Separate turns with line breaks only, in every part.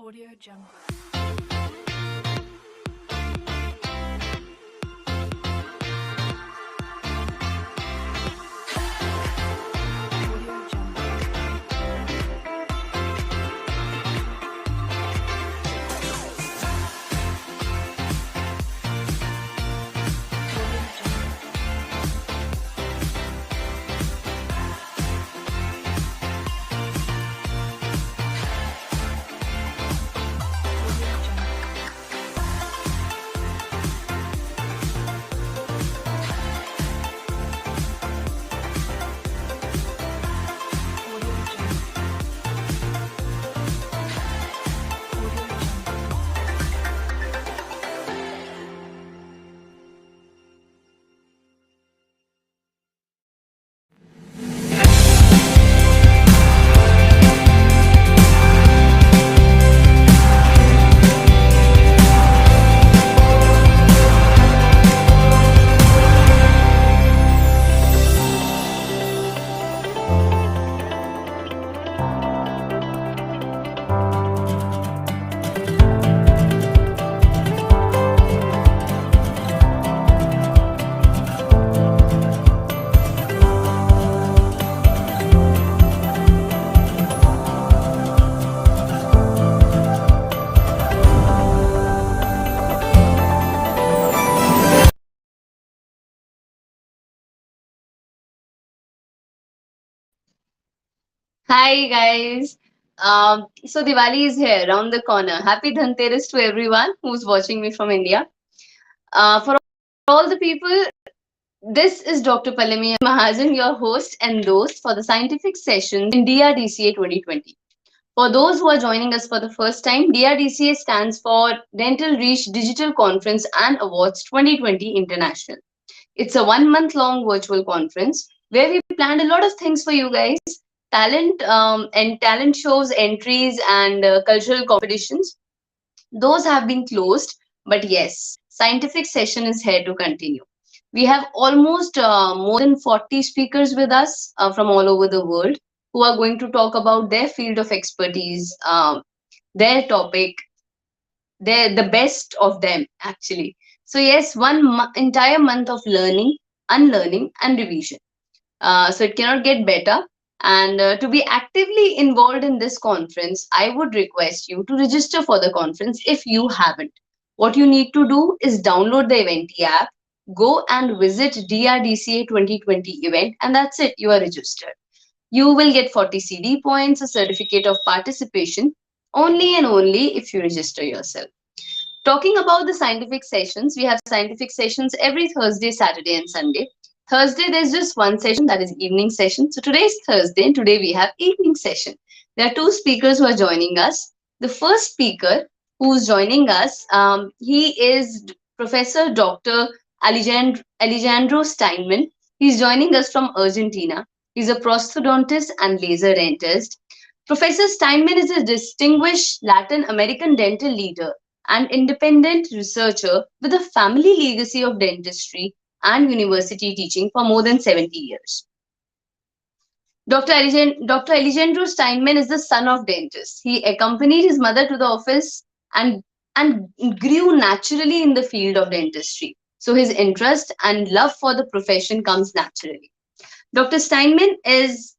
Audio Jungle.
Hi guys. So Diwali is here around the corner. Happy Dhanteras to everyone who's watching me from India. For all the people, this is Dr. Palami Mahajan, your host and host for the scientific sessions in DRDCA 2020. For those who are joining us for the first time, DRDCA stands for Dental Reach Digital Conference and Awards 2020 International. It's a 1 month long virtual conference where we planned a lot of things for you guys, talent shows, entries, and cultural competitions. Those have been closed, but yes, scientific session is here to continue. We have almost more than 40 speakers with us from all over the world who are going to talk about their field of expertise, their topic, the best of them actually. So yes, entire month of learning, unlearning, and revision. So it cannot get better. And to be actively involved in this conference, I would request you to register for the conference if you haven't. What you need to do is download the Eventi app, go and visit DRDCA 2020 event, and that's it, you are registered. You will get 40 CD points, a certificate of participation, only and only if you register yourself. Talking about the scientific sessions, we have scientific sessions every Thursday, Saturday, and Sunday. Thursday, there's just one session, that is evening session. So today is Thursday, and today we have evening session. There are two speakers who are joining us. The first speaker who's joining us, he is Professor Dr. Alejandro Steinman. He's joining us from Argentina. He's a prosthodontist and laser dentist. Professor Steinman is a distinguished Latin American dental leader and independent researcher with a family legacy of dentistry and university teaching for more than 70 years. Dr. Alejandro Steinman is the son of dentists. He accompanied his mother to the office and, and grew naturally in the field of dentistry. So his interest and love for the profession comes naturally. Dr. Steinman is,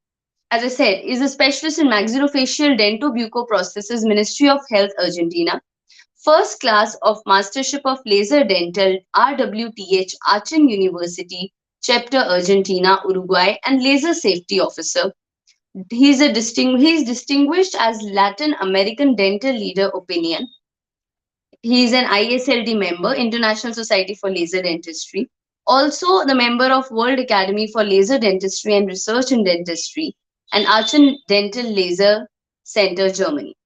as I said, is a specialist in maxillofacial dentobuccoprosthesis, Ministry of Health, Argentina. First class of Mastership of Laser Dental, RWTH, Aachen University, Chapter Argentina, Uruguay, and Laser Safety Officer. He is distinguished as Latin American Dental Leader Opinion. He is an ISLD member, International Society for Laser Dentistry. Also, the member of World Academy for Laser Dentistry and Research in Dentistry, and Aachen Dental Laser Center, Germany.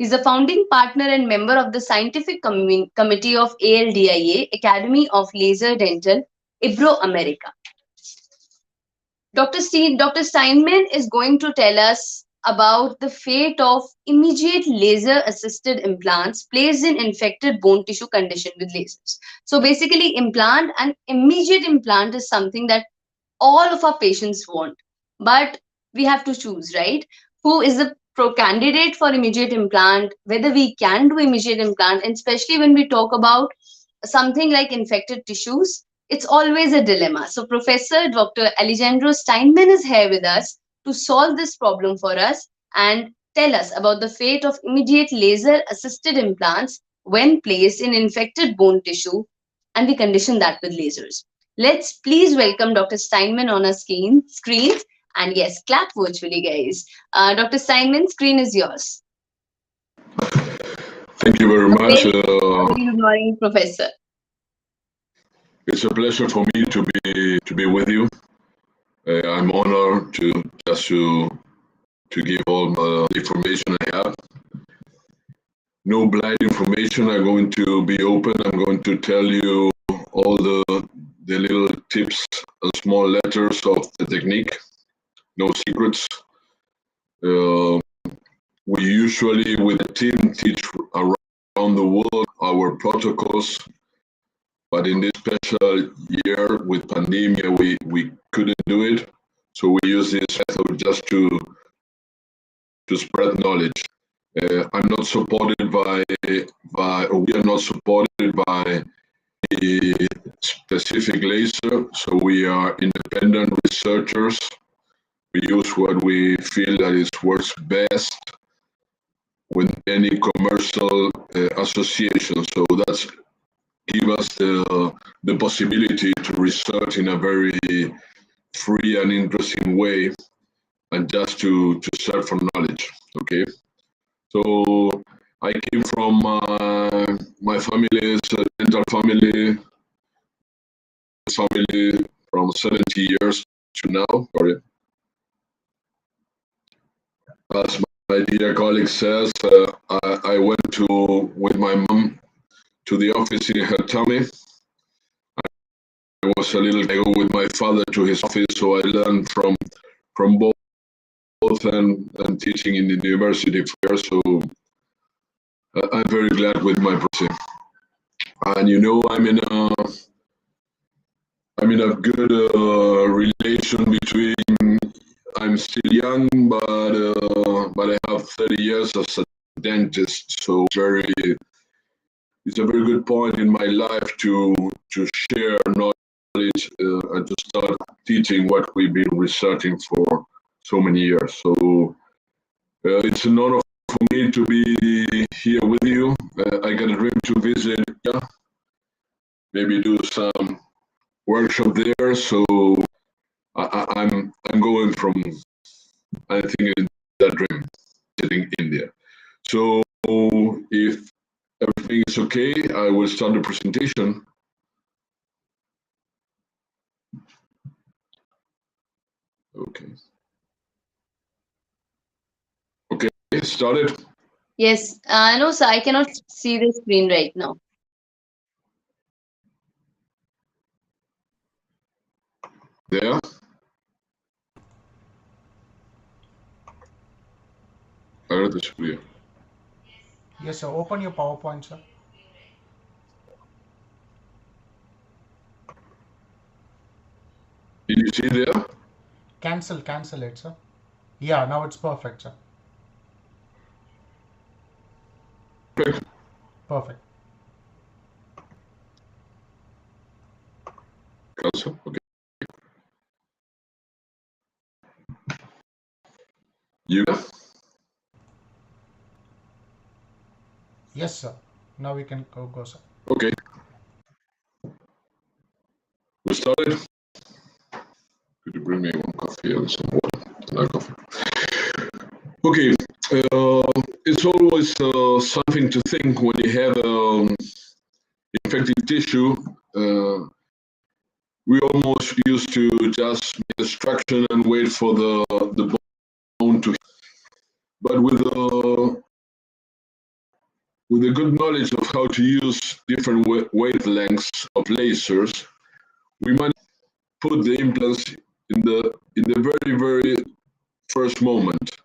He's a founding partner and member of the scientific committee of ALDIA, Academy of Laser Dental, Ibero-America. Dr. Steinman is going to tell us about the fate of immediate laser-assisted implants placed in infected bone tissue condition with lasers. So basically, immediate implant is something that all of our patients want, but we have to choose, right? Who is the for candidate for immediate implant, whether we can do immediate implant, and especially when we talk about something like infected tissues, it's always a dilemma. So Professor Dr. Alejandro Steinman is here with us to solve this problem for us and tell us about the fate of immediate laser assisted implants when placed in infected bone tissue and the condition that with lasers. Let's please welcome Dr. Steinman on our screens. And yes, clap virtually, guys. Dr. Steinman, screen is yours.
Thank you very much.
Very good morning, Professor.
It's a pleasure for me to be with you. I'm honored to give all the information I have. No blind information. I'm going to be open. I'm going to tell you all the little tips and small letters of the technique. No secrets. We usually, with a team, teach around the world our protocols. But in this special year with pandemia, we couldn't do it. So we use this method just to spread knowledge. I'm not supported we are not supported by a specific laser. So we are independent researchers. We use what we feel that is works best with any commercial association. So that's give us the possibility to research in a very free and interesting way, and just to search for knowledge. Okay, so I came from my family is a dental family from 70 years to now. Sorry. As my dear colleague says, I went with my mom to the office in her tummy. I was a little guy with my father to his office, so I learned from both and teaching in the university here. So I'm very glad with my process. And you know, I'm in a good relation between. I'm still young, but I have 30 years as a dentist, so it's a very good point in my life to share knowledge and to start teaching what we've been researching for so many years. So it's an honor for me to be here with you. I got a dream to visit, maybe do some workshop there. So I'm going from, I think, in that dream, visiting India. So if everything is okay, I will start the presentation. Okay. Okay, started?
Yes, no, sir, I cannot see the screen right now.
There?
Yes, sir. Open your PowerPoint, sir.
Did you see there?
Cancel it, sir. Yeah, now it's perfect, sir.
Perfect.
Perfect.
Cancel. Okay. You?
Yes, sir. Now we can go, sir.
Okay. We started. Could you bring me one coffee and some water? No coffee. Okay. It's always something to think when you have infected tissue. We almost used to just make extraction and wait for the bone to. But with the good knowledge of how to use different wavelengths of lasers, we might put the implants in the very first moment.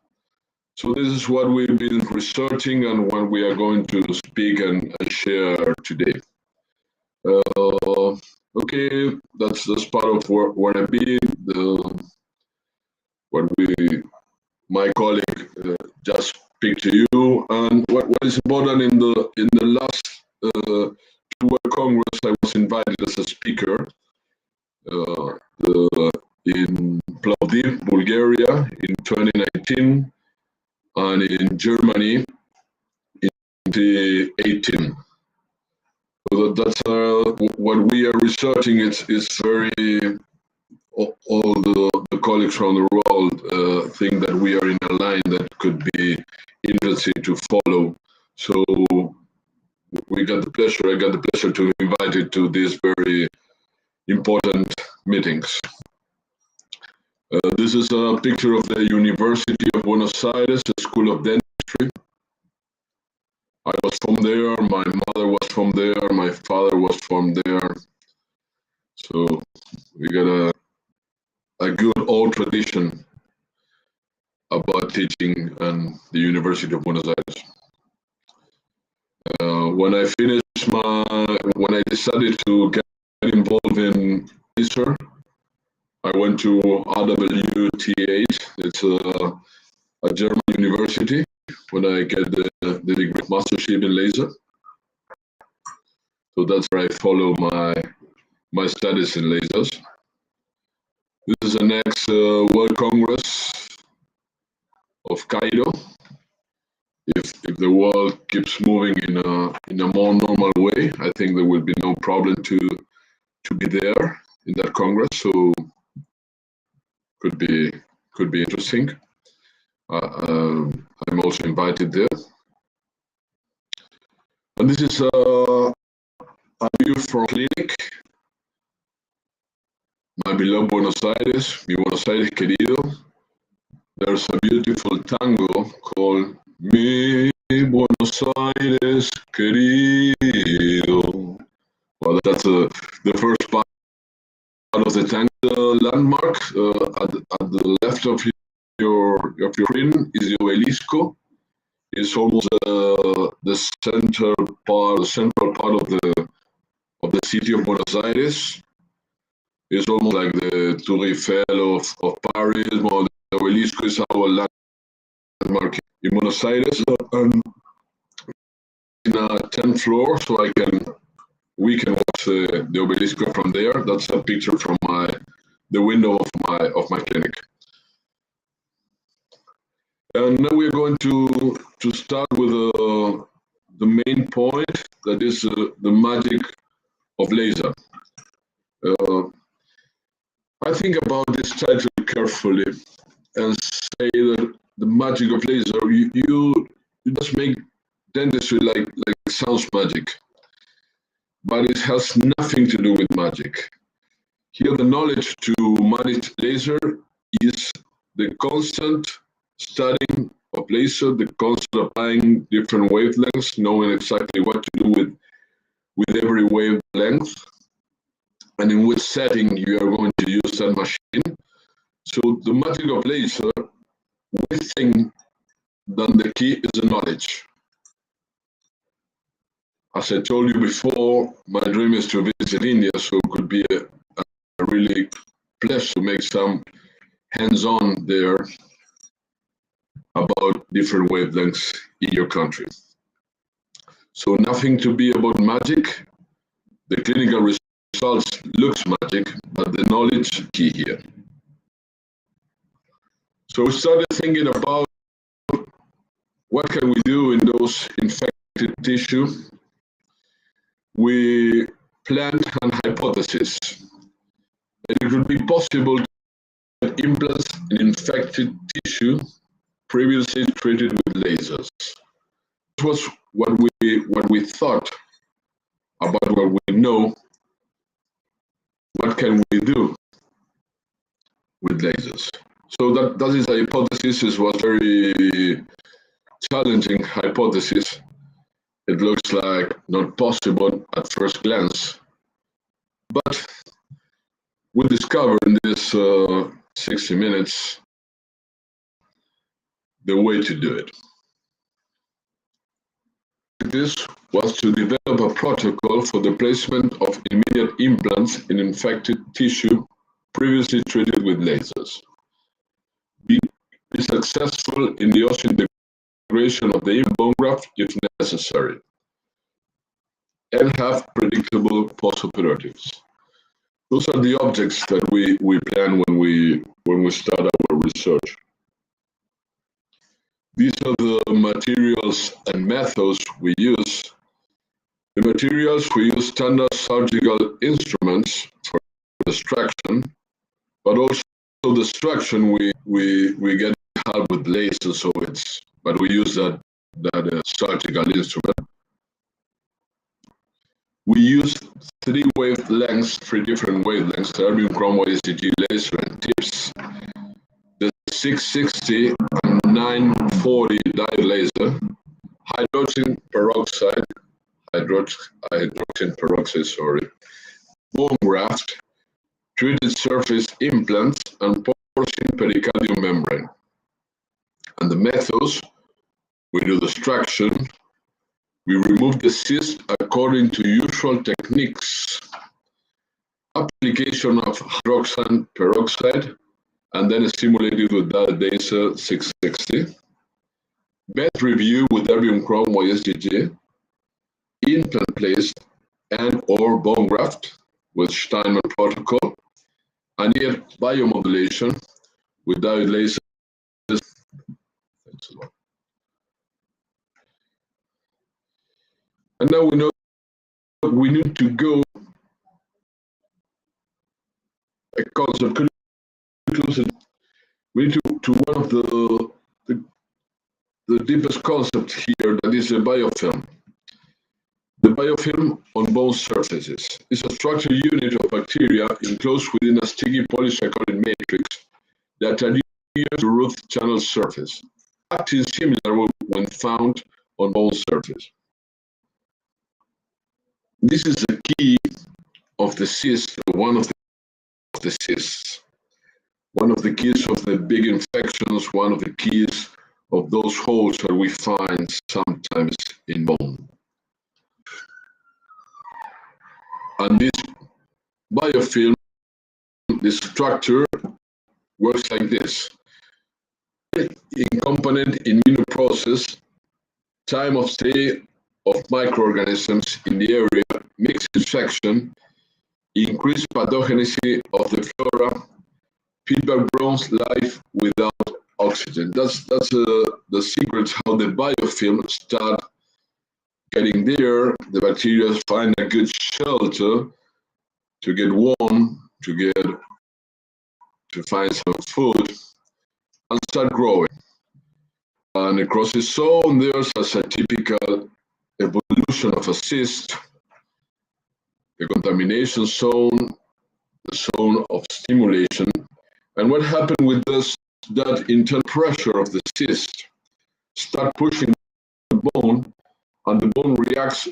So this is what we've been researching and what we are going to speak and share today. Okay, that's part of what I've been, my colleague just speak to you. And what is important in the last World Congress, I was invited as a speaker in Plovdiv, Bulgaria in 2019, and in Germany in 2018. So that's what we are researching. It's very all the colleagues from the world think that we are in a line that could be interesting to follow. So I got the pleasure to be invited to these very important meetings. This is a picture of the University of Buenos Aires, the School of Dentistry. I was from there, my mother was from there, my father was from there. So we got a good old tradition about teaching and the University of Buenos Aires. When I decided to get involved in laser, I went to RWTH. It's a German university. When I get the degree mastership in laser, so that's where I follow my studies in lasers. This is the next World Congress of Cairo. If the world keeps moving in a more normal way, I think there will be no problem to be there in that Congress. So could be interesting. I'm also invited there. And this is a view from clinic. My beloved Buenos Aires, mi Buenos Aires querido. There's a beautiful tango called Mi Buenos Aires querido. Well, that's the first part of the tango. The landmark at the left of your screen is the obelisco. It's almost the central part of the city of Buenos Aires. It's almost like the Tour Eiffel of Paris. Well, the obelisco is our landmark in Buenos Aires, and in a 10th floor, so we can watch the obelisco from there. That's a picture from the window of my clinic. And now we're going to start with the main point, that is the magic of laser. I think about this title carefully and say that the magic of laser, you just make dentistry like sounds magic, but it has nothing to do with magic. Here the knowledge to manage laser is the constant studying of laser, the constant applying different wavelengths, knowing exactly what to do with every wavelength, and in which setting you are going to use that machine. So the magic of laser, we think that the key is the knowledge. As I told you before, my dream is to visit India, so it could be a really pleasure to make some hands-on there about different wavelengths in your country. So nothing to be about magic. The clinical results looks magic, but the knowledge is key here. So we started thinking about what can we do in those infected tissue. We planned an hypothesis that it would be possible to implant an infected tissue previously treated with lasers. This was what we thought about what we know. What can we do with lasers? So that is a hypothesis. It was very challenging hypothesis. It looks like not possible at first glance, but we discovered in this 60 minutes the way to do it. This was to develop a protocol for the placement of immediate implants in infected tissue previously treated with lasers. be successful in the osseointegration of the bone graft if necessary, and have predictable postoperatives. Those are the objects that we plan when we start our research. These are the materials and methods we use. The materials, we use standard surgical instruments for extraction, but also the extraction we get help with laser, but we use that surgical instrument. We use three different wavelengths, erbium chrome YSDG laser and tips. The 660 and 940 diode laser, hydrogen peroxide, bone graft, treated surface implants, and porcine pericardium membrane. And the methods, we do the extraction, we remove the cyst according to usual techniques, application of hydrogen peroxide, and then stimulated with that laser 660, bed review with erbium chrome YSDG, implant placed and or bone graft with Steinman protocol, and yet biomodulation with diode lasers. Thanks a lot. And now we know we need to go a concept. We need to one of the deepest concept here, that is a biofilm. The biofilm on bone surfaces is a structured unit of bacteria enclosed within a sticky polysaccharide matrix that adheres to the root channel surface, acting similar when found on bone surface. This is the key of the cyst, one of the cysts, one of the keys of the big infections, one of the keys of those holes that we find sometimes in bone. And this biofilm, this structure, works like this. In component immunoprocess, time of stay of microorganisms in the area, mixed infection, increased pathogenicity of the flora, feedback bronze life without oxygen. That's the secret how the biofilm start getting there. The bacteria find a good shelter to get warm, to find some food, and start growing. And necrosis zone, there's as a typical evolution of a cyst, the contamination zone, the zone of stimulation. And what happened with this, that internal pressure of the cyst start pushing the bone, and the bone reacts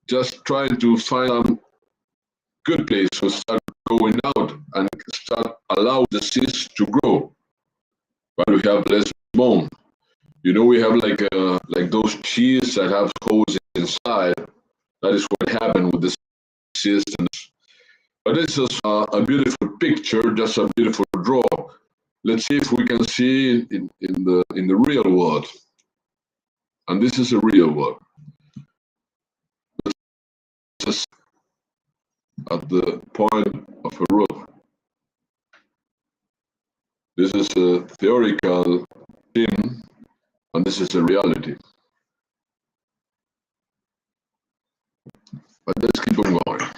just trying to find a good place to start going out and start allow the cyst to grow. But we have less bone. You know, we have like those cheese that have holes inside. That is what happened with the cyst. But this is a beautiful picture, just a beautiful draw. Let's see if we can see in the real world. And this is a real world. Just at the point of a rope. This is a theoretical thing, and this is a reality. But let's keep on going.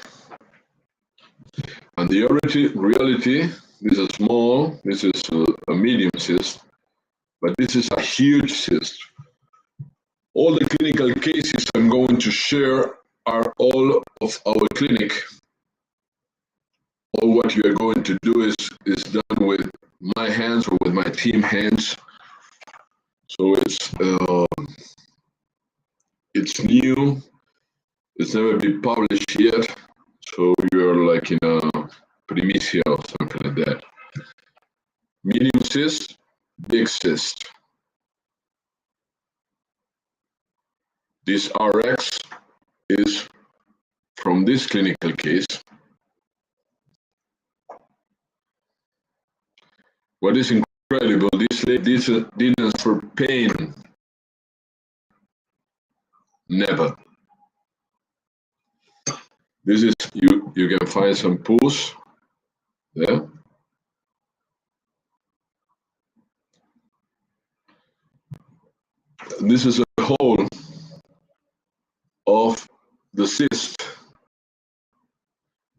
And the reality, this is small, this is a medium cyst, but this is a huge cyst. All the clinical cases I'm going to share are all of our clinic. All what you are going to do is done with my hands or with my team hands. So it's new, it's never been published yet. So you're like in a primicia or something like that. Medium cyst, big cyst. This RX is from this clinical case. What is incredible. This lady didn't ask for pain. Never. This is, you can find some pools there. This is a hole of the cyst.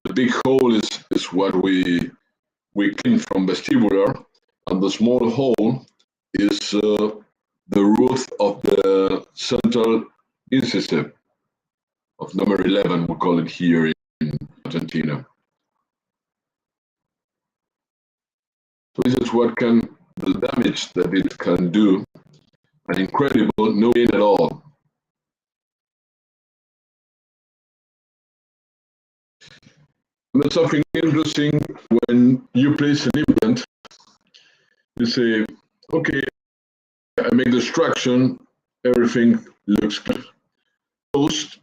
The big hole is what we clean from vestibular, and the small hole is the roof of the central incisive of number 11, we call it here in Argentina. So this is what can, the damage that it can do, and incredible, no pain at all. And there's something interesting when you place an implant, you say, okay, I make the extraction, everything looks closed,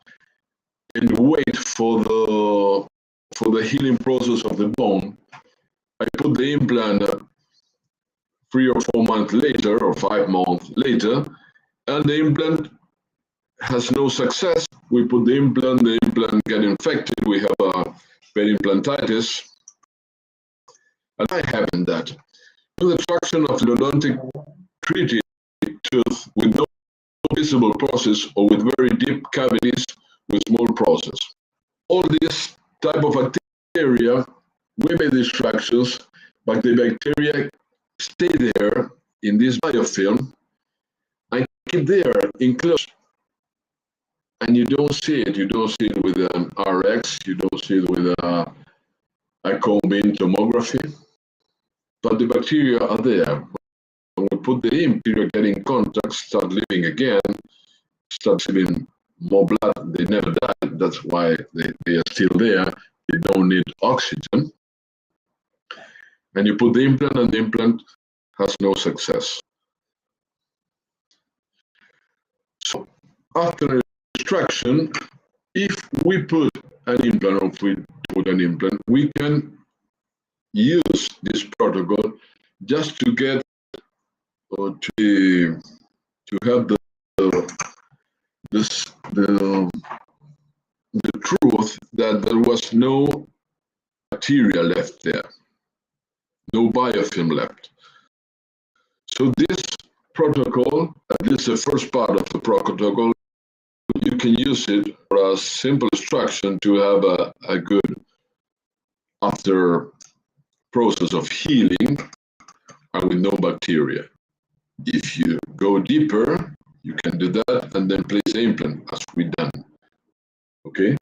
and wait for the healing process of the bone. I put the implant 3 or 4 months later, or 5 months later, and the implant has no success. We put the implant get infected, we have a periimplantitis, and I haven't that. Do the extraction of the endodontic treated tooth with no visible process or with very deep cavities with small process. All this type of bacteria, we made extractions, but the bacteria stay there in this biofilm and keep there enclosed. And you don't see it. You don't see it with an RX, you don't see it with a cone beam tomography, but the bacteria are there. When we put the implant, get in contact, start living again, start receiving more blood. They never died. That's why they are still there. They don't need oxygen. And you put the implant, and the implant has no success. So after extraction, if we put an implant, or if we put an implant, we can use this protocol just to get or to have the truth that there was no bacteria left there, no biofilm left. So this protocol, at least the first part of the protocol, you can use it for a simple extraction to have a good after process of healing and with no bacteria. If you go deeper, you can do that and then place the implant as we done. Okay?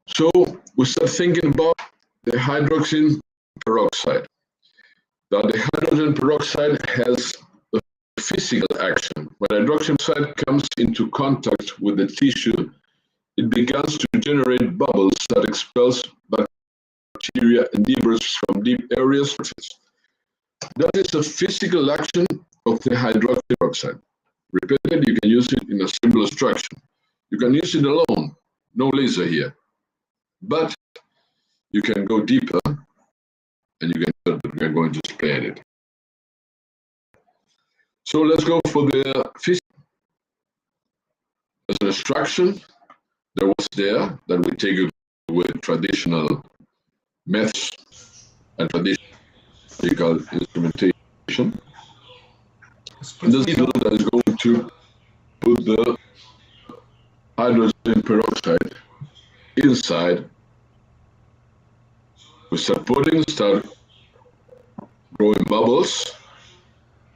So we start thinking about the hydrogen peroxide. That the hydrogen peroxide has a physical action. When hydrogen peroxide comes into contact with the tissue, it begins to generate bubbles that expels bacteria and debris from deep areas. That is a physical action of the hydrogen peroxide. Repeated, you can use it in a simple extraction. You can use it alone, no laser here. But you can go deeper, and you can, we are going to explain it. So let's go for the physical. As an extraction, there was there that we take it with traditional methods and traditional instrumentation. And this needle that is going to put the hydrogen peroxide inside. We start growing bubbles,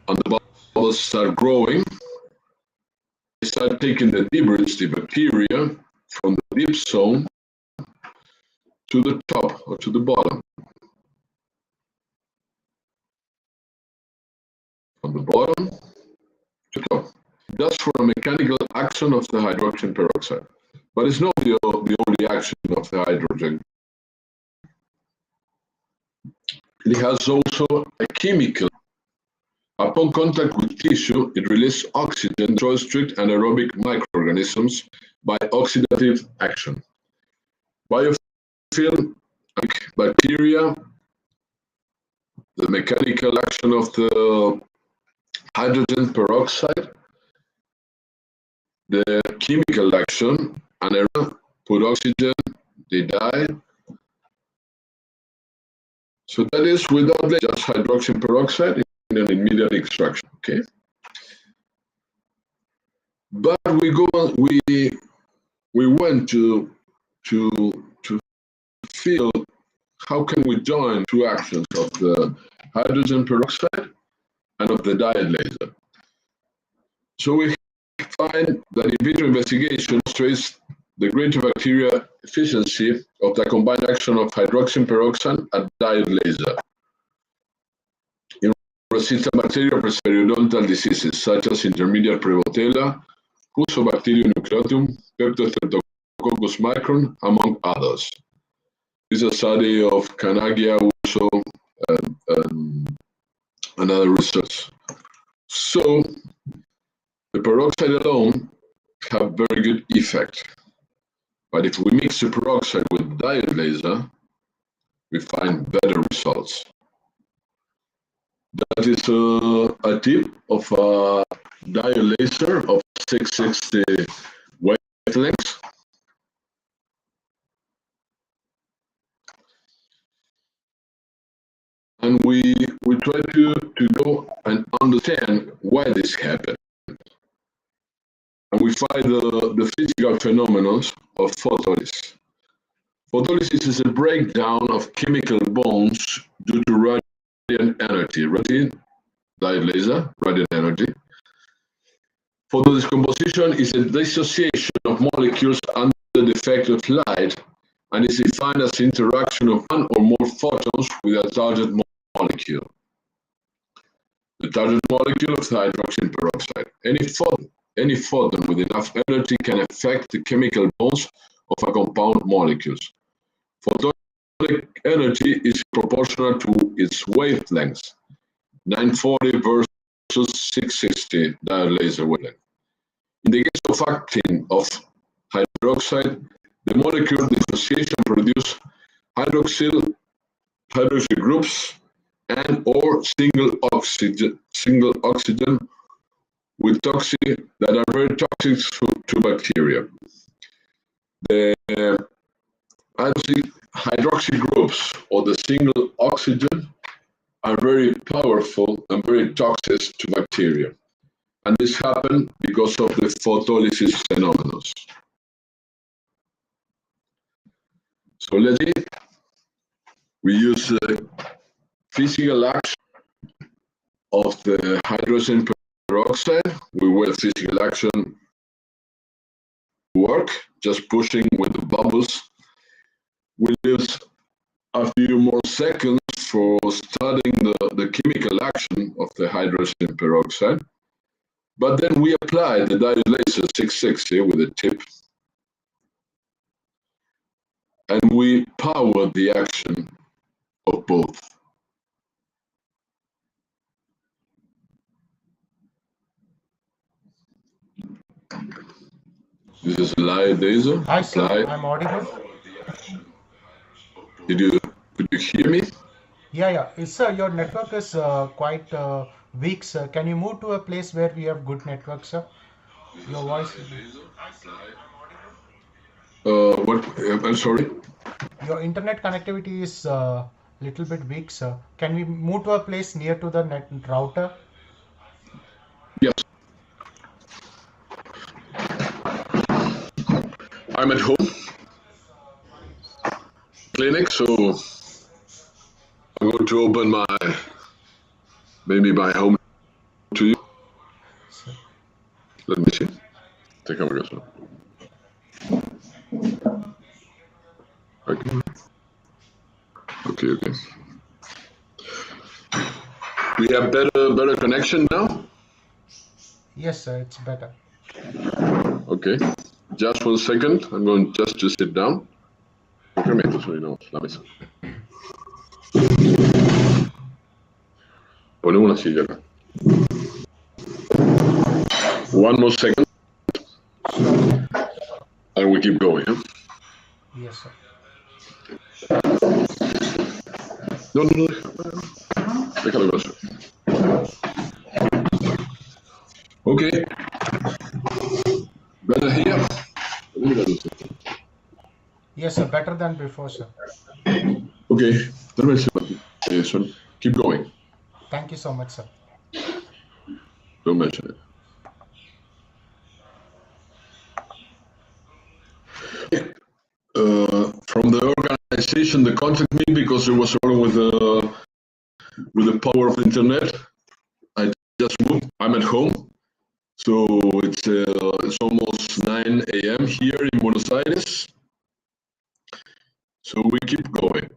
and the bubbles start growing. They start taking the debris, the bacteria, from the deep zone to the top or to the bottom. From the bottom to the top. That's for a mechanical action of the hydrogen peroxide. But it's not the only action of the hydrogen. It has also a chemical. Upon contact with tissue, it releases oxygen, destroys strict anaerobic microorganisms by oxidative action. Biofilm, bacteria, the the mechanical action of the hydrogen peroxide, the chemical action, anaerobic, put oxygen, they die. So that is without just hydrogen peroxide in an immediate extraction. Okay. But we went to feel how can we join two actions of the hydrogen peroxide and of the diode laser. So we find that in vitro investigation demonstrates the greater bacteria efficiency of the combined action of hydrogen peroxide and diode laser in resistant bacterial periodontal diseases such as intermediate prevotella, Fusobacterium nucleatum, Peptostreptococcus micron, among others. This is a study of Kanagia also and other research. So the peroxide alone have very good effect. But if we mix the peroxide with diode laser, we find better results. That is a tip of a diode laser of 660 wavelengths. And we try to go and understand why this happened. And we find the physical phenomena of photolysis. Photolysis is a breakdown of chemical bonds due to radiant energy. Diode laser, radiant energy. Photodecomposition is a dissociation of molecules under the effect of light and is defined as the interaction of one or more photons with a target molecule. The target molecule of hydrogen peroxide. Any photon with enough energy can affect the chemical bonds of a compound molecules. Photonic energy is proportional to its wavelength, 940 versus 660 diode laser wavelength. In the case of actin of hydroxide, the molecular dissociation produces hydroxyl groups and or single oxygen with toxic that are very toxic to bacteria. The hydroxy groups or the single oxygen are very powerful and very toxic to bacteria. And this happens because of the photolysis phenomena. So let's see. We use the physical action of the hydrogen peroxide. We will physical action work, just pushing with the bubbles. We use a few more seconds for studying the chemical action of the hydrogen peroxide. But then we apply the diode laser 660 with a tip, and we power the action of both. This is live laser.
Hi, sir. I'm audible.
Could you hear me?
Yeah. Sir, your network is quite weak, sir. Can you move to a place where we have good network, sir? Your voice.
What? I'm sorry.
Your internet connectivity is a little bit weak, sir. Can we move to a place near to the net router?
Yes. I'm at home, clinic, so I'm going to open my home to you. Let me see. Take a look. Okay. We have better connection now?
Yes, sir, it's better.
Okay. Just 1 second. I'm going just to sit down. Ponemos una silla acá. 1 more second. And we keep going. Huh?
Yes, sir.
No. Déjalo grosso. Okay. Better here?
Yes, sir. Better than before, sir.
Okay. So keep going.
Thank you so much, sir.
Don't mention it. From the organization, they contacted me because there was a problem with the power of the internet. I just moved. I'm at home, so it's almost 9 a.m. here in Buenos Aires. So we keep going.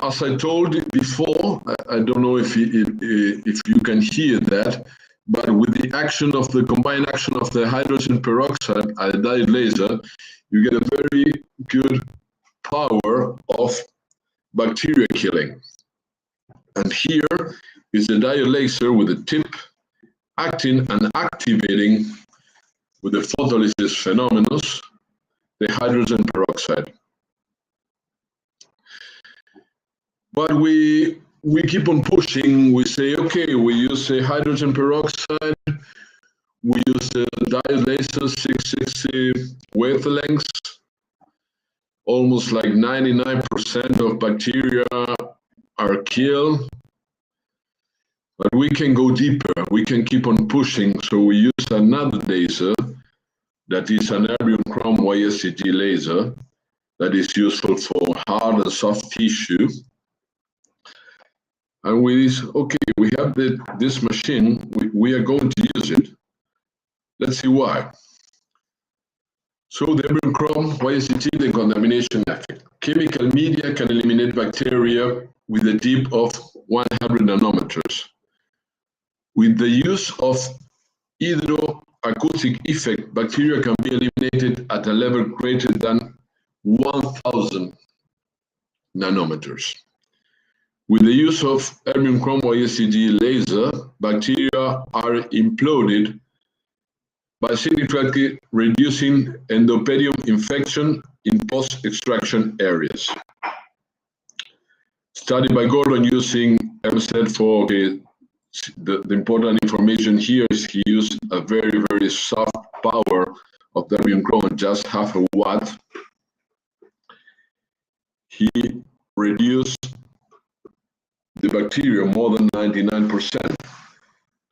As I told you before, I don't know if you can hear that, but with the action of the combined action of the hydrogen peroxide and dyed laser, you get a very good power of bacteria killing. And here is the dyed laser with the tip acting and activating with the photolysis phenomenon, the hydrogen peroxide. But we keep on pushing. We say, okay, we use a hydrogen peroxide. We use the dyed laser 660 wavelengths. Almost like 99% of bacteria are killed. But we can go deeper. We can keep on pushing. So we use another laser that is an erbium chrome YSCG laser that is useful for hard and soft tissue. And we have this machine, we are going to use it. Let's see why. So the erbium chrome YSCG, the contamination effect. Chemical media can eliminate bacteria with a dip of 100 nanometers. With the use of hydroacoustic effect, bacteria can be eliminated at a level greater than 1000 nanometers. With the use of erbium chrome YSCG laser, bacteria are imploded by significantly reducing endoperium infection in post-extraction areas. Study by Gordon using MSET for the important information here is he used a very, very soft power of the erbium chrome, just half a watt. He reduced the bacteria more than 99%.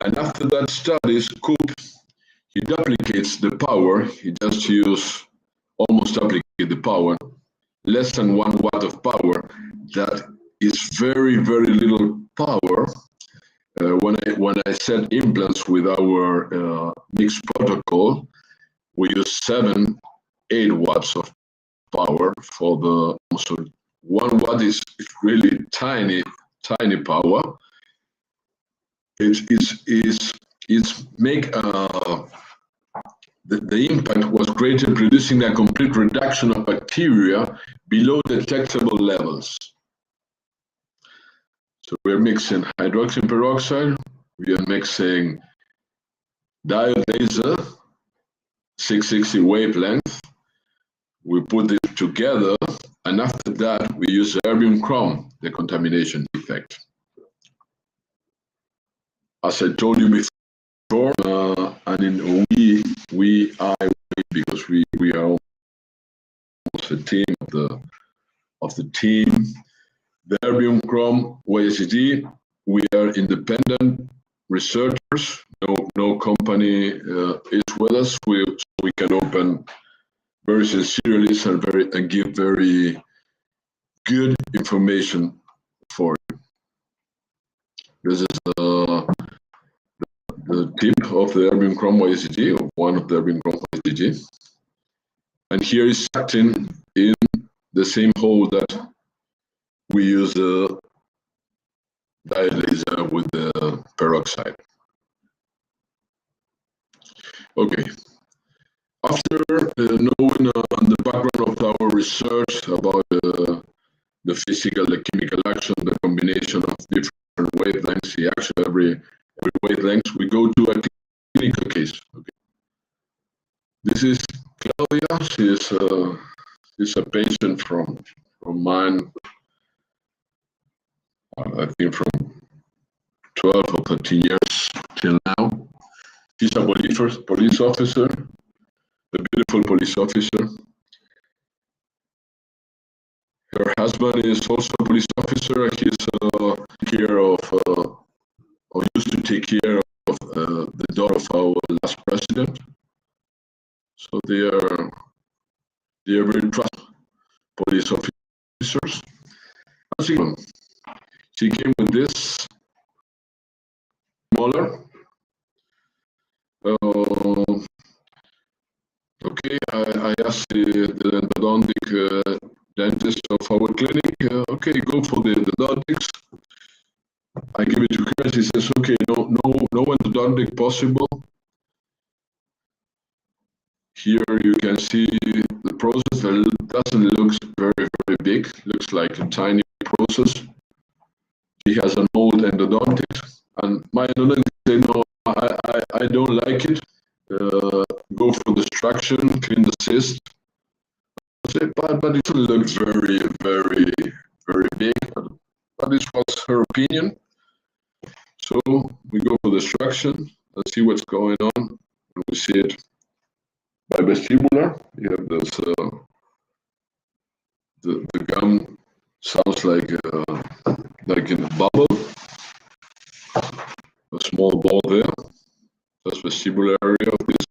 And after that study, he duplicates the power. He just used almost duplicate the power, less than 1 watt of power. That is very, very little power. When I set implants with our mixed protocol, we use 7-8 watts of power for the. So 1 watt is really tiny power. The impact was greater, producing a complete reduction of bacteria below detectable levels. So we're mixing hydrogen peroxide, we are mixing dyed laser, 660 wavelength. We put it together, and after that, we use erbium chrome, the contamination effect. As I told you before, and because we are almost a team of the team. The erbium chrome YSCG, we are independent researchers. No company is with us. So we can open very sincerely and give very good information for you. This is the tip of the erbium chrome YSCG, or one of the erbium chrome YSCG. And here is acting in the same hole that we use the dyed laser with the peroxide. Okay. After knowing the background of our research about the physical, the chemical action, the combination of different wavelengths, the action every wavelength, we go to a clinical case. Okay. This is Claudia. She's a patient from mine. I think from 12 or 13 years till now. She's a police officer, a beautiful police officer. Her husband is also a police officer. He's care of, or used to take care of the daughter of our last president. So they are very trustworthy police officers. She came with this molar. Okay, I asked the endodontic dentist of our clinic, okay, go for the endodontics. I give it to her. She says, okay, no endodontic possible. Here you can see the process. It doesn't look very, very big. Looks like a tiny process. She has an old endodontics, and my endodontist said, no, I don't like it. Go for the extraction, clean the cyst. I said, but it looks very, very, very big. But this was her opinion. So we go for the extraction and see what's going on. And we see it by vestibular. You have this, the gum sounds like in a bubble, a small ball there. That's vestibular area of this.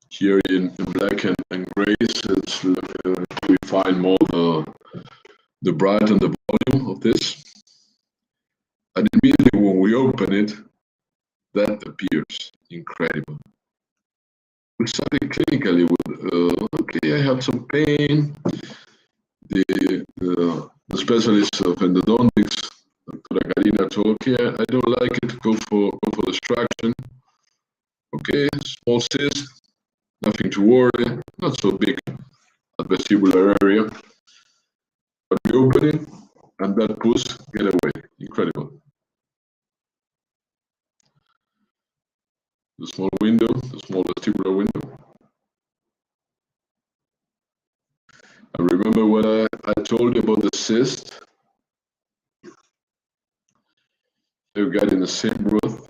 Here in black and gray, it's we find more the bright and the volume of this. And immediately when we open it, that appears incredible. We started clinically with, okay, I have some pain. The specialist of endodontics, Dr. Karina, told, okay, I don't like it, go for the extraction. Okay, small cyst, nothing to worry, not so big at vestibular area. But we open it, and that pus get away. Incredible. The small window, the small vestibular window. I remember what I told you about the cyst. They got in the same room.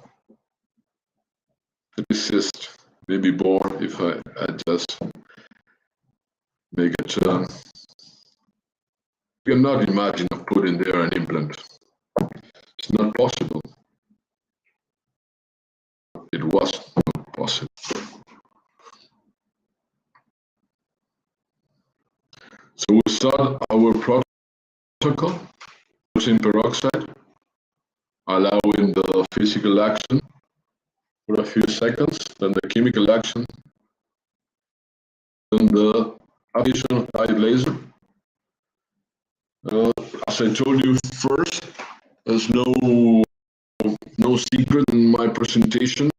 This cyst may be born if I just make a turn. You cannot imagine of putting there an implant. It's not possible. It was not possible. So we start our protocol using peroxide, allowing the physical action for a few seconds, then the chemical action, then the application of light laser. As I told you first, there's no secret in my presentation.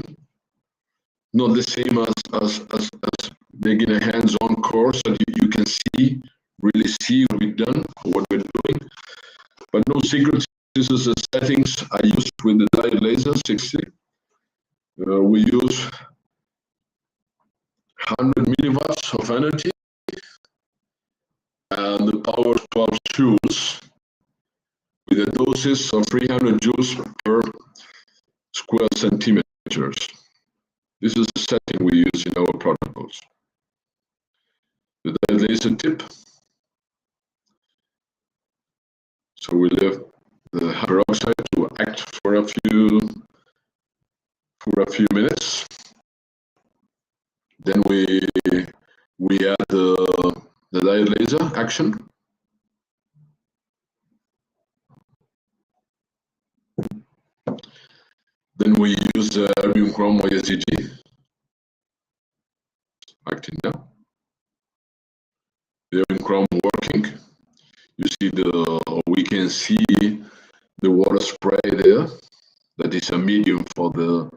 Not the same as making a hands-on course that you can really see what we've done, what we're doing. But no secrets. This is the settings I used with the light laser 60. We use 100 milliwatts of energy, and the power of 12 joules with a doses of 300 joules per square centimeters. This is the setting we use in our protocols. The laser tip. So we leave the peroxide to act for a few minutes. Then we add the light laser action. Then we use the erbium chrome YSDG acting now. The erbium chrome working. You see we can see the water spray there. That is a medium for the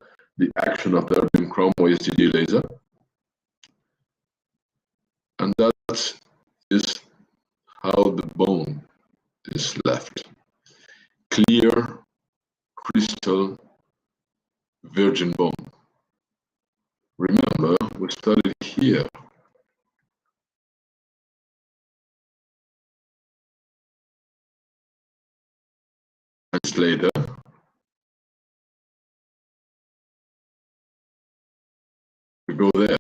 action of the erbium chrome YSDG laser. And that is how the bone is left. Clear, crystal, virgin bone. Remember, we studied here. minutes later, we go there.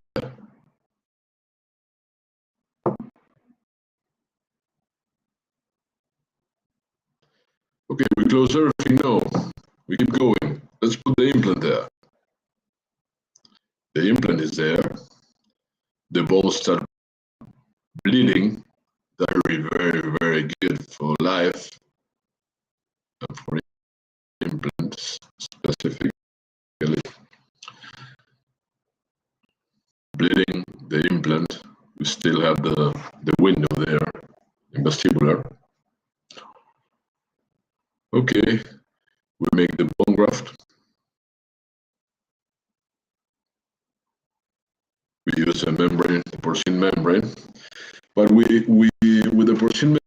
Okay, we close everything now. We keep going. Let's put the implant there. The implant is there. The bones start bleeding. Very, very, very good for life and for implants specifically. Bleeding the implant, we still have the window there in vestibular. Okay, we make the bone graft. We use a membrane, the porcine membrane, but with the porcine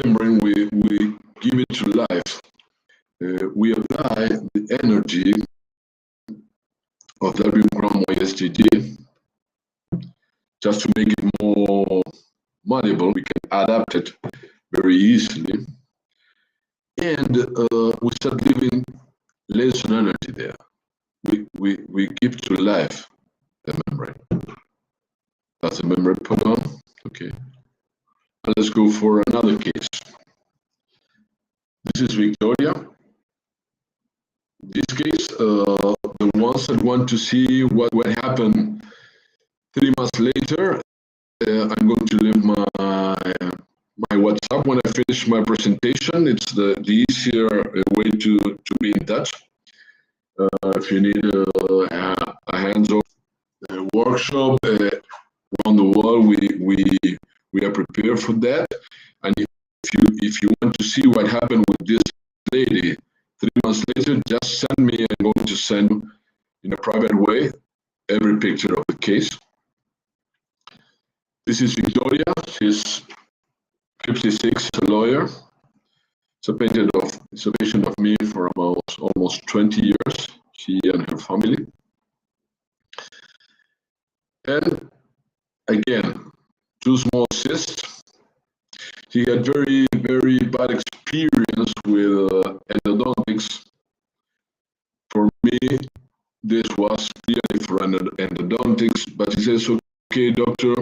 membrane, we give it to life. We apply the energy of the Albion Crown YSTG just to make it more malleable. We can adapt it very easily, and we start giving less energy there. We give to life the membrane. That's the membrane put on. Okay. Now let's go for another case. This is Victoria. This case, the ones that want to see what happened 3 months later, I'm going to leave my WhatsApp when I finish my presentation. It's the easier way to be in touch. If you need a hands-on workshop around the world, we are prepared for that. And if you want to see what happened with this lady 3 months later, just send me. I'm going to send in a private way every picture of the case. This is Victoria. She's 56, a lawyer. It's a patient of me for about almost 20 years, she and her family. And again, 2 small cysts. She had very, very bad experience with endodontics. For me, this was clearly for endodontics, but she says, okay, doctor,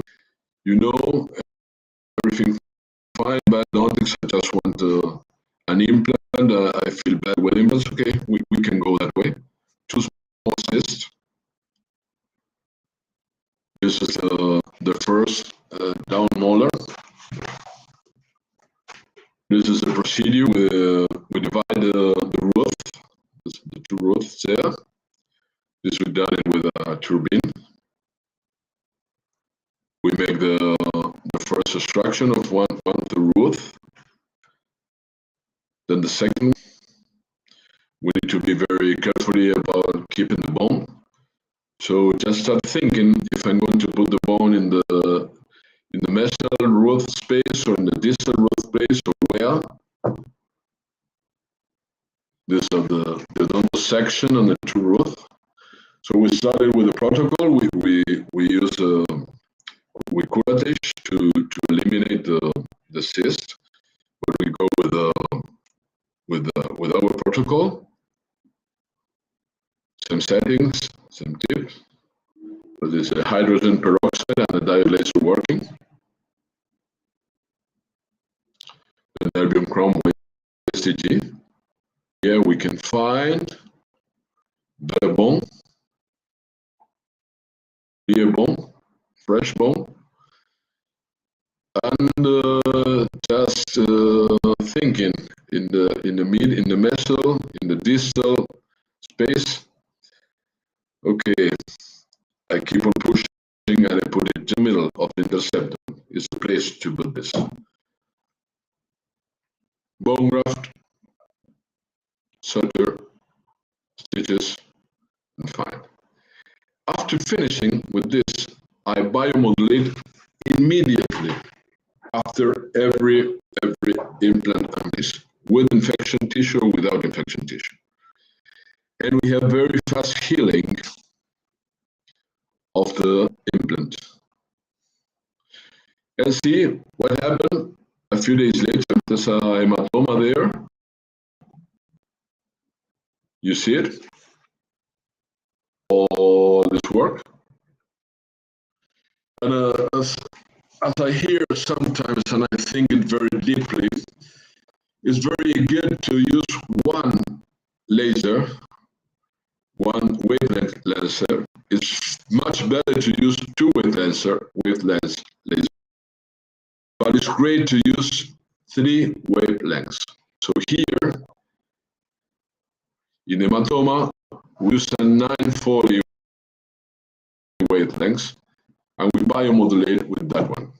you know, everything fine, but endodontics, I just want an implant. I feel bad with implants. Okay, we can go that way. 2 small cysts. This is the first down molar. This is the procedure. We divide the roof, the 2 roofs there. This we done it with a turbine. We make the first extraction of one of the roof. Then the second, we need to be very carefully about keeping the bone. So just start thinking, if I'm going to put the bone in the mesial roof space or in the distal roof space or where. These are the dental section and the 2 roofs. So we started with a protocol. We use we curettage to eliminate the cyst. But we go with our protocol. Same settings, same tips. But it's a hydrogen peroxide and a diode laser working. The nervium chrome STG. Here we can find better bone, clear bone, fresh bone, and just thinking in the mesial, in the distal space. Okay, I keep on pushing and I put it in the middle of the interceptor. It's the place to put this. Bone graft, suture, stitches, and fine. After finishing with this, I biomodulate immediately after every implant analysis, with infection tissue or without infection tissue. And we have very fast healing of the implant. And see what happened a few days later. There's a hematoma there. You see it? All this work. And as I hear sometimes, and I think it very deeply, it's very good to use one laser, one wavelength laser. It's much better to use two wavelengths laser. But it's great to use three wavelengths. So here, in hematoma, we use a 940 wavelengths, and we biomodulate with that one.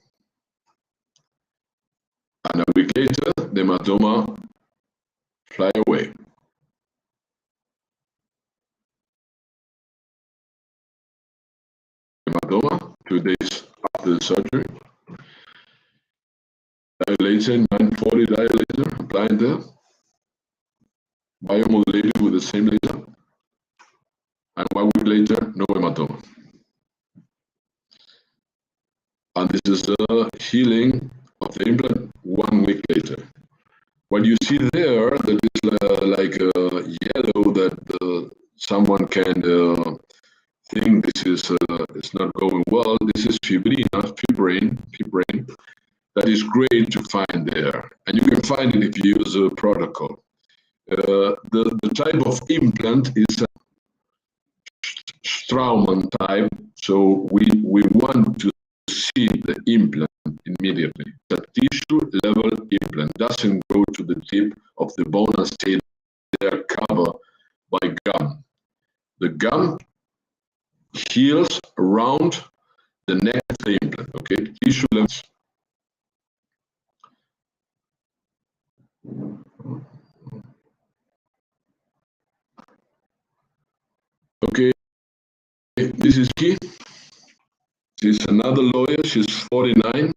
And a week later, the hematoma fly away. Hematoma, 2 days after the surgery. Dilator, 940 dilator, applied there. Biomodulated with the same laser. And 1 week later, no hematoma. And this is the healing of the implant 1 week later. What you see there, that is like yellow, that someone can think this is it's not going well. This is fibrin. That is great to find there, and you can find it if you use a protocol. The type of implant is a Steinman type, so we want to see the implant immediately. The tissue level implant doesn't go to the tip of the bone and stay there covered by gum. The gum heals around the neck of the implant, okay? Tissue levels. Okay, this is key. She's another lawyer, she's 49,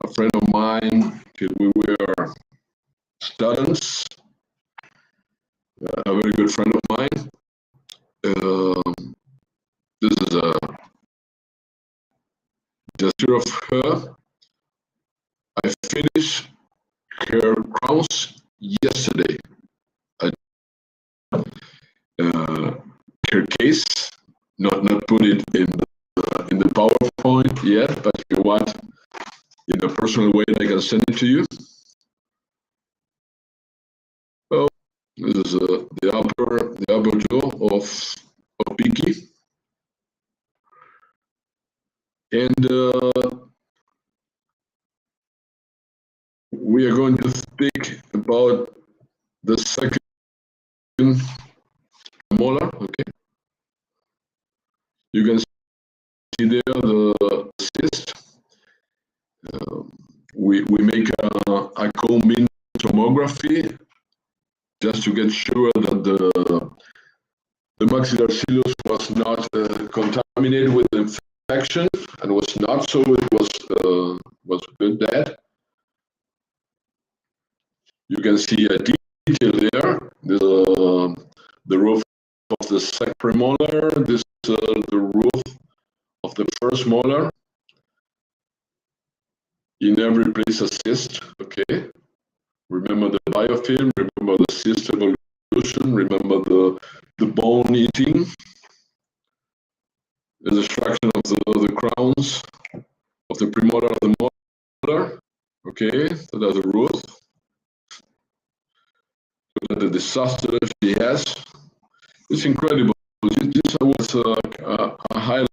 a friend of mine till we were students, a very good friend of mine. This is a gesture of her. I finished her crowns yesterday. Her case, not put it in the PowerPoint yet, but if you want, in a personal way, I can send it to you. Well, this is the upper jaw of Vicky, and we are going to speak about the second molar. Okay, you can see there the cyst. We make a cone-beam tomography just to get sure that the maxillary cilius was not contaminated with infection, and was not, so it was good dead. You can see a detail there. The roof of the second premolar. This is the roof of the first molar. In every place a cyst, okay? Remember the biofilm, remember the cyst evolution, remember the bone eating. The destruction of the crowns of the premolar of the molar, okay? So that's the roof. Look at the disaster she has. It's incredible. This was a highlight.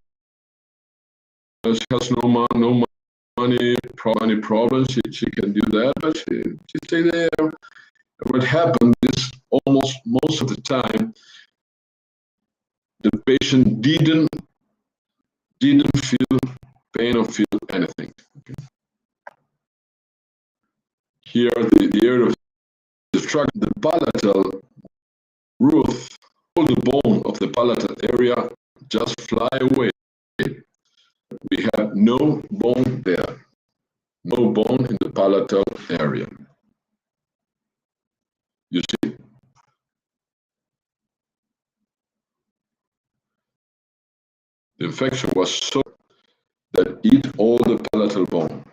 She has no money, any problems. She can do that, but she stay there. What happened is, almost most of the time, the patient didn't feel pain or feel anything. Okay. Here, the area of destruction, the palatal roof, all the bone of the palatal area just fly away. We have no bone there, no bone in the palatal area. You see? The infection was so that eat all the palatal bone.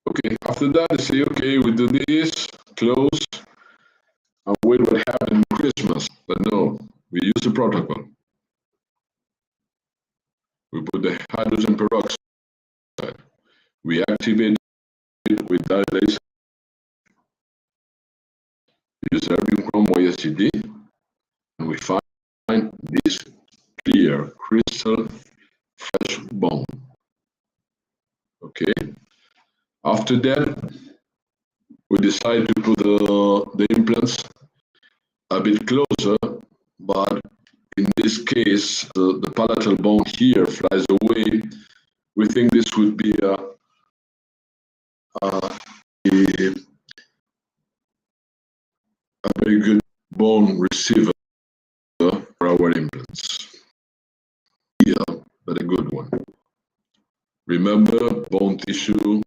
Okay, after that, I say, okay, we do this, close. and wait what happened in Christmas. But no, we use the protocol. We put the hydrogen peroxide. We activate it with that laser. Use erbium chrome YSGD, and we find this clear, crystal, fresh bone. Okay. After that, we decide to put the implants a bit closer, but in this case, the palatal bone here flies away. We think this would be a very good bone receiver for our implants. Yeah, but a good one. Remember, bone tissue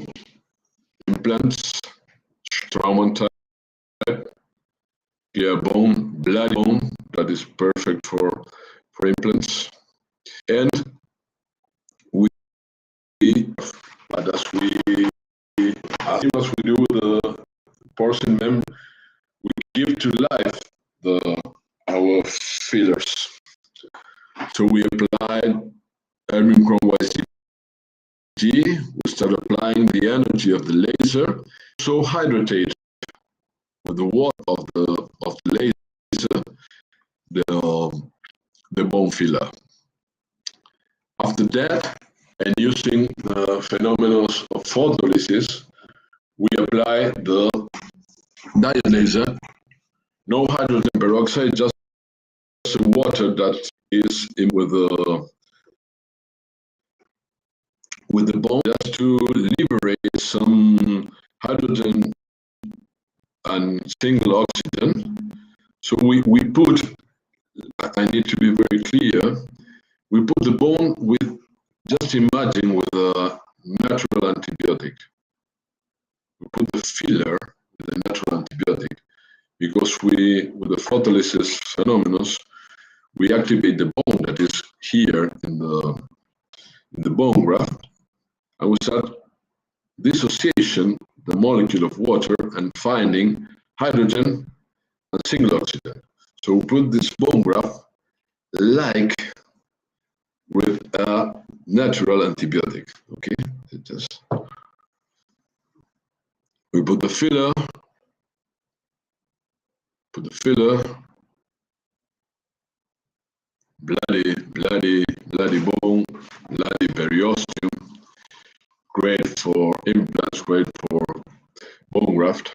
implants, Straumann type, yeah, bone, bloody bone, that is perfect for implants. And we, but as we do with the porcine membrane, we give to life our fillers. So we applied erbium chrome YCG. We start applying the energy of the laser. So hydratate with the water of the laser the bone filler. After that, and using the phenomena of photolysis, we apply the diode laser. No hydrogen peroxide, just water that is in with the bone, just to liberate some hydrogen and single oxygen. So we put, I need to be very clear, we put the bone with, just imagine with a natural antibiotic. We put the filler with a natural antibiotic because we, with the photolysis phenomena, we activate the bone that is here in the bone graft, and we start dissociation the molecule of water and finding hydrogen and single oxygen. So we put this bone graft like with a natural antibiotic. Okay, we put the filler, bloody bone, bloody periosteum, great for implants, great for bone graft,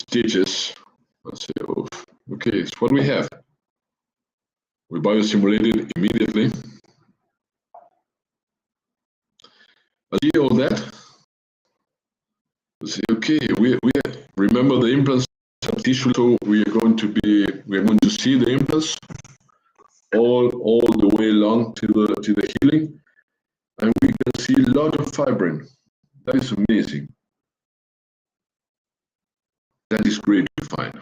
stitches. Let's say, oh, okay, so what we have. We biosimulated immediately. I see all that. We say, okay, we remember the implants have tissue, so we are going to see the implants all the way along to the healing, and we can see a lot of fibrin. That is amazing. That is great to find.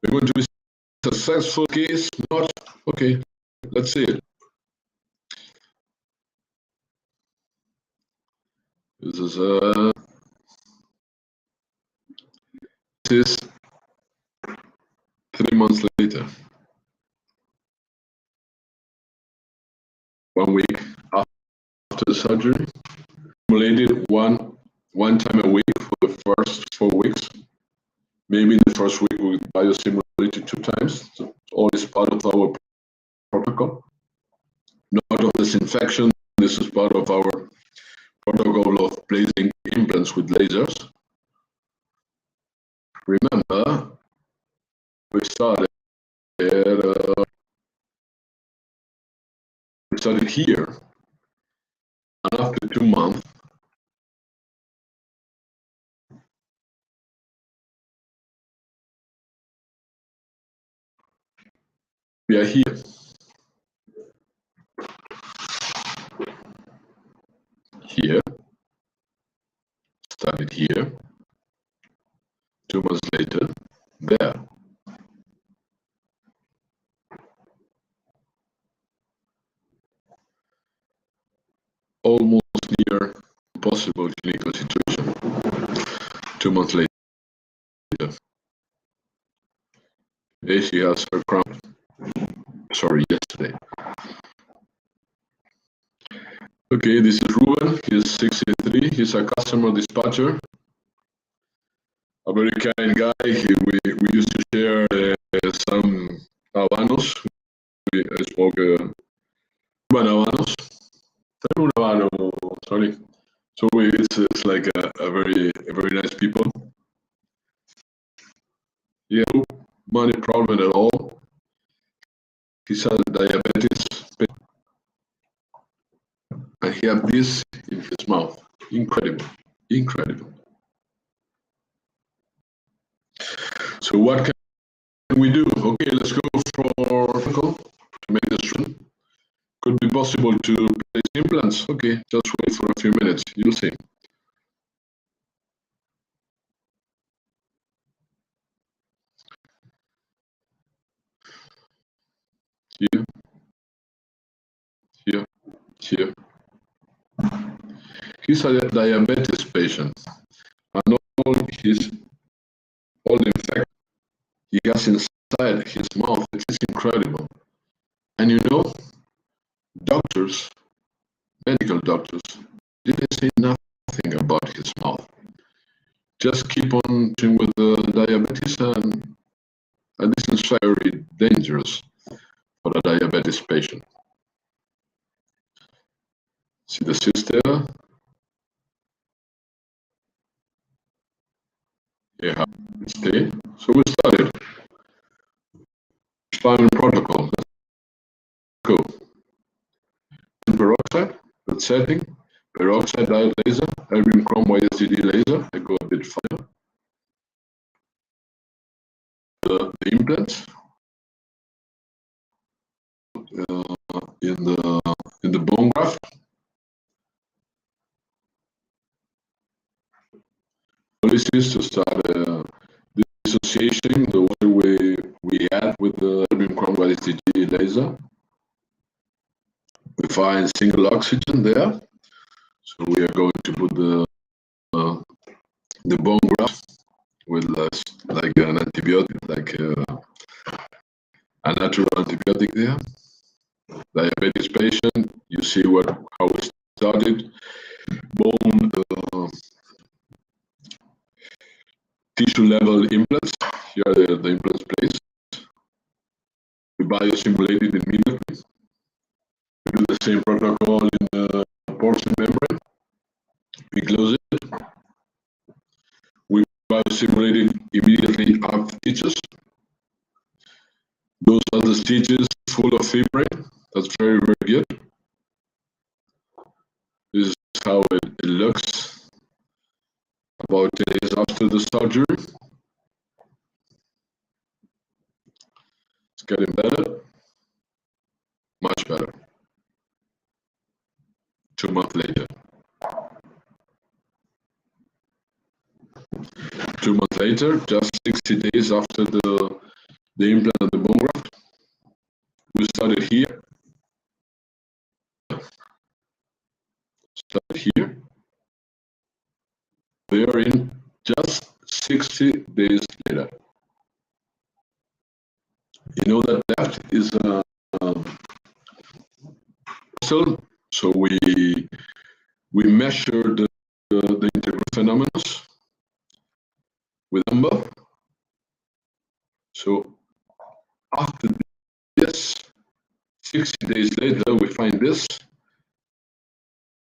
We're going to be successful case, not okay. Let's see it. This is 3 months later. 1 week after the surgery. Simulated one time a week for the first 4 weeks. Maybe in the first week we biosimulated 2 times. So all is part of our protocol. Not of disinfection. This is part of our protocol of placing implants with lasers. Remember, we started here, and after 2 months, we are here. Here, started here. 2 months later, there. Almost near impossible clinical situation. 2 months later. Here she has her crown. Sorry, yesterday. Okay, this is Ruben. He's 63. He's a customer dispatcher. A very kind guy. We used to share some habanos. I smoke Cuban habanos. Un habano, sorry. So it's like a very nice people. Yeah, no money problem at all. He has diabetes, and he had this in his mouth. Incredible, incredible. So what can we do? Okay, let's go for to make this run. Could be possible to place implants. Okay, just wait for a few minutes. You'll see. Here, here, here. He's a diabetes patient, and all the infection he has inside his mouth, it is incredible. And you know, doctors, medical doctors, didn't say nothing about his mouth. Just keep on doing with the diabetes, and this is very dangerous for a diabetes patient. See the cyst there? Yeah, stay. So we started. Steinman protocol. Let's go. Peroxide, that setting. Peroxide diode laser, erbium chrome YSDD laser. I go a bit further. The implants in the bone graft. Policies to start dissociation, the way we had with the erbium chrome YSDD laser. We find single oxygen there, so we are going to put the bone graft with like an antibiotic, like a natural antibiotic there. Diabetes patient, you see how we started. Bone tissue level implants. Here are the implants placed. We biosimulated immediately. We do the same protocol in the porcine membrane. We close it. We biosimulated immediately up stitches. Those are the stitches full of fibrin. That's very good. This is how it looks about 10 days after the surgery. It's getting better, much better. 2 months later. 2 months later, just 60 days after the implant of the bone graft, we started here. Started here. We are in just 60 days later. You know that depth is so we measure the integral phenomena with number. So after this, 60 days later, we find this.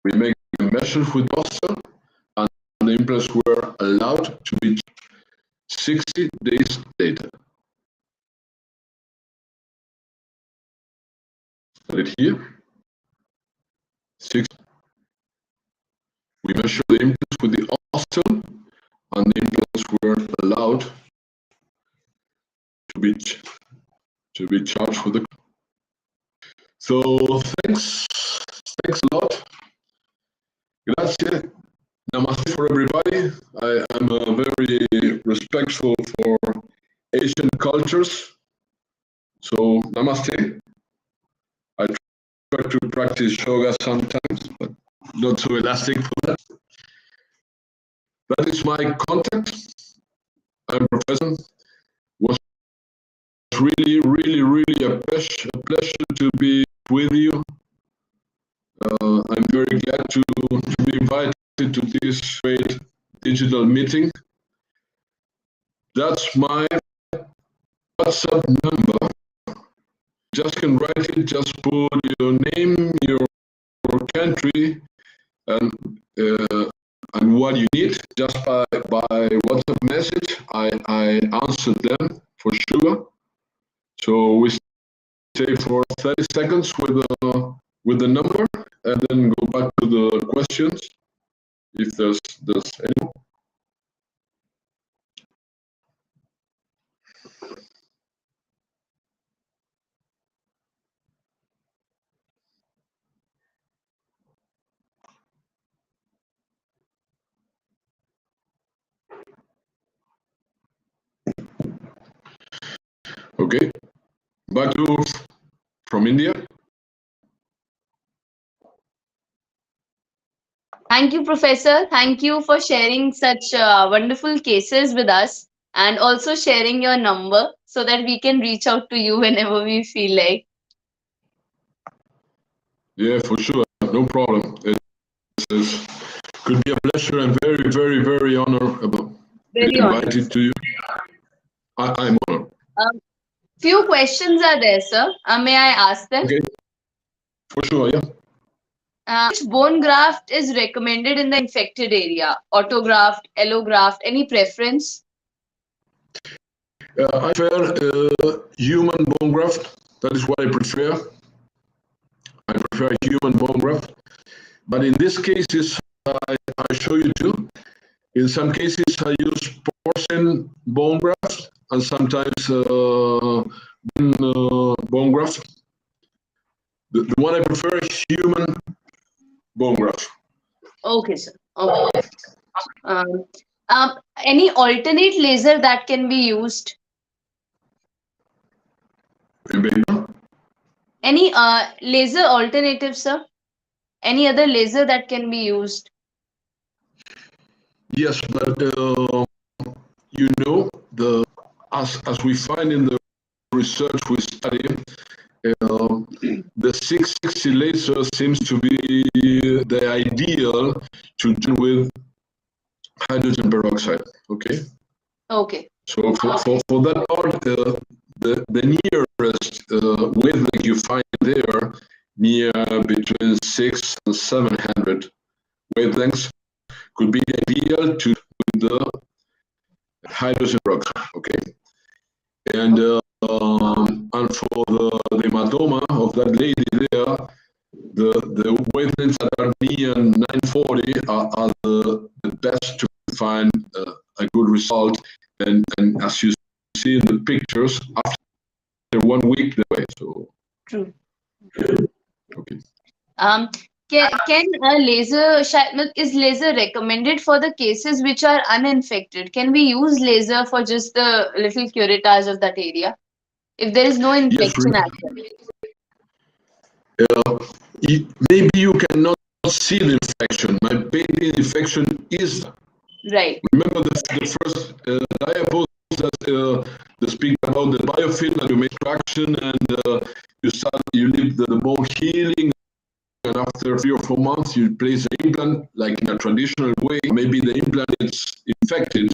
We make a measure with Boston, and the implants were allowed to be 60 days later. Right here, 6. We measure the implants with the Austin, and the implants were allowed to be charged for the. So thanks a lot. Grazie. Namaste for everybody. I am very respectful for Asian cultures. So namaste. I try to practice yoga sometimes, but not so elastic for that. That is my contact. I'm Professor. really a pleasure to be with you. I'm very glad to be invited to this great digital meeting. That's my WhatsApp number. Just can write it, just put your name, your country, and what you need. Just by WhatsApp message, I answer them for sure. So we stay for 30 seconds with the number, and then go back to the questions if there's any. Okay, back to from India.
Thank you, Professor. Thank you for sharing such wonderful cases with us and also sharing your number so that we can reach out to you whenever we feel like.
Yeah, for sure, no problem. It could be a pleasure and very honorable
Very
being
honest.
invited to you. I'm honored.
Few questions are there, sir. May I ask them?
Okay, for sure, yeah.
Which bone graft is recommended in the infected area? Autograft, allograft, any preference?
I prefer human bone graft. That is what I prefer. I prefer human bone graft. But in this cases, I show you too. In some cases, I use porcine bone graft and sometimes bone graft. The one I prefer is human bone graft.
Okay, sir. Okay. Any alternate laser that can be used? Any laser alternative, sir? Any other laser that can be used?
Yes, but you know, as we find in the research we study, the 660 laser seems to be the ideal to do with hydrogen peroxide. Okay.
Okay.
So for that part, the nearest wavelength you find there, near between 600 and 700 wavelengths, could be ideal to with the hydrogen peroxide. Okay. And for the hematoma of that lady there, the wavelengths that are near 940 are the best to find a good result. And as you see in the pictures, after 1 week, they're away. So
True.
okay.
Can a laser is laser recommended for the cases which are uninfected? Can we use laser for just the little curettage of that area if there is no
Yes,
infection as well?
maybe you cannot see the infection. Maybe the infection is.
Right.
Remember the first diapost that they speak about the biofilm and you make traction and you leave the bone healing, and after 3 or 4 months you place the implant like in a traditional way. Maybe the implant is infected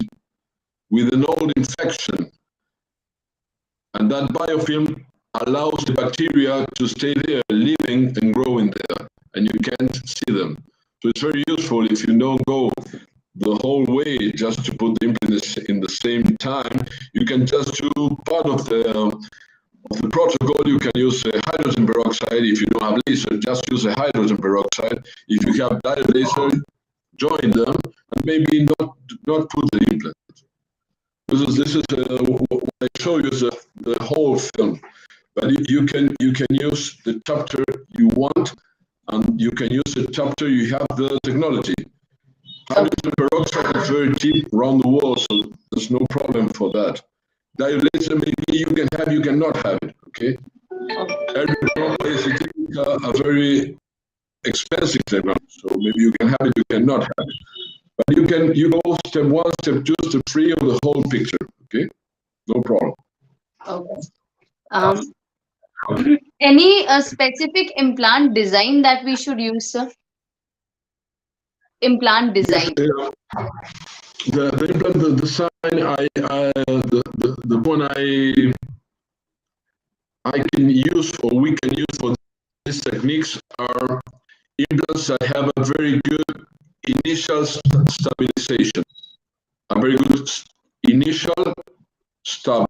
with an old infection, and that biofilm allows the bacteria to stay there, living and growing there, and you can't see them. So it's very useful if you don't go the whole way just to put the implant in the same time. You can just do part of the protocol. You can use hydrogen peroxide. If you don't have laser, just use a hydrogen peroxide. If you have diode laser, join them and maybe not put the implant. This is what I show you the whole film. But you can use the chapter you want, and you can use the chapter you have the technology. Hydrogen peroxide is very cheap around the world, so there's no problem for that. Diode laser, maybe you can have, you cannot have it. Okay. Every problem is a very expensive technology, so maybe you can have it, you cannot have it. But you go step 1, step 2, step 3 of the whole picture. Okay, no problem.
Okay. Um, any specific implant design that we should use, sir? Implant
Yes,
design.
the implant, the design, the one I can use or we can use for these techniques are implants that have a very good initial stabilization, a very good initial stability.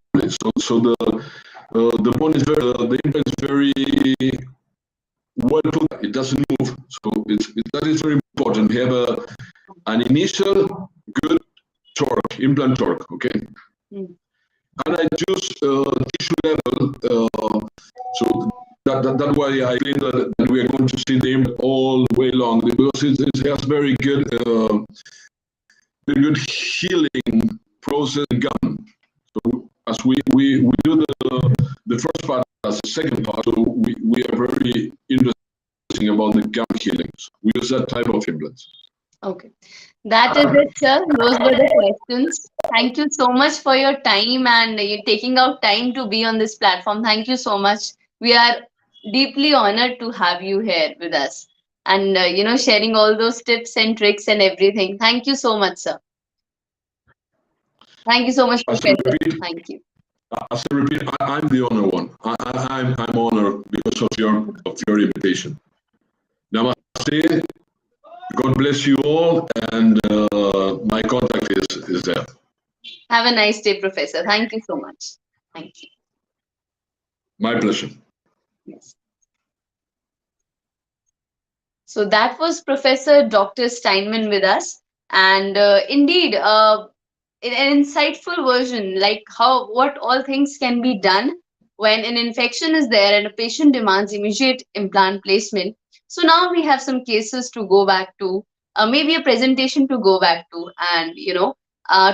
So the bone is very, the implant is very well put. It doesn't move. So that is very important. We have an initial good torque, implant torque. Okay.
Mm.
And I choose tissue level. So that's why I claim that we are going to see the implant all the way long because it has very good healing process in gum. So as we do the first part as the second part, so we are very interested about the gum healings. We use that type of implants.
Okay. That is it, sir. Those were the questions. Thank you so much for your time and you taking out time to be on this platform. Thank you so much. We are deeply honored to have you here with us and sharing all those tips and tricks and everything. Thank you so much, sir. Thank you so much,
As I
Professor.
repeat,
Thank you.
I'm the honor one. I'm honored because of your invitation. Namaste. God bless you all, and my contact is there.
Have a nice day, Professor. Thank you so much. Thank you.
My pleasure.
Yes. So that was Professor Dr. Steinman with us, and indeed, an insightful version, like how what all things can be done when an infection is there and a patient demands immediate implant placement. So now we have some cases to go back to, maybe a presentation to go back to, and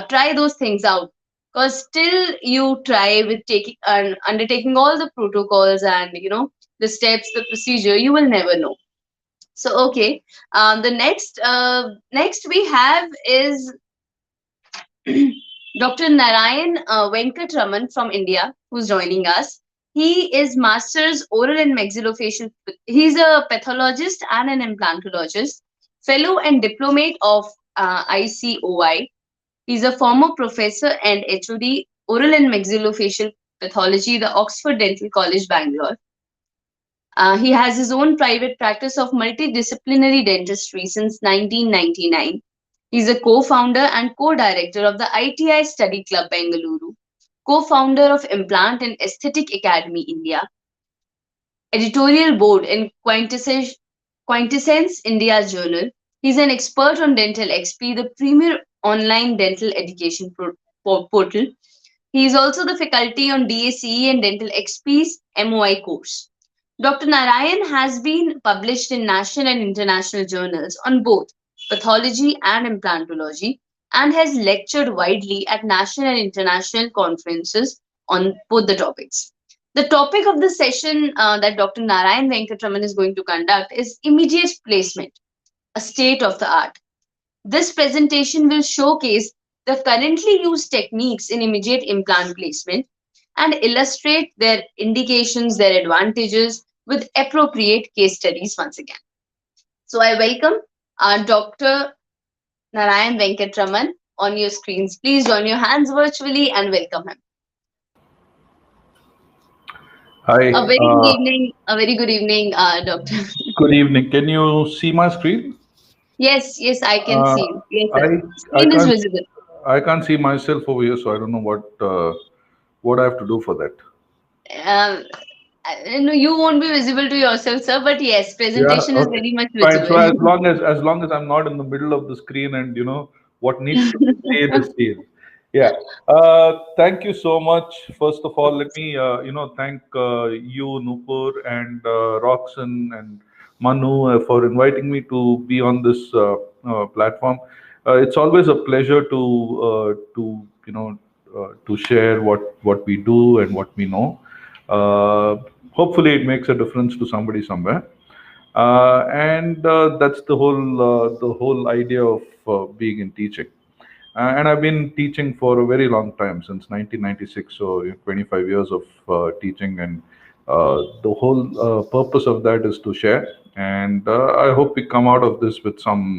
try those things out. Because still you try with taking undertaking all the protocols and the steps, the procedure, you will never know. So okay, the next we have is Dr. Narayan Venkatraman from India, who's joining us. He is master's oral and maxillofacial. He's a pathologist and an implantologist, fellow and diplomate of ICOI. He's a former professor and HOD oral and maxillofacial pathology, the Oxford Dental College, Bangalore. He has his own private practice of multidisciplinary dentistry since 1999. He's a co-founder and co-director of the ITI Study Club Bengaluru, co-founder of Implant and Aesthetic Academy India, editorial board in Quintessence India Journal. He's an expert on Dental XP, the premier online dental education portal. He is also the faculty on DACE and Dental XP's MOI course. Dr. Narayan has been published in national and international journals on both pathology and implantology and has lectured widely at national and international conferences on both the topics. The topic of the session that Dr. Narayan Venkatraman is going to conduct is immediate placement, a state of the art. This presentation will showcase the currently used techniques in immediate implant placement and illustrate their indications, their advantages with appropriate case studies once again. So I welcome Dr. Narayan Venkatraman on your screens. Please join your hands virtually and welcome him.
Hi,
A very good evening, Doctor.
good evening. Can you see my screen?
Yes, I can
Uh,
see you. Yes, sir.
I I
Screen is
can't
visible.
I can't see myself over here, so I don't know what I have to do for that.
Um, no, you won't be visible to yourself, sir, but yes,
Yeah,
presentation is
okay,
very much
fine. So
visible.
as long as I'm not in the middle of the screen and what needs to be seen is seen. Yeah. Thank you so much. First of all, let me thank you, Nupur, and Roxanne and Manu for inviting me to be on this platform. It's always a pleasure to share what we do and what we know. Hopefully, it makes a difference to somebody somewhere. And that's the whole idea of being in teaching. And I've been teaching for a very long time, since 1996. So 25 years of teaching, and the whole purpose of that is to share. And I hope we come out of this with some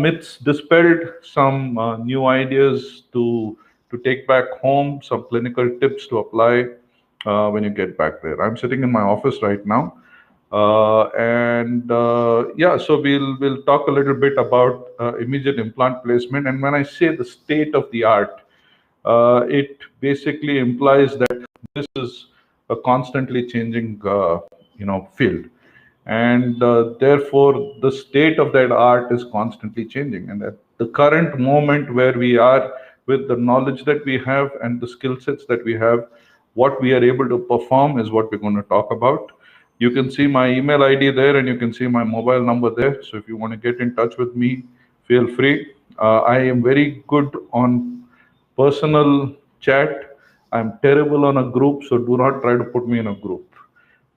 myths dispelled, some new ideas to take back home, some clinical tips to apply when you get back there. I'm sitting in my office right now, and yeah, so we'll talk a little bit about immediate implant placement. And when I say the state of the art, it basically implies that this is a constantly changing, field, and therefore the state of that art is constantly changing. And at the current moment where we are, with the knowledge that we have and the skill sets that we have, what we are able to perform is what we're going to talk about. You can see my email ID there, and you can see my mobile number there. So if you want to get in touch with me, feel free. I am very good on personal chat. I'm terrible on a group, so do not try to put me in a group.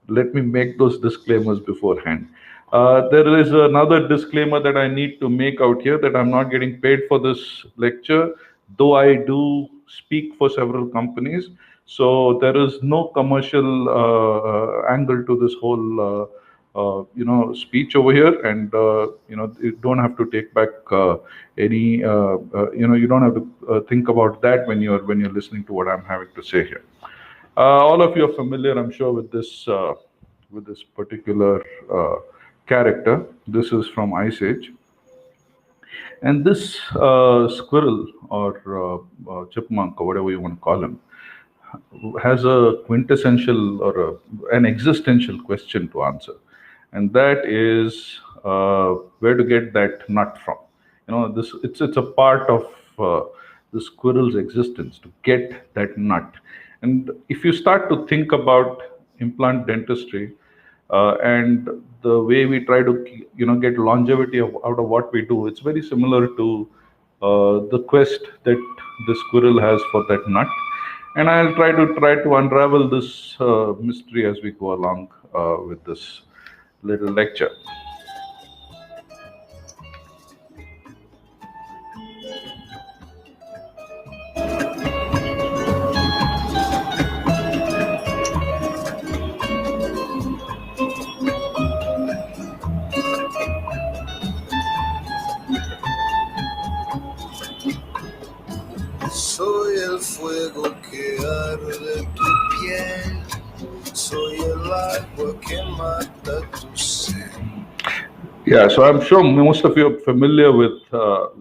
Let me make those disclaimers beforehand. There is another disclaimer that I need to make out here, that I'm not getting paid for this lecture, though I do speak for several companies. So there is no commercial angle to this whole speech over here. And you don't have to take back any you don't have to think about that when you're listening to what I'm having to say here. All of you are familiar, I'm sure, with this particular character. This is from Ice Age, and this squirrel, or chipmunk, or whatever you want to call him, has a quintessential, or an existential question to answer, and that is where to get that nut from. This it's a part of the squirrel's existence to get that nut. And if you start to think about implant dentistry, and the way we try to get longevity out of what we do, it's very similar to the quest that the squirrel has for that nut. And I'll try to unravel this mystery as we go along with this little lecture.
Soy el fuego que arde tu piel, soy el agua que mata tu sed.
Yeah, so I'm sure most of you are familiar with that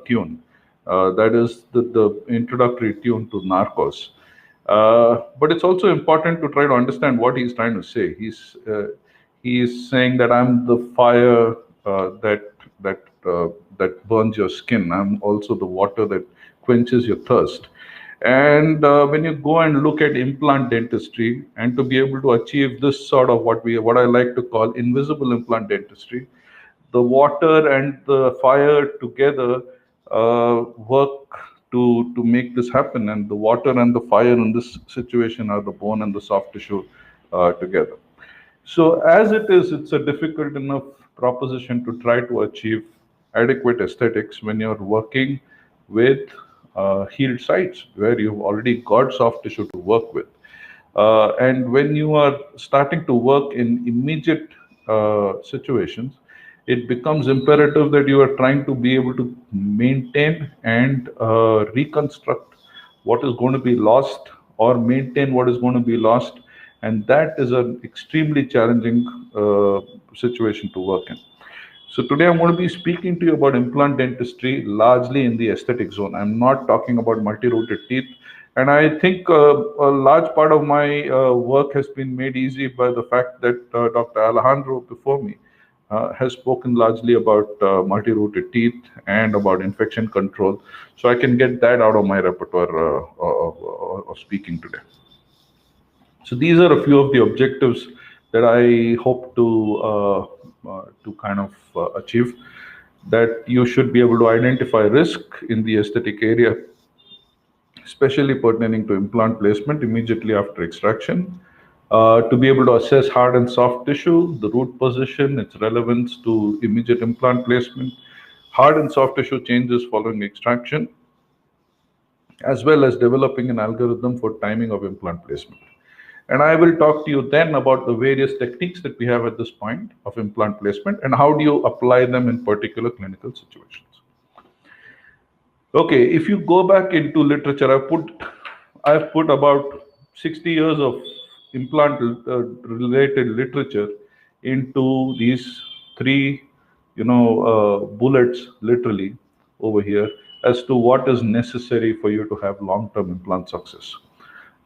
tune. That is the introductory tune to Narcos. But it's also important to try to understand what he's trying to say. He's saying that I'm the fire that that burns your skin. I'm also the water that quenches your thirst. And when you go and look at implant dentistry, and to be able to achieve this sort of what I like to call invisible implant dentistry, the water and the fire together work to make this happen. And the water and the fire in this situation are the bone and the soft tissue together. So as it is, it's a difficult enough proposition to try to achieve adequate aesthetics when you're working with healed sites where you've already got soft tissue to work with. And when you are starting to work in immediate situations, it becomes imperative that you are trying to be able to maintain and reconstruct what is going to be lost, or maintain what is going to be lost. And that is an extremely challenging situation to work in. So today I'm going to be speaking to you about implant dentistry largely in the aesthetic zone. I'm not talking about multi-rooted teeth. And I think a large part of my work has been made easy by the fact that Dr. Alejandro before me has spoken largely about multi-rooted teeth and about infection control. So I can get that out of my repertoire of speaking today. So these are a few of the objectives that I hope to kind of achieve. That you should be able to identify risk in the aesthetic area, especially pertaining to implant placement immediately after extraction. To be able to assess hard and soft tissue, the root position, its relevance to immediate implant placement, hard and soft tissue changes following extraction, as well as developing an algorithm for timing of implant placement. And I will talk to you then about the various techniques that we have at this point of implant placement and how do you apply them in particular clinical situations. Okay, if you go back into literature, I've put about 60 years of implant related literature into these three, bullets literally over here as to what is necessary for you to have long-term implant success.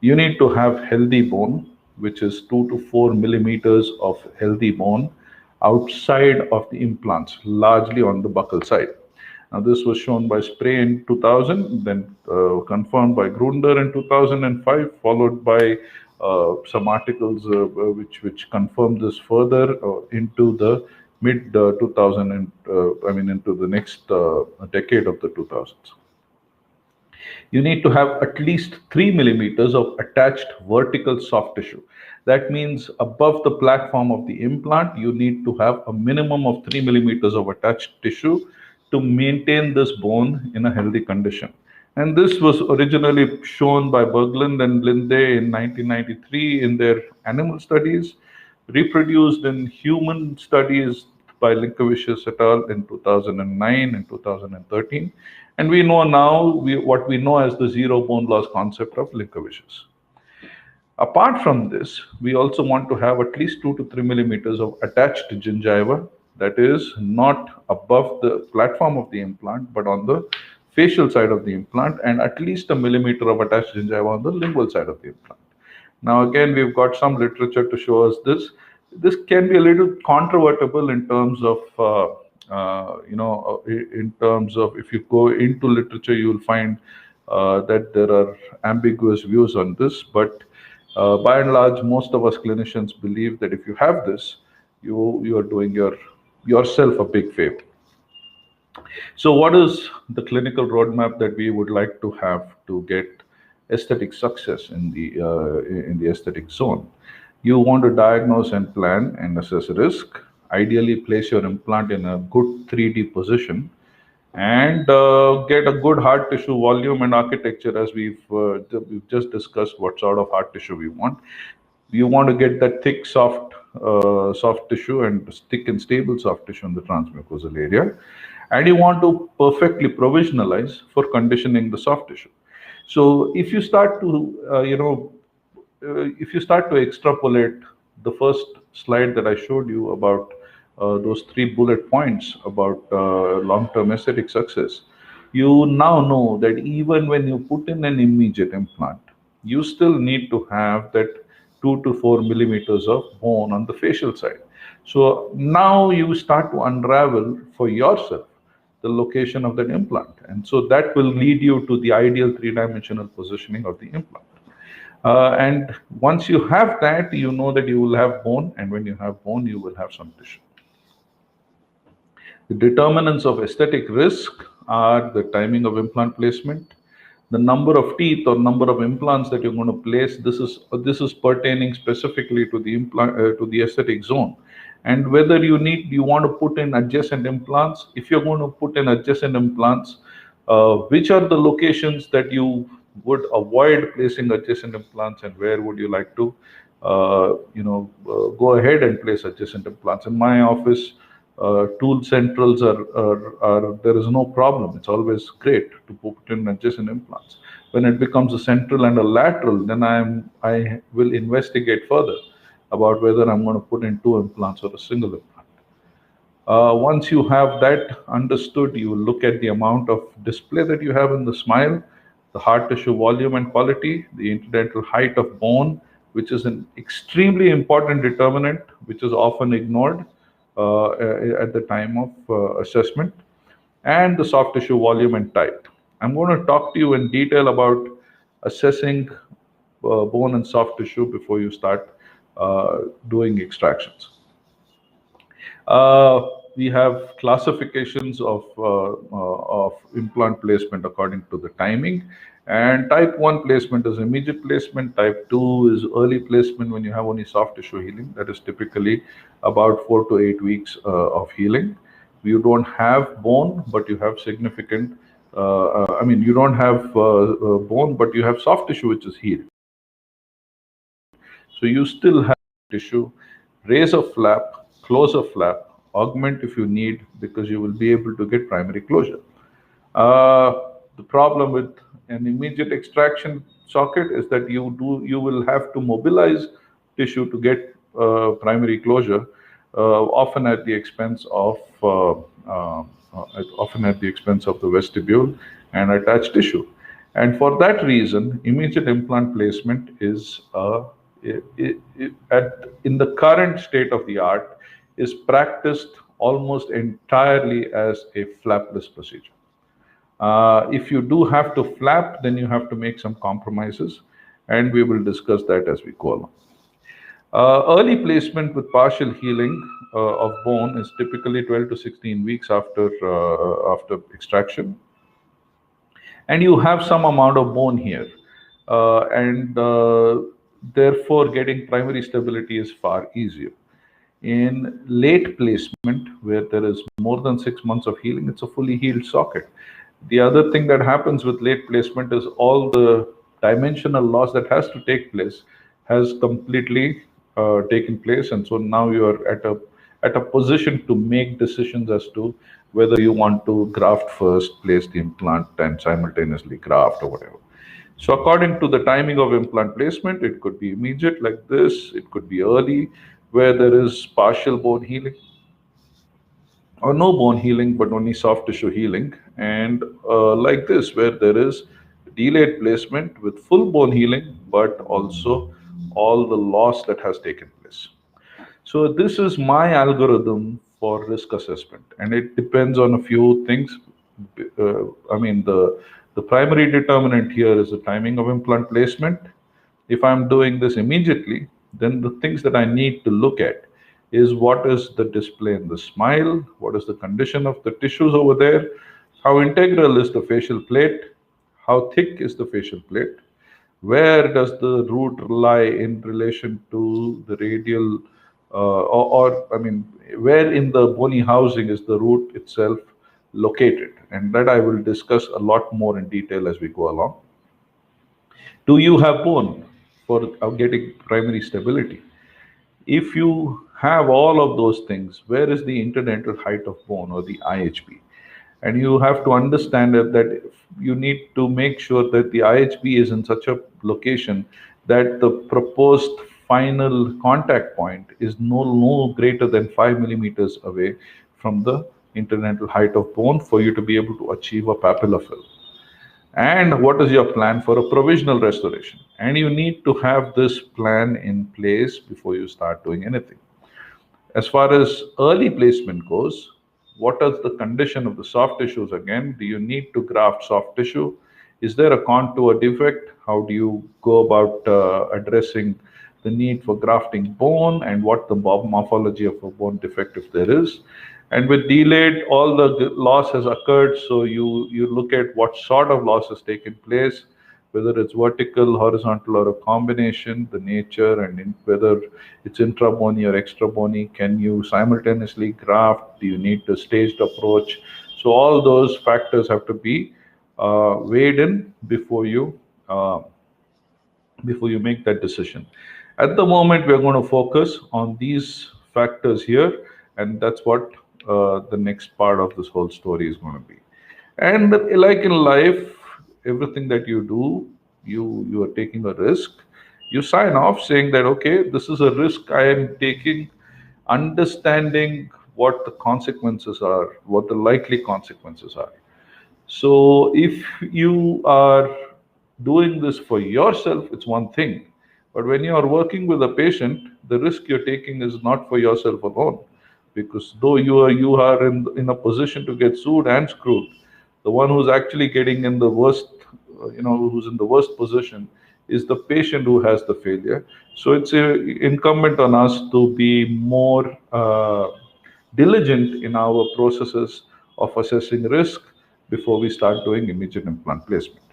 You need to have healthy bone, which is 2 to 4 millimeters of healthy bone outside of the implants, largely on the buccal side. Now, this was shown by Spray in 2000, then confirmed by Grunder in 2005, followed by some articles which confirmed this further into the mid 2000 and into the next decade of the 2000s. You need to have at least 3 millimeters of attached vertical soft tissue. That means above the platform of the implant, you need to have a minimum of 3 millimeters of attached tissue to maintain this bone in a healthy condition. And this was originally shown by Berglund and Linde in 1993 in their animal studies, reproduced in human studies by Linkevicius et al. In 2009 and 2013. And we know now what we know as the zero bone loss concept of Linkevicius. Apart from this, we also want to have at least 2 to 3 millimeters of attached gingiva, that is not above the platform of the implant, but on the facial side of the implant, and at least a millimeter of attached gingiva on the lingual side of the implant. Now, again, we've got some literature to show us this. This can be a little controvertible in terms of, in terms of if you go into literature, you'll find that there are ambiguous views on this. But by and large, most of us clinicians believe that if you have this, you are doing yourself a big favor. So, what is the clinical roadmap that we would like to have to get aesthetic success in the aesthetic zone? You want to diagnose and plan and assess risk. Ideally, place your implant in a good 3D position and get a good hard tissue volume and architecture, as we've just discussed what sort of hard tissue we want. You want to get that thick, soft tissue and thick and stable soft tissue in the transmucosal area. And you want to perfectly provisionalize for conditioning the soft tissue. So if you start to, if you start to extrapolate the first slide that I showed you about those 3 bullet points about long-term aesthetic success, you now know that even when you put in an immediate implant, you still need to have that 2 to 4 millimeters of bone on the facial side. So now you start to unravel for yourself the location of that implant. And so that will lead you to the ideal 3-dimensional positioning of the implant. And once you have that, you know that you will have bone, and when you have bone, you will have some tissue. The determinants of aesthetic risk are the timing of implant placement, the number of teeth or number of implants that you're going to place. This is pertaining specifically to the implant to the aesthetic zone, and whether you want to put in adjacent implants. If you're going to put in adjacent implants, which are the locations that you would avoid placing adjacent implants, and where would you like to go ahead and place adjacent implants? In my office, tool centrals are there is no problem. It's always great to put in adjacent implants. When it becomes a central and a lateral, then I will investigate further about whether I'm going to put in 2 implants or a single implant. Once you have that understood, you will look at the amount of display that you have in the smile, the hard tissue volume and quality, the interdental height of bone, which is an extremely important determinant, which is often ignored at the time of assessment, and the soft tissue volume and type. I'm going to talk to you in detail about assessing bone and soft tissue before you start doing extractions. We have classifications of implant placement according to the timing. And type 1 placement is immediate placement. Type 2 is early placement when you have only soft tissue healing. That is typically about 4 to 8 weeks of healing. You don't have bone, but you have significant. You don't have bone, but you have soft tissue which is healed. So you still have tissue, raise a flap, close a flap, augment if you need, because you will be able to get primary closure. Uh, the problem with an immediate extraction socket is that you will have to mobilize tissue to get primary closure, often at the expense of often at the expense of the vestibule and attached tissue. And for that reason, immediate implant placement is in the current state of the art is practiced almost entirely as a flapless procedure. If you do have to flap, then you have to make some compromises, and we will discuss that as we go along. Early placement with partial healing of bone is typically 12 to 16 weeks after extraction, and you have some amount of bone here, and therefore getting primary stability is far easier. In late placement, where there is more than 6 months of healing, it's a fully healed socket. The other thing that happens with late placement is all the dimensional loss that has to take place has completely taken place, and so now you are at a position to make decisions as to whether you want to graft first, place the implant, and simultaneously graft or whatever. So according to the timing of implant placement, it could be immediate like this, it could be early, where there is partial bone healing, or no bone healing but only soft tissue healing, and like this, where there is delayed placement with full bone healing but also all the loss that has taken place. So this is my algorithm for risk assessment, and it depends on a few things. The primary determinant here is the timing of implant placement. If I'm doing this immediately, then the things that I need to look at is what is the display in the smile, what is the condition of the tissues over there, how integral is the facial plate, how thick is the facial plate, where does the root lie in relation to the radial, where in the bony housing is the root itself located, and that I will discuss a lot more in detail as we go along. Do you have bone for getting primary stability? If you have all of those things, where is the interdental height of bone, or the IHB? And you have to understand that you need to make sure that the IHB is in such a location that the proposed final contact point is no greater than 5 millimeters away from the interdental height of bone for you to be able to achieve a papilla fill. And what is your plan for a provisional restoration? And you need to have this plan in place before you start doing anything. As far as early placement goes, what is the condition of the soft tissues again? Do you need to graft soft tissue? Is there a contour defect? How do you go about addressing the need for grafting bone, and what the morphology of a bone defect, if there is? And with delayed, all the loss has occurred, so you look at what sort of loss has taken place, whether it's vertical, horizontal, or a combination, the nature, and whether it's intrabony or extrabony. Can you simultaneously graft? Do you need a staged approach? So all those factors have to be weighed in before you make that decision. At the moment, we're going to focus on these factors here, and that's what the next part of this whole story is going to be. And like in life, everything that you do, you are taking a risk. You sign off saying that, okay, this is a risk I am taking, understanding what the consequences are, what the likely consequences are. So if you are doing this for yourself, it's one thing. But when you are working with a patient, the risk you're taking is not for yourself alone. Because though you are in a position to get sued and screwed, the one who's actually getting in the worst, who's in the worst position is the patient who has the failure. So it's incumbent on us to be more diligent in our processes of assessing risk before we start doing immediate implant placement.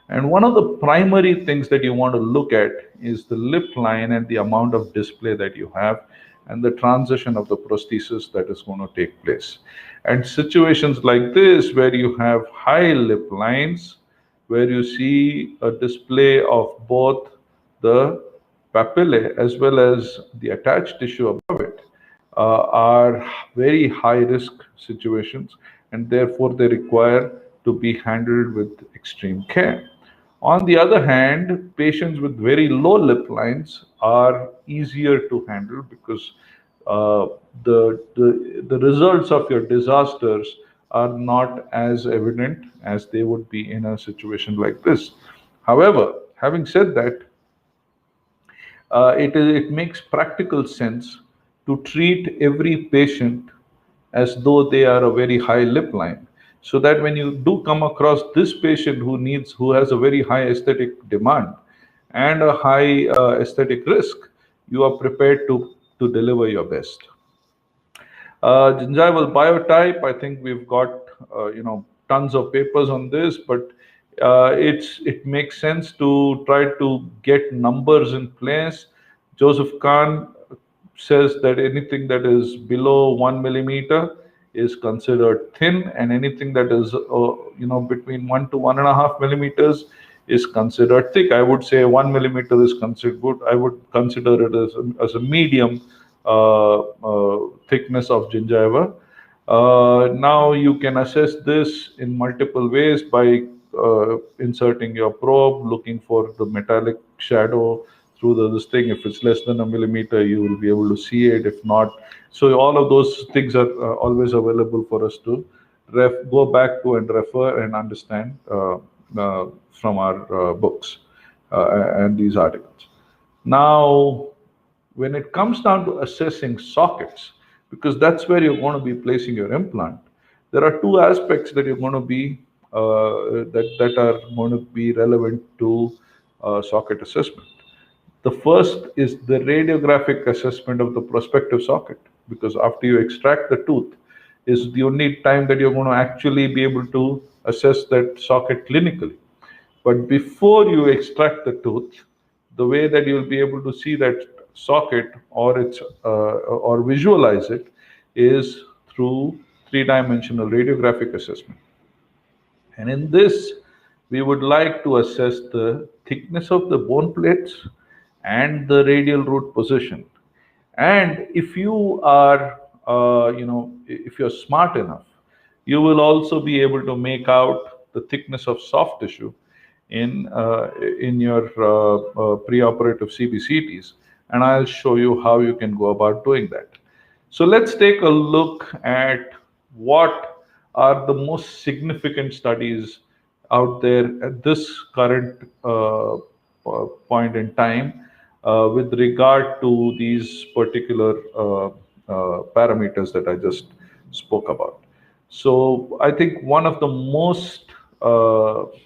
And one of the primary things that you want to look at is the lip line and the amount of display that you have. and the transition of the prosthesis that is going to take place. And situations like this, where you have high lip lines, where you see a display of both the papillae as well as the attached tissue above it, are very high risk situations, and therefore they require to be handled with extreme care. On the other hand, patients with very low lip lines are easier to handle because uh, the results of your disasters are not as evident as they would be in a situation like this. However, having said that, it makes practical sense to treat every patient as though they are a very high lip line, so that when you do come across this patient who has a very high aesthetic demand and a high aesthetic risk, you are prepared to deliver your best. Gingival biotype, I think we've got tons of papers on this, but it makes sense to try to get numbers in place. Joseph Kahn says that anything that is below 1 millimeter is considered thin, and anything that is between 1 to 1.5 millimeters is considered thick. I would say 1 millimeter is considered good. I would consider it as a medium thickness of gingiva. Now you can assess this in multiple ways by inserting your probe, looking for the metallic shadow through this thing. If it's less than 1 millimeter, you will be able to see it. If not, so all of those things are always available for us to go back to and refer and understand from our books and these articles. Now, when it comes down to assessing sockets, because that's where you're going to be placing your implant, there are two aspects that you're going to be that are going to be relevant to socket assessment. The first is the radiographic assessment of the prospective socket, because after you extract the tooth is the only time that you're going to actually be able to assess that socket clinically. But before you extract the tooth, the way that you'll be able to see that socket or visualize it is through three-dimensional radiographic assessment. And in this, we would like to assess the thickness of the bone plates and the radial root position. And if you are, if you're smart enough, you will also be able to make out the thickness of soft tissue in your preoperative CBCTs, and I'll show you how you can go about doing that. So let's take a look at what are the most significant studies out there at this current point in time with regard to these particular parameters that I just spoke about. So I think one of the most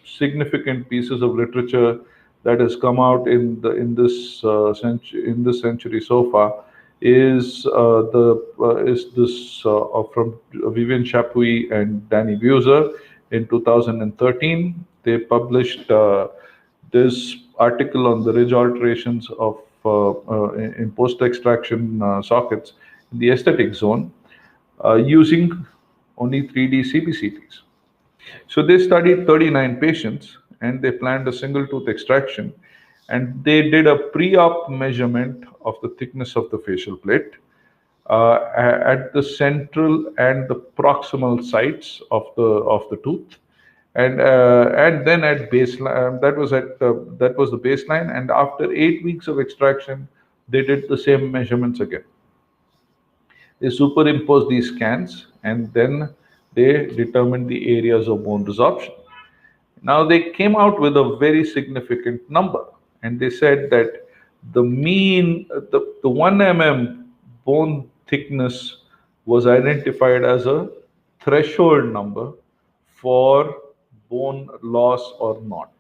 significant pieces of literature that has come out in this century so far is this from Vivian Chapuis and Danny Buser in 2013. They published this article on the ridge alterations of in post-extraction sockets in the aesthetic zone using only 3D CBCTs. So they studied 39 patients and they planned a single tooth extraction, and they did a pre-op measurement of the thickness of the facial plate at the central and the proximal sites of the tooth, and then at baseline that was the baseline, and after 8 weeks of extraction they did the same measurements again. They superimposed these scans and then they determined the areas of bone resorption. Now they came out with a very significant number, and they said that the mean, the 1 bone thickness was identified as a threshold number for bone loss or not.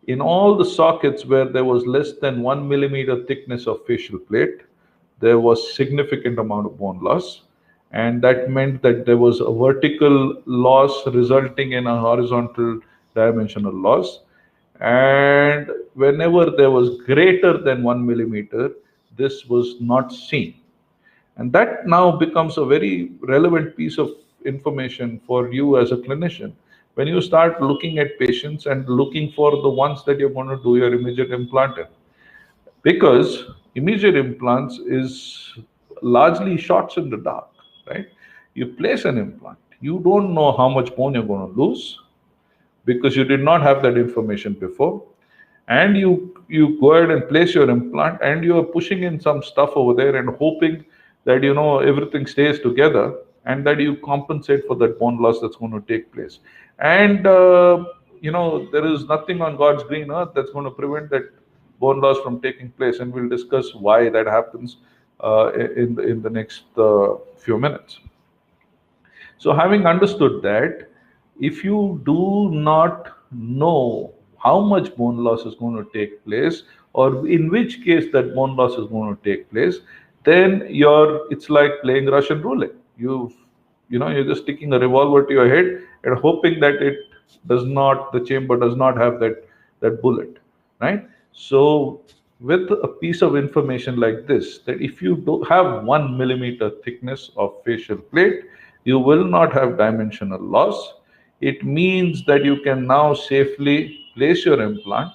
In all the sockets where there was less than 1 millimeter thickness of facial plate, there was significant amount of bone loss, and that meant that there was a vertical loss resulting in a horizontal dimensional loss. And whenever there was greater than 1 millimeter, this was not seen. And that now becomes a very relevant piece of information for you as a clinician when you start looking at patients and looking for the ones that you're going to do your immediate implant in. Because immediate implants is largely shots in the dark, right? You place an implant, you don't know how much bone you're going to lose because you did not have that information before, and you go ahead and place your implant and you are pushing in some stuff over there and hoping that everything stays together and that you compensate for that bone loss that's going to take place. And there is nothing on God's green earth that's going to prevent that bone loss from taking place, and we'll discuss why that happens in the next few minutes. So, having understood that, if you do not know how much bone loss is going to take place, or in which case that bone loss is going to take place, then it's like playing Russian roulette. You're just sticking a revolver to your head and hoping that the chamber does not have that bullet, right? So, with a piece of information like this, that if you do have 1 millimeter thickness of facial plate, you will not have dimensional loss. It means that you can now safely place your implant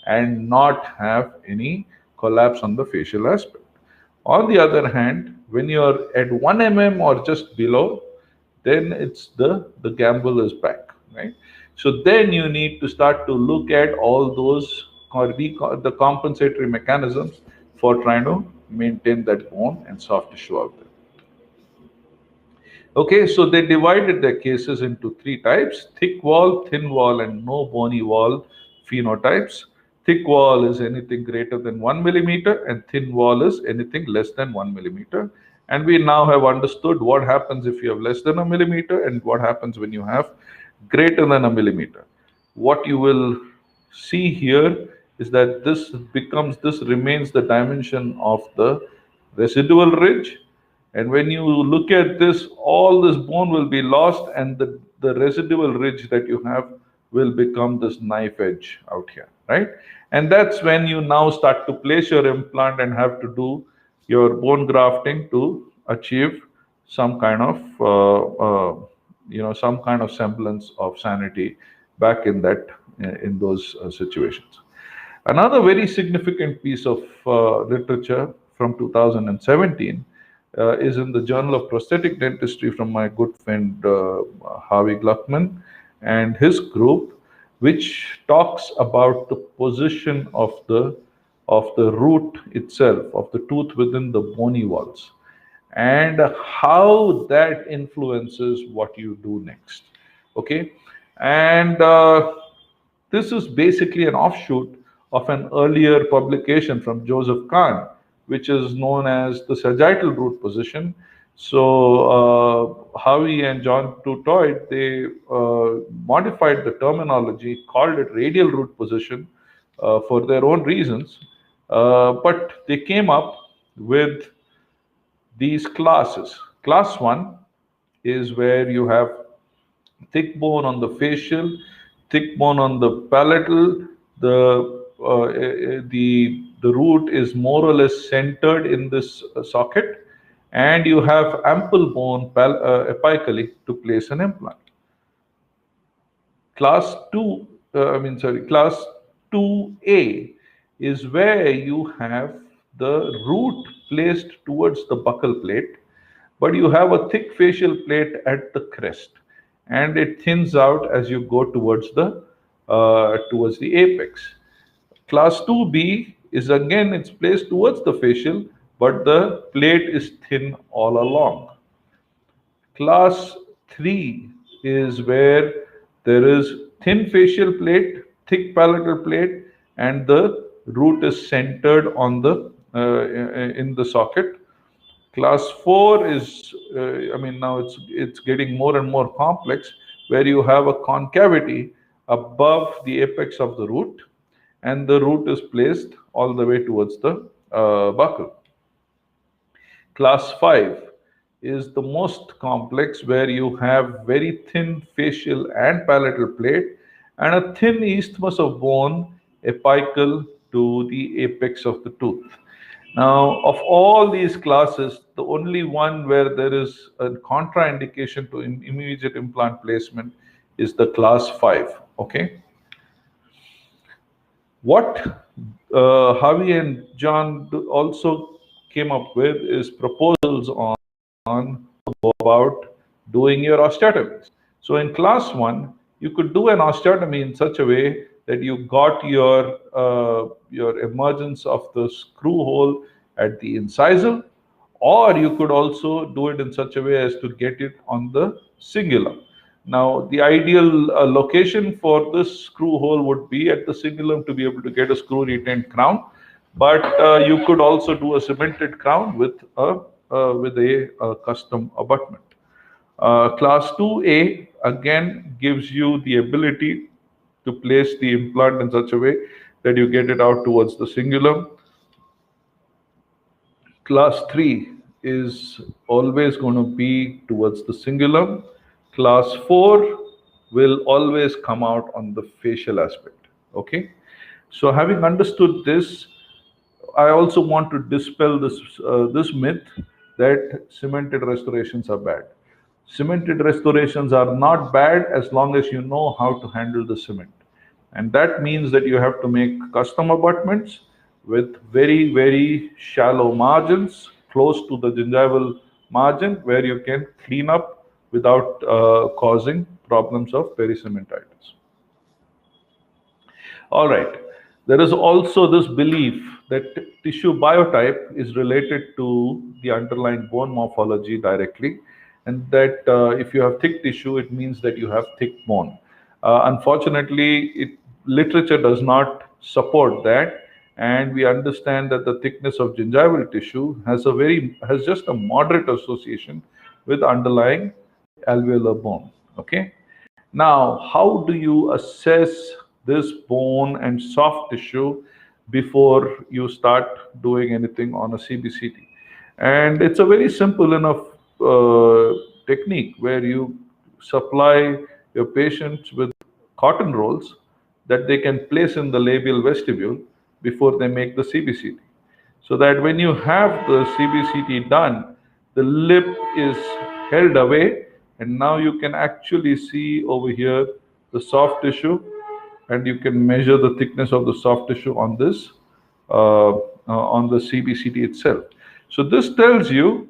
and not have any collapse on the facial aspect. On the other hand, when you're at 1 or just below, then it's the gamble is back, right? So then you need to start to look at all those or the compensatory mechanisms for trying to maintain that bone and soft tissue out there. Okay, so they divided their cases into three types: thick wall, thin wall, and no bony wall phenotypes. Thick wall is anything greater than 1 millimeter, and thin wall is anything less than 1 millimeter. And we now have understood what happens if you have less than a millimeter and what happens when you have greater than a millimeter. What you will see here is that this remains the dimension of the residual ridge, and when you look at this, all this bone will be lost, and the residual ridge that you have will become this knife edge out here, right? And that's when you now start to place your implant and have to do your bone grafting to achieve some kind of some kind of semblance of sanity back in those situations. Another very significant piece of literature from 2017 is in the Journal of Prosthetic Dentistry from my good friend Harvey Gluckman and his group, which talks about the position of the root itself, of the tooth within the bony walls, and how that influences what you do next. Okay, and this is basically an offshoot of an earlier publication from Joseph Kahn, which is known as the sagittal root position. So Howie and John Tutoit, they modified the terminology, called it radial root position for their own reasons, but they came up with these classes. Class 1 is where you have thick bone on the facial, thick bone on the palatal. The root is more or less centered in this socket, and you have ample bone apically to place an implant. Class 2, class 2A is where you have the root placed towards the buccal plate, but you have a thick facial plate at the crest, and it thins out as you go towards the apex. Class 2B is again, it's placed towards the facial, but the plate is thin all along. Class 3 is where there is thin facial plate, thick palatal plate, and the root is centered on in the socket. Class 4 is, now it's getting more and more complex, where you have a concavity above the apex of the root, and the root is placed all the way towards the buccal. Class 5 is the most complex, where you have very thin facial and palatal plate and a thin isthmus of bone apical to the apex of the tooth. Now, of all these classes, the only one where there is a contraindication to immediate implant placement is the class 5. Okay. What Javi and John also came up with is proposals on about doing your osteotomies. So in class 1, you could do an osteotomy in such a way that you got your emergence of the screw hole at the incisal, or you could also do it in such a way as to get it on the cingulum. Now, the ideal location for this screw hole would be at the cingulum to be able to get a screw retained crown, but you could also do a cemented crown with a custom abutment. Class 2A again gives you the ability to place the implant in such a way that you get it out towards the cingulum. Class 3 is always going to be towards the cingulum. Class 4 will always come out on the facial aspect. Okay. So having understood this, I also want to dispel this myth that cemented restorations are bad. Cemented restorations are not bad as long as you know how to handle the cement. And that means that you have to make custom abutments with very, very shallow margins close to the gingival margin where you can clean up without causing problems of perissementitis. All right. There is also this belief that tissue biotype is related to the underlying bone morphology directly, and that if you have thick tissue, it means that you have thick bone. Unfortunately, literature does not support that, and we understand that the thickness of gingival tissue has just a moderate association with underlying alveolar bone. Okay. Now, how do you assess this bone and soft tissue before you start doing anything on a CBCT? And it's a very simple enough technique where you supply your patients with cotton rolls that they can place in the labial vestibule before they make the CBCT. So that when you have the CBCT done, the lip is held away, and now you can actually see over here the soft tissue, and you can measure the thickness of the soft tissue on this on the CBCT itself. So this tells you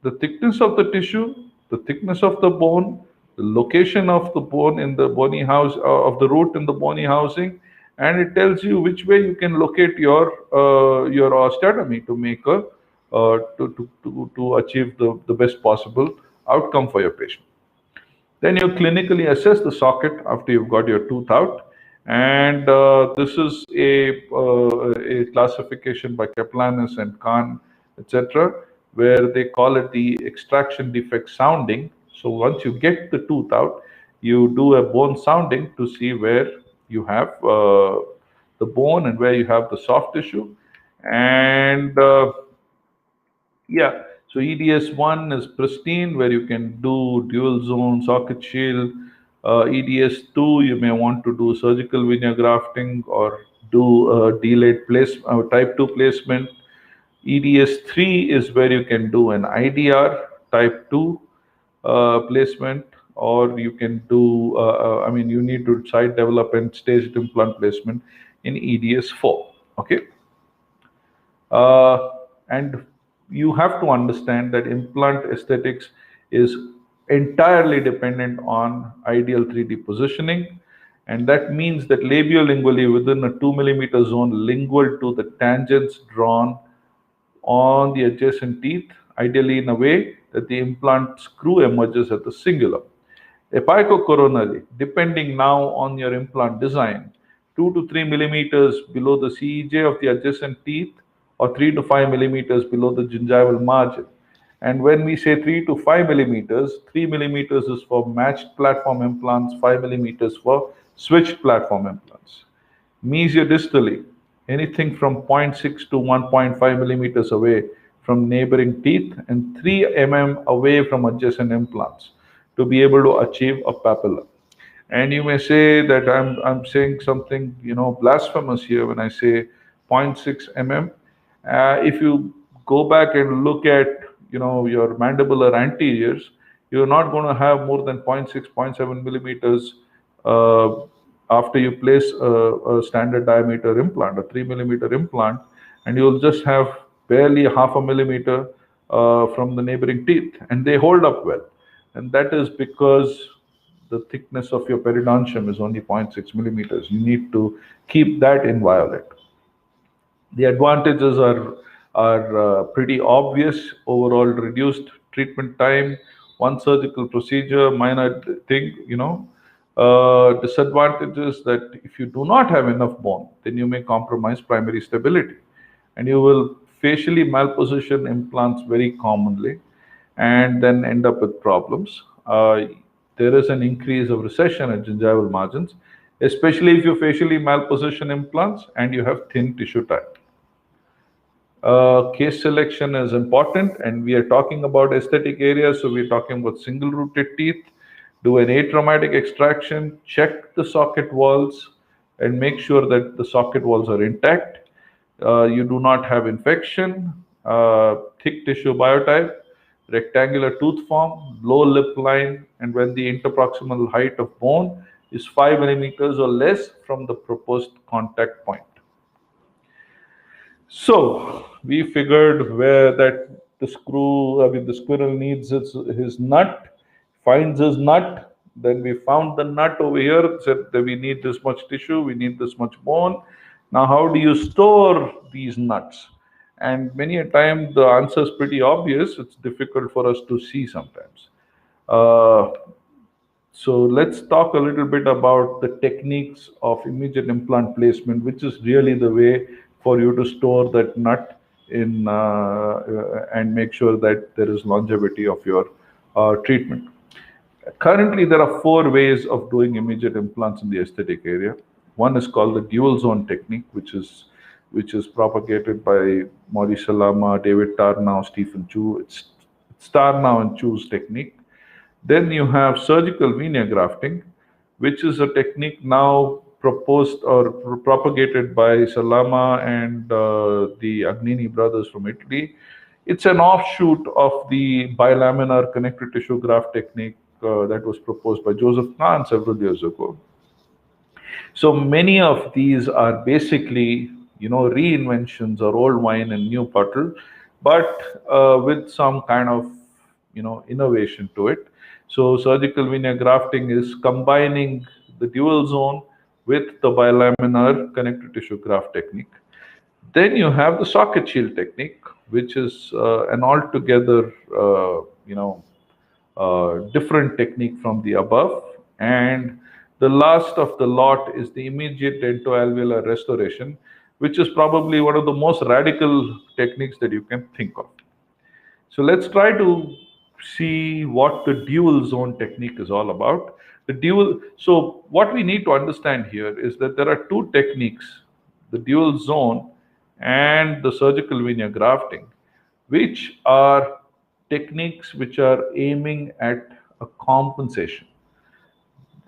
the thickness of the tissue, the thickness of the bone, the location of the bone in the bony house of the root in the bony housing, and it tells you which way you can locate your osteotomy to make a to achieve the best possible outcome for your patient. Then you clinically assess the socket after you've got your tooth out, and this is a classification by Kaplanis and Kahn, etc., where they call it the extraction defect sounding. So once you get the tooth out, you do a bone sounding to see where you have the bone and where you have the soft tissue, and yeah, so EDS1 is pristine, where you can do dual zone socket shield. EDS2, you may want to do surgical veneer grafting or do delayed type 2 placement. EDS3 is where you can do an IDR type 2 placement, or you can do, you need to site development staged implant placement in EDS4. Okay. And you have to understand that implant aesthetics is entirely dependent on ideal 3D positioning, and that means that labiolingually within a 2 millimeter zone lingual to the tangents drawn on the adjacent teeth, ideally in a way that the implant screw emerges at the cingulum. Apicocoronally, depending now on your implant design, 2 to 3 millimeters below the CEJ of the adjacent teeth, or 3 to 5 millimeters below the gingival margin. And when we say 3 to 5 millimeters, 3 millimeters is for matched platform implants, 5 millimeters for switched platform implants. Mesiodistally, anything from 0.6 to 1.5 millimeters away from neighboring teeth, and 3 mm away from adjacent implants to be able to achieve a papilla. And you may say that I'm saying something blasphemous here when I say 0.6 mm, If you go back and look at your mandibular anteriors, you're not going to have more than zero point 0.6, zero point 0.7 millimeters uh, after you place a standard diameter implant, a 3 millimeter implant, and you'll just have barely half a millimeter from the neighboring teeth, and they hold up well. And that is because the thickness of your periodontium is only zero point 0.6 millimeters. You need to keep that inviolate. The advantages are pretty obvious. Overall, reduced treatment time, one surgical procedure, minor thing. Disadvantages that if you do not have enough bone, then you may compromise primary stability, and you will facially malposition implants very commonly, and then end up with problems. There is an increase of recession at gingival margins, especially if you facially malposition implants and you have thin tissue type. Case selection is important, and we are talking about aesthetic areas, so we're talking about single rooted teeth. Do an atraumatic extraction, check the socket walls, and make sure that the socket walls are intact. You do not have infection, thick tissue biotype, rectangular tooth form, low lip line, and when the interproximal height of bone is 5 millimeters or less from the proposed contact point. So we figured where that the squirrel needs his nut, finds his nut. Then we found the nut over here, said that we need this much tissue, we need this much bone. Now, how do you store these nuts? And many a time the answer is pretty obvious. It's difficult for us to see sometimes. Uh, so let's talk a little bit about the techniques of immediate implant placement, which is really the way for you to store that nut in and make sure that there is longevity of your treatment. Currently, there are four ways of doing immediate implants in the aesthetic area. One is called the dual zone technique, which is propagated by Maurice Salama, David Tarnow, Stephen Chu. It's Tarnow and Chu's technique. Then you have surgical veneer grafting, which is a technique now proposed or propagated by Salama and the Agnini brothers from Italy. It's an offshoot of the bilaminar connective tissue graft technique that was proposed by Joseph Kahn several years ago. So many of these are basically, reinventions or old wine in new bottle, but with some kind of, innovation to it. So surgical veneer grafting is combining the dual zone with the bilaminar connective tissue graft technique. Then you have the socket shield technique, which is an altogether, different technique from the above. And the last of the lot is the immediate dentoalveolar restoration, which is probably one of the most radical techniques that you can think of. So let's try to see what the dual zone technique is all about. So what we need to understand here is that there are two techniques, the dual zone and the surgical veneer grafting, which are techniques which are aiming at a compensation.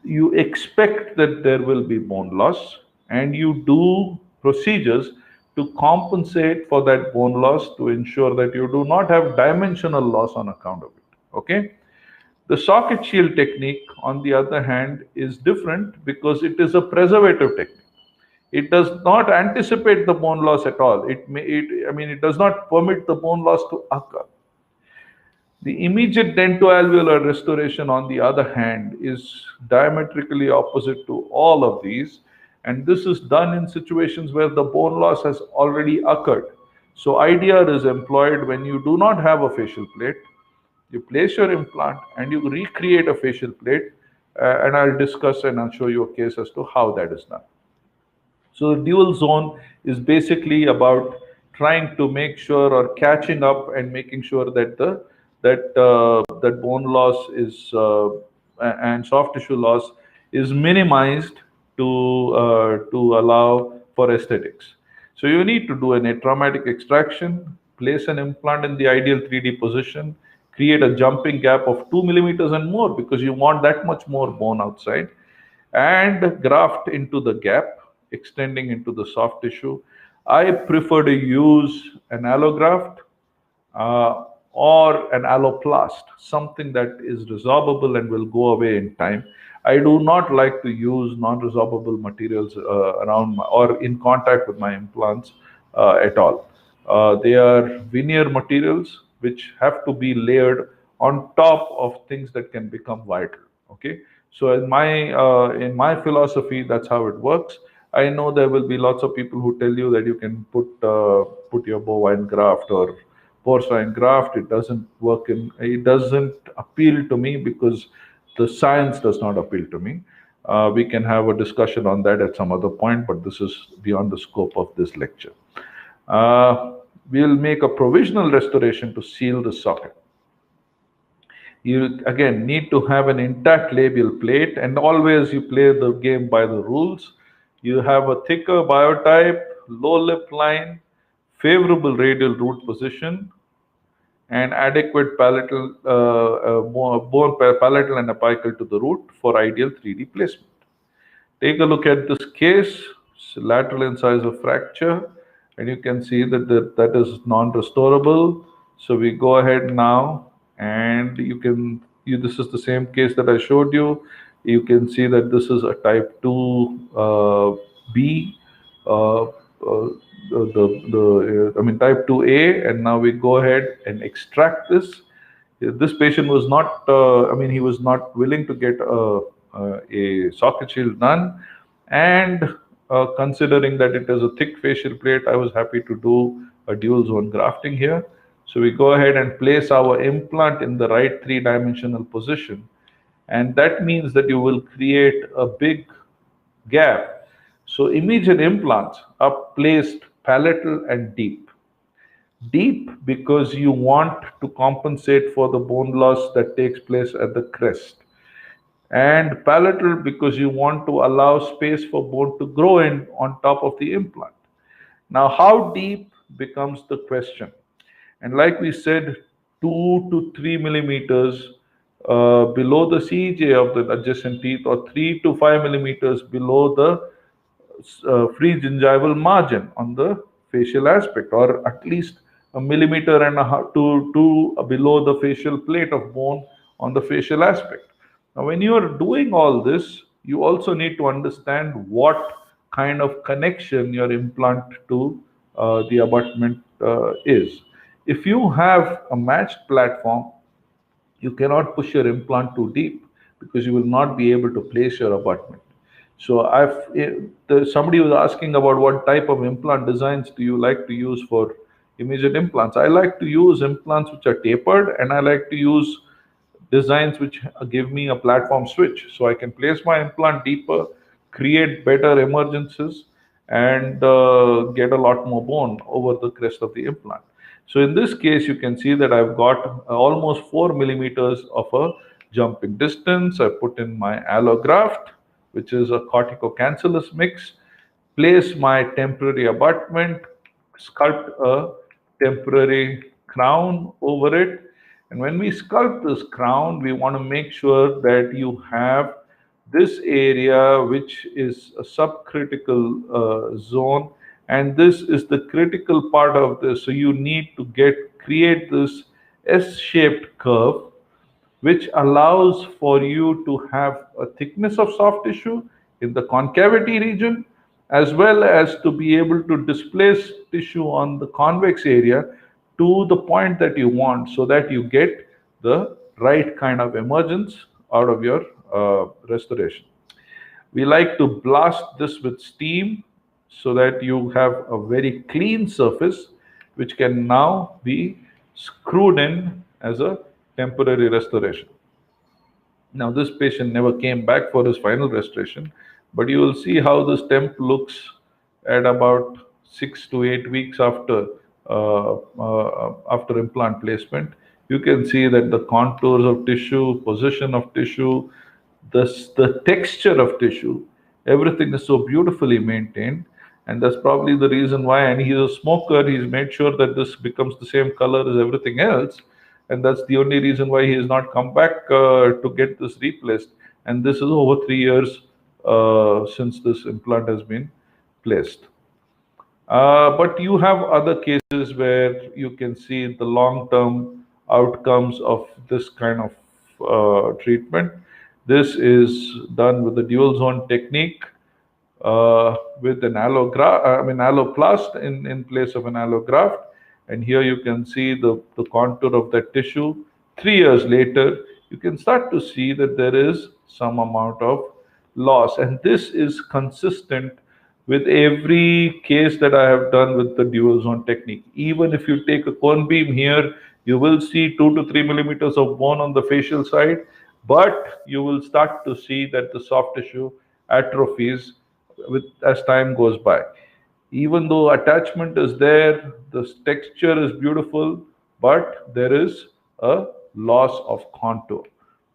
You expect that there will be bone loss, and you do procedures to compensate for that bone loss to ensure that you do not have dimensional loss on account of it. Okay. The socket shield technique, on the other hand, is different because it is a preservative technique. It does not anticipate the bone loss at all. It does not permit the bone loss to occur. The immediate dentoalveolar restoration, on the other hand, is diametrically opposite to all of these, and this is done in situations where the bone loss has already occurred. So IDR is employed when you do not have a facial plate. You place your implant and you recreate a facial plate, and I'll discuss and I'll show you a case as to how that is done. So the dual zone is basically about trying to make sure or catching up and making sure that that bone loss is and soft tissue loss is minimized to allow for aesthetics. So you need to do an atraumatic extraction, place an implant in the ideal 3D position, create a jumping gap of 2 millimeters and more because you want that much more bone outside, and graft into the gap, extending into the soft tissue. I prefer to use an allograft uh, or an alloplast, something that is resorbable and will go away in time. I do not like to use non-resorbable materials around or in contact with my implants at all. They are veneer materials which have to be layered on top of things that can become vital. Okay, so in my philosophy, that's how it works. I know there will be lots of people who tell you that you can put your bovine graft or porcine graft. It doesn't appeal to me because the science does not appeal to me. We can have a discussion on that at some other point, but this is beyond the scope of this lecture. uh, we'll make a provisional restoration to seal the socket. You again need to have an intact labial plate, and always you play the game by the rules. You have a thicker biotype, low lip line, favorable radial root position, and adequate palatal and apical to the root for ideal 3D placement. Take a look at this case, it's lateral incisor fracture, and you can see that is non-restorable. So we go ahead now, and this is the same case that I showed you. You can see that this is a type 2 B, uh, I mean type 2A, and now we go ahead and extract this. This patient was not, he was not willing to get a socket shield done. And considering that it is a thick facial plate, I was happy to do a dual zone grafting here. So we go ahead and place our implant in the right three-dimensional position. And that means that you will create a big gap. So immediate implants are placed palatal and deep. Deep because you want to compensate for the bone loss that takes place at the crest, and palatal because you want to allow space for bone to grow in on top of the implant. Now, how deep becomes the question. And like we said, 2 to 3 millimeters below the CEJ of the adjacent teeth, or 3 to 5 millimeters below the free gingival margin on the facial aspect, or at least a millimeter and a half to two below the facial plate of bone on the facial aspect. Now, when you are doing all this, you also need to understand what kind of connection your implant to the abutment is. If you have a matched platform, you cannot push your implant too deep because you will not be able to place your abutment. So somebody was asking about what type of implant designs do you like to use for immediate implants. I like to use implants which are tapered, and I like to use designs which give me a platform switch, so I can place my implant deeper, create better emergences, and get a lot more bone over the crest of the implant. So in this case, you can see that I've got almost 4 millimeters of a jumping distance. I put in my allograft, which is a corticocancellous mix, place my temporary abutment, sculpt a temporary crown over it. And when we sculpt this crown, we want to make sure that you have this area, which is a subcritical zone, and this is the critical part of this. So you need to create this S-shaped curve, which allows for you to have a thickness of soft tissue in the concavity region, as well as to be able to displace tissue on the convex area to the point that you want, so that you get the right kind of emergence out of your restoration. We like to blast this with steam so that you have a very clean surface, which can now be screwed in as a temporary restoration. Now, this patient never came back for his final restoration, but you will see how this temp looks at about 6 to 8 weeks after implant placement. You can see that the contours of tissue, position of tissue, the texture of tissue, everything is so beautifully maintained. And that's probably the reason why. And he's a smoker, he's made sure that this becomes the same color as everything else. And that's the only reason why he has not come back to get this replaced. And this is over 3 years since this implant has been placed. But you have other cases where you can see the long-term outcomes of this kind of treatment. This is done with the dual zone technique, with an alloplast in place of an allograft. And here you can see the contour of that tissue. 3 years later, you can start to see that there is some amount of loss. And this is consistent with every case that I have done with the dual zone technique. Even if you take a cone beam here, you will see 2 to 3 millimeters of bone on the facial side, but you will start to see that the soft tissue atrophies with as time goes by. Even though attachment is there, the texture is beautiful, but there is a loss of contour.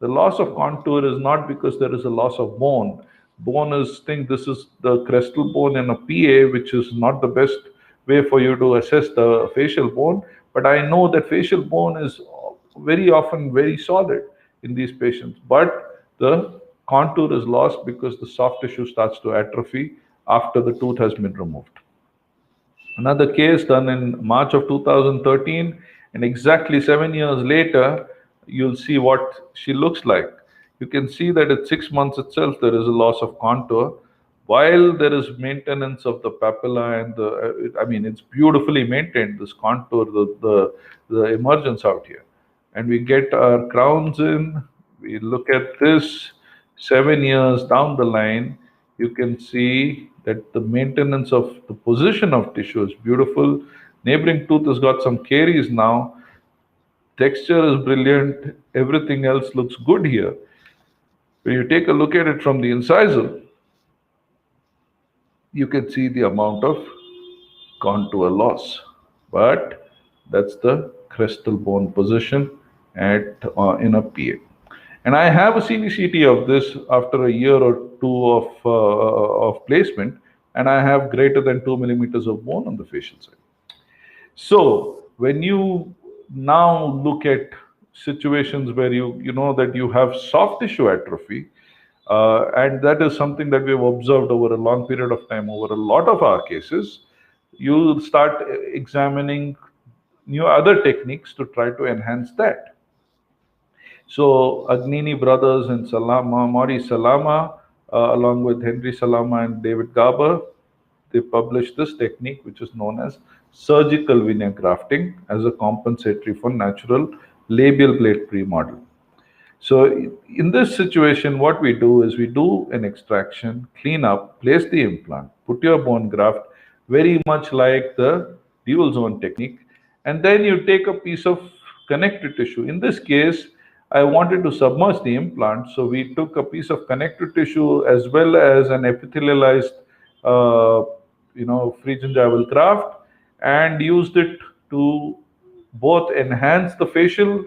The loss of contour is not because there is a loss of bone. Bone is thing. This is the crestal bone in a PA, which is not the best way for you to assess the facial bone. But I know that facial bone is very often very solid in these patients, but the contour is lost because the soft tissue starts to atrophy after the tooth has been removed. Another case done in March of 2013, and exactly 7 years later, you'll see what she looks like. You can see that at 6 months itself, there is a loss of contour, while there is maintenance of the papilla and it's beautifully maintained, this contour, the emergence out here. And we get our crowns in, we look at this 7 years down the line, you can see that the maintenance of the position of tissue is beautiful. Neighboring tooth has got some caries now. Texture is brilliant. Everything else looks good here. When you take a look at it from the incisal, you can see the amount of contour loss. But that's the crestal bone position at in a PA. And I have a CBCT of this after a year or two of placement, and I have greater than 2 millimeters of bone on the facial side. So when you now look at situations where you know that you have soft tissue atrophy, and that is something that we've observed over a long period of time, over a lot of our cases, you start examining new other techniques to try to enhance that. So Agnini brothers and Salama, Maurice Salama, along with Henry Salama and David Garber, they published this technique, which is known as surgical veneer grafting, as a compensatory for natural labial plate pre-model. So in this situation, what we do is we do an extraction, clean up, place the implant, put your bone graft, very much like the dual zone technique, and then you take a piece of connective tissue. In this case, I wanted to submerge the implant, so we took a piece of connective tissue as well as an epithelialized, free gingival graft, and used it to both enhance the facial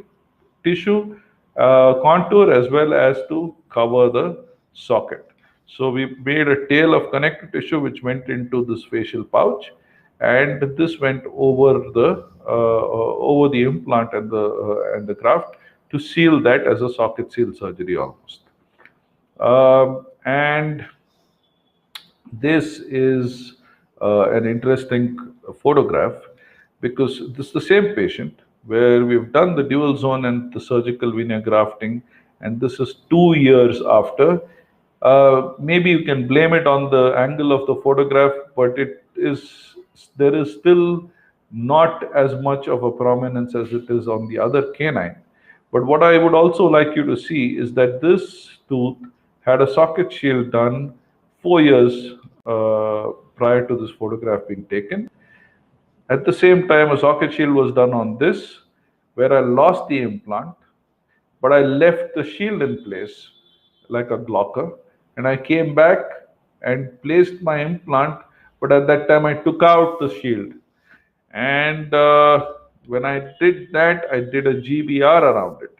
tissue contour as well as to cover the socket. So we made a tail of connective tissue which went into this facial pouch, and this went over the implant and the graft to seal that as a socket seal surgery almost. And this is an interesting photograph, because this is the same patient where we've done the dual zone and the surgical veneer grafting, and this is 2 years after. Maybe you can blame it on the angle of the photograph, but there is still not as much of a prominence as it is on the other canine. But what I would also like you to see is that this tooth had a socket shield done 4 years prior to this photograph being taken. At the same time, a socket shield was done on this, where I lost the implant, but I left the shield in place like a Glocker, and I came back and placed my implant, but at that time I took out the shield. And when I did that, I did a GBR around it.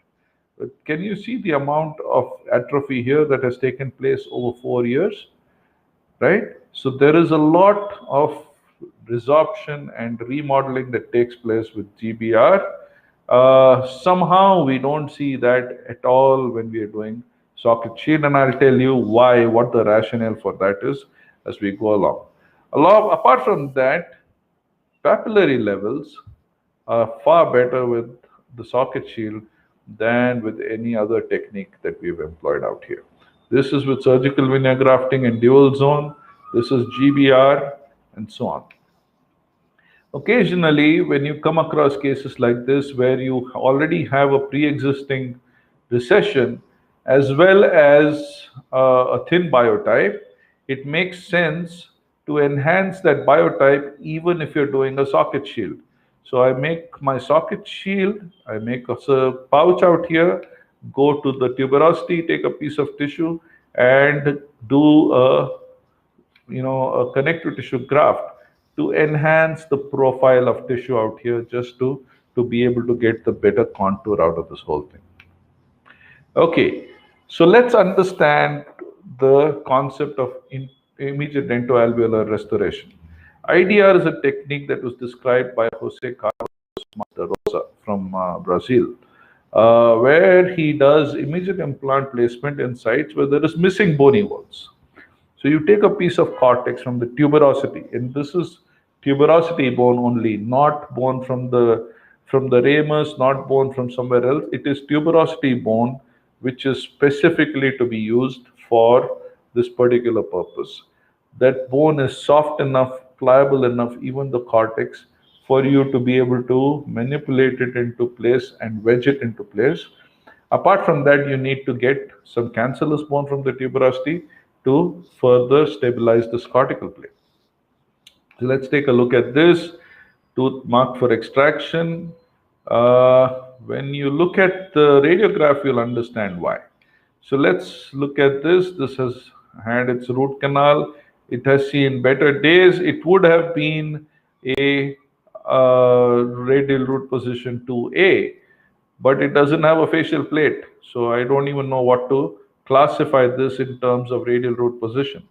But can you see the amount of atrophy here that has taken place over 4 years? Right? So there is a lot of resorption and remodeling that takes place with GBR. Somehow we don't see that at all when we are doing socket shield, and I'll tell you why, what the rationale for that is as we go along. Apart from that, papillary levels are far better with the socket shield than with any other technique that we've employed out here. This is with surgical veneer grafting and dual zone. This is GBR and so on. Occasionally, when you come across cases like this where you already have a pre-existing recession as well as a thin biotype, it makes sense to enhance that biotype even if you're doing a socket shield. So I make my socket shield, I make a pouch out here, go to the tuberosity, take a piece of tissue and do a connective tissue graft to enhance the profile of tissue out here, just to be able to get the better contour out of this whole thing. Okay, so let's understand the concept of immediate dentoalveolar restoration. IDR is a technique that was described by Jose Carlos Monte Rosa from Brazil, where he does immediate implant placement in sites where there is missing bony walls. So you take a piece of cortex from the tuberosity, and this is tuberosity bone only, not bone from the ramus, not bone from somewhere else. It is tuberosity bone, which is specifically to be used for this particular purpose. That bone is soft enough, pliable enough, even the cortex, for you to be able to manipulate it into place and wedge it into place. Apart from that, you need to get some cancellous bone from the tuberosity to further stabilize this cortical plane. So let's take a look at this tooth marked for extraction. When you look at the radiograph, you'll understand why. So let's look at this. This has had its root canal. It has seen better days. It would have been a radial root position 2A, but it doesn't have a facial plate. So I don't even know what to classify this in terms of radial root position.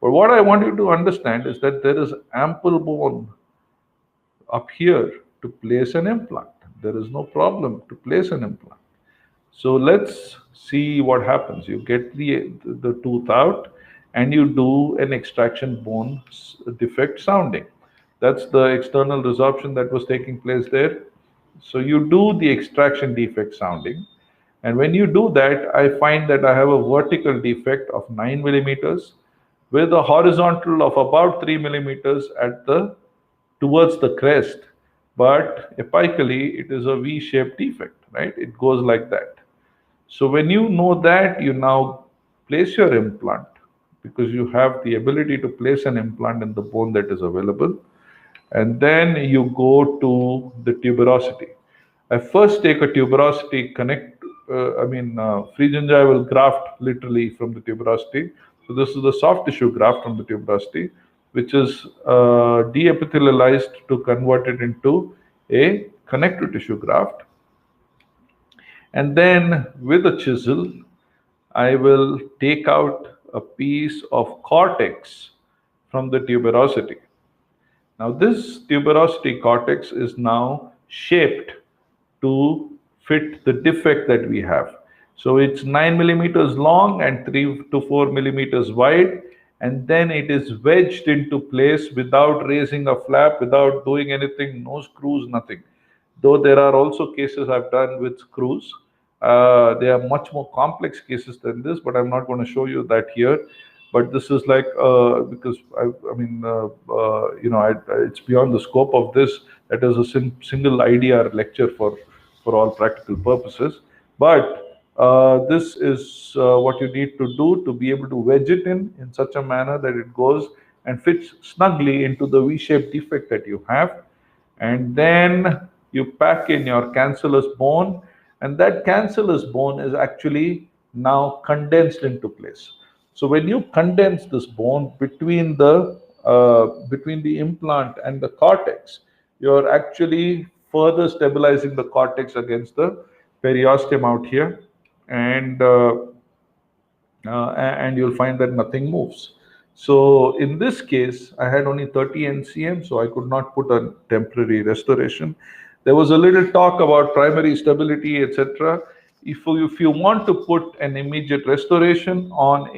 But what I want you to understand is that there is ample bone up here to place an implant. There is no problem to place an implant. So let's see what happens. You get the tooth out and you do an extraction bone defect sounding. That's the external resorption that was taking place there. So you do the extraction defect sounding. And when you do that, I find that I have a vertical defect of 9 millimeters with a horizontal of about 3 millimeters towards the crest. But apically, it is a V-shaped defect, right? It goes like that. So when you know that, you now place your implant because you have the ability to place an implant in the bone that is available. And then you go to the tuberosity. I first take a tuberosity free gingival graft literally from the tuberosity. So this is the soft tissue graft from the tuberosity, which is deepithelialized to convert it into a connective tissue graft. And then with a chisel, I will take out a piece of cortex from the tuberosity. Now this tuberosity cortex is now shaped to fit the defect that we have. So it's 9 millimeters long and 3 to 4 millimeters wide, and then it is wedged into place without raising a flap, without doing anything, no screws, nothing. Though there are also cases I've done with screws. They are much more complex cases than this, but I'm not going to show you that here. But this is like, because it's beyond the scope of this. That is a single IDR lecture for all practical purposes. But this is what you need to do to be able to wedge it in such a manner that it goes and fits snugly into the V-shaped defect that you have. And then you pack in your cancellous bone, and that cancellous bone is actually now condensed into place. So when you condense this bone between the implant and the cortex, you're actually further stabilizing the cortex against the periosteum out here, and you'll find that nothing moves. So in this case, I had only 30 NCM, so I could not put a temporary restoration. There was a little talk about primary stability, etc. If you want to put an immediate restoration on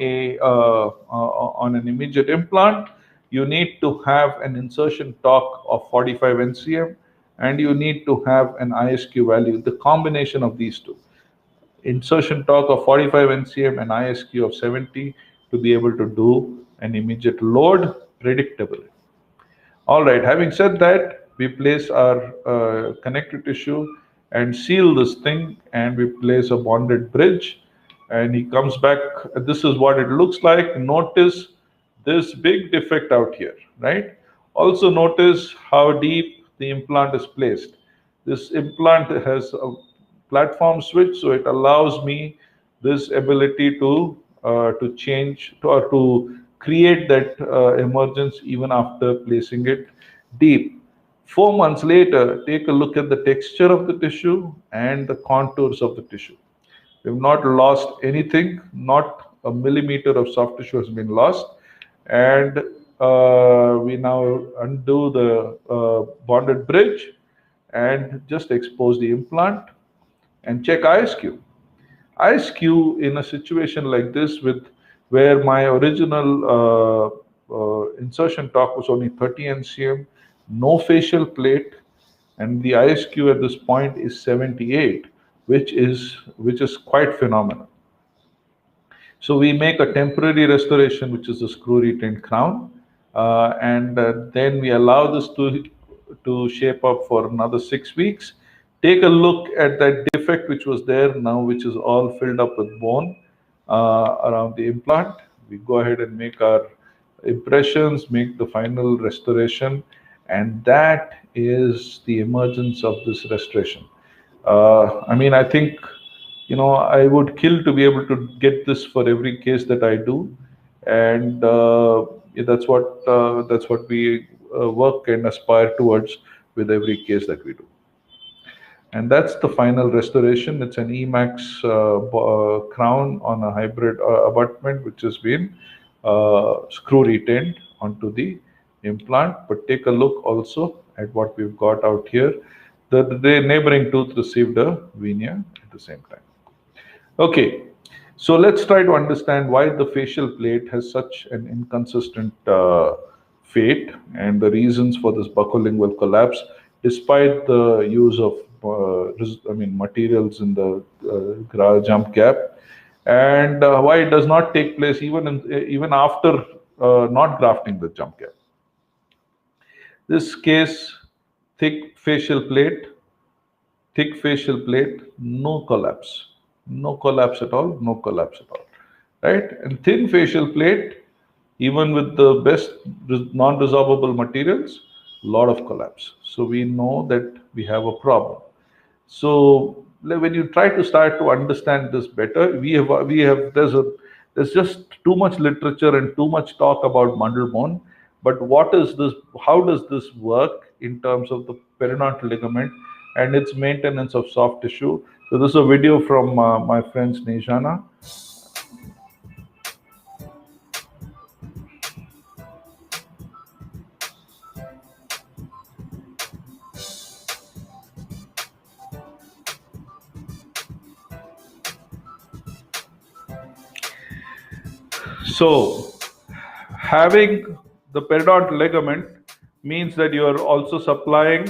an immediate implant, you need to have an insertion torque of 45 NCM, and you need to have an ISQ value, the combination of these two, insertion torque of 45 NCM and ISQ of 70, to be able to do an immediate load predictably. All right, having said that, we place our connective tissue and seal this thing, and we place a bonded bridge, and he comes back. This is what it looks like. Notice this big defect out here, right? Also notice how deep the implant is placed. This implant has a platform switch, so it allows me this ability to change or to create that emergence even after placing it deep. 4 months later, take a look at the texture of the tissue and the contours of the tissue. We've not lost anything, not a millimeter of soft tissue has been lost. And we now undo the bonded bridge and just expose the implant and check ISQ. ISQ in a situation like this, with where my original insertion torque was only 30 NCM, no facial plate, and the ISQ at this point is 78, which is quite phenomenal. So we make a temporary restoration, which is a screw retained crown, and then we allow this to shape up for another 6 weeks. Take a look at that defect which was there now, which is all filled up with bone around the implant. We go ahead and make our impressions, make the final restoration, and that is the emergence of this restoration. I mean, I think, I would kill to be able to get this for every case that I do, and that's what we work and aspire towards with every case that we do. And that's the final restoration. It's an Emax crown on a hybrid abutment, which has been screw retained onto the implant. But take a look also at what we've got out here. The neighboring tooth received a veneer at the same time. Okay, so let's try to understand why the facial plate has such an inconsistent fate and the reasons for this buccolingual collapse, despite the use of materials in the jump gap, and why it does not take place even after not grafting the jump gap. This case, thick facial plate, no collapse at all, right? And thin facial plate, even with the best non-resorbable materials, lot of collapse. So we know that we have a problem. So when you try to start to understand this better, there's just too much literature and too much talk about bundle bone. But what is this? How does this work in terms of the periodontal ligament and its maintenance of soft tissue? So this is a video from my friend Snejana. So having the periodontal ligament means that you are also supplying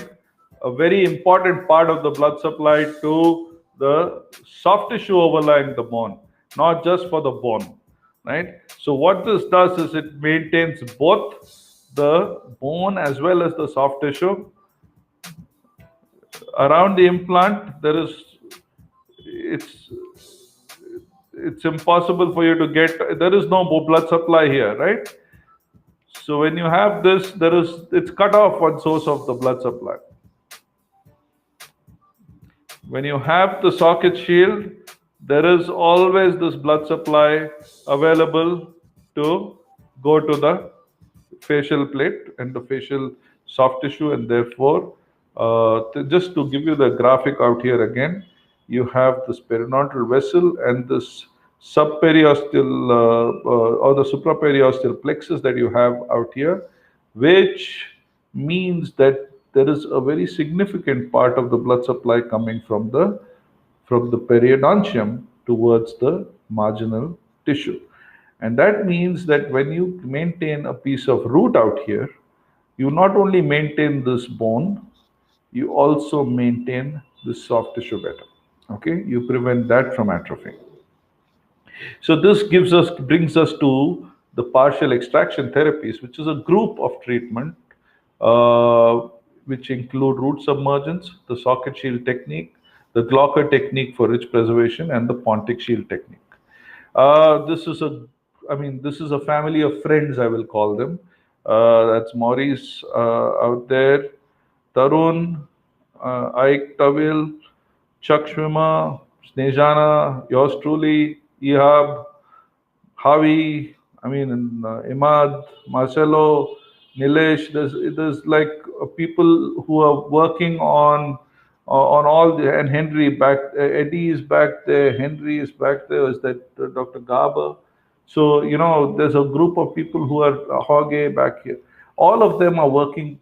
a very important part of the blood supply to the soft tissue overlying the bone, not just for the bone, right? So what this does is it maintains both the bone as well as the soft tissue. Around the implant, it's impossible for you to get, there is no blood supply here, right? So when you have this, it's cut off one source of the blood supply. When you have the socket shield, there is always this blood supply available to go to the facial plate and the facial soft tissue, and therefore, just to give you the graphic out here again, you have this periodontal vessel and this subperiosteal or the supraperiosteal plexus that you have out here, which means that there is a very significant part of the blood supply coming from the periodontium towards the marginal tissue. And that means that when you maintain a piece of root out here, you not only maintain this bone, you also maintain the soft tissue better. Okay, you prevent that from atrophying. So this brings us to the partial extraction therapies, which is a group of treatment uh, which include root submergence, the socket shield technique, the Glocker technique for ridge preservation, and the Pontic shield technique. This is a family of friends, I will call them. That's Maurice out there, Tarun, Ike Tawil, Chuck Schwimmer, Snejana, yours truly, Ihab, Javi, Imad, Marcelo, Nilesh. There's like people who are working on all the, and Henry back, Eddie is back there, Henry is back there. Is that Dr. Garber? So there's a group of people who are Hoge back here. All of them are working,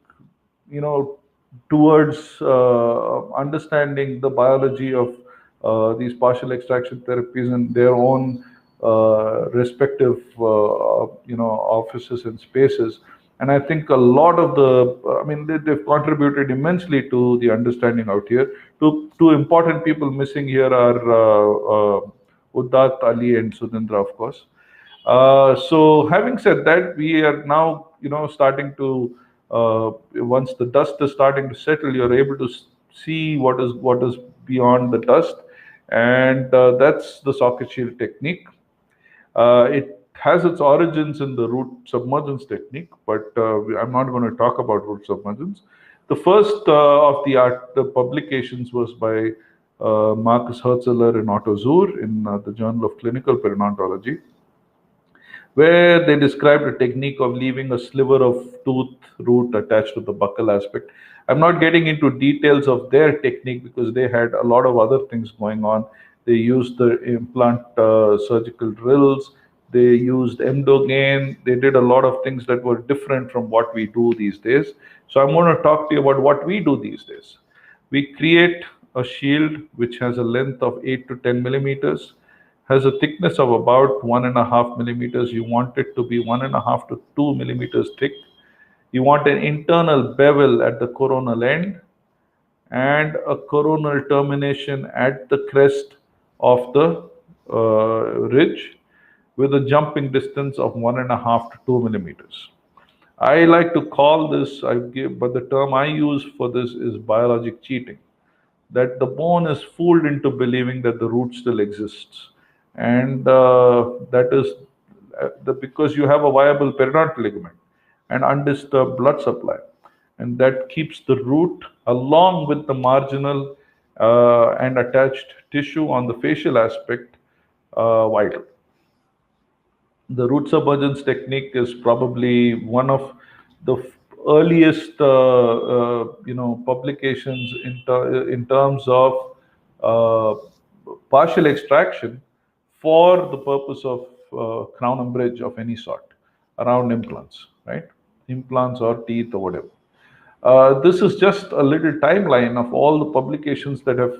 towards understanding the biology of these partial extraction therapies in their own respective offices and spaces. And I think a lot of they've contributed immensely to the understanding out here. Two important people missing here are Uddat, Ali, and Sudhindra, of course. So having said that, we are now starting to once the dust is starting to settle, you're able to see what is beyond the dust, and that's the socket shield technique. It has its origins in the root submergence technique, but I'm not going to talk about root submergence. The first of the publications was by Marcus Herzeler and Otto Zur in the Journal of Clinical Periodontology, where they described a technique of leaving a sliver of tooth root attached to the buccal aspect. I'm not getting into details of their technique because they had a lot of other things going on. They used the implant surgical drills, they used endogain, they did a lot of things that were different from what we do these days. So I'm going to talk to you about what we do these days. We create a shield which has a length of 8 to 10 millimeters, has a thickness of about 1.5 millimeters. You want it to be 1.5 to 2 millimeters thick. You want an internal bevel at the coronal end and a coronal termination at the crest of the ridge with a jumping distance of 1.5 to 2 millimeters. I like to call this, but the term I use for this is biologic cheating, that the bone is fooled into believing that the root still exists. And that is because you have a viable periodontal ligament and undisturbed blood supply. And that keeps the root along with the marginal and attached tissue on the facial aspect vital. The root submergence technique is probably one of the earliest publications in terms of partial extraction for the purpose of crown and bridge of any sort around implants, right? Implants or teeth or whatever. This is just a little timeline of all the publications that have,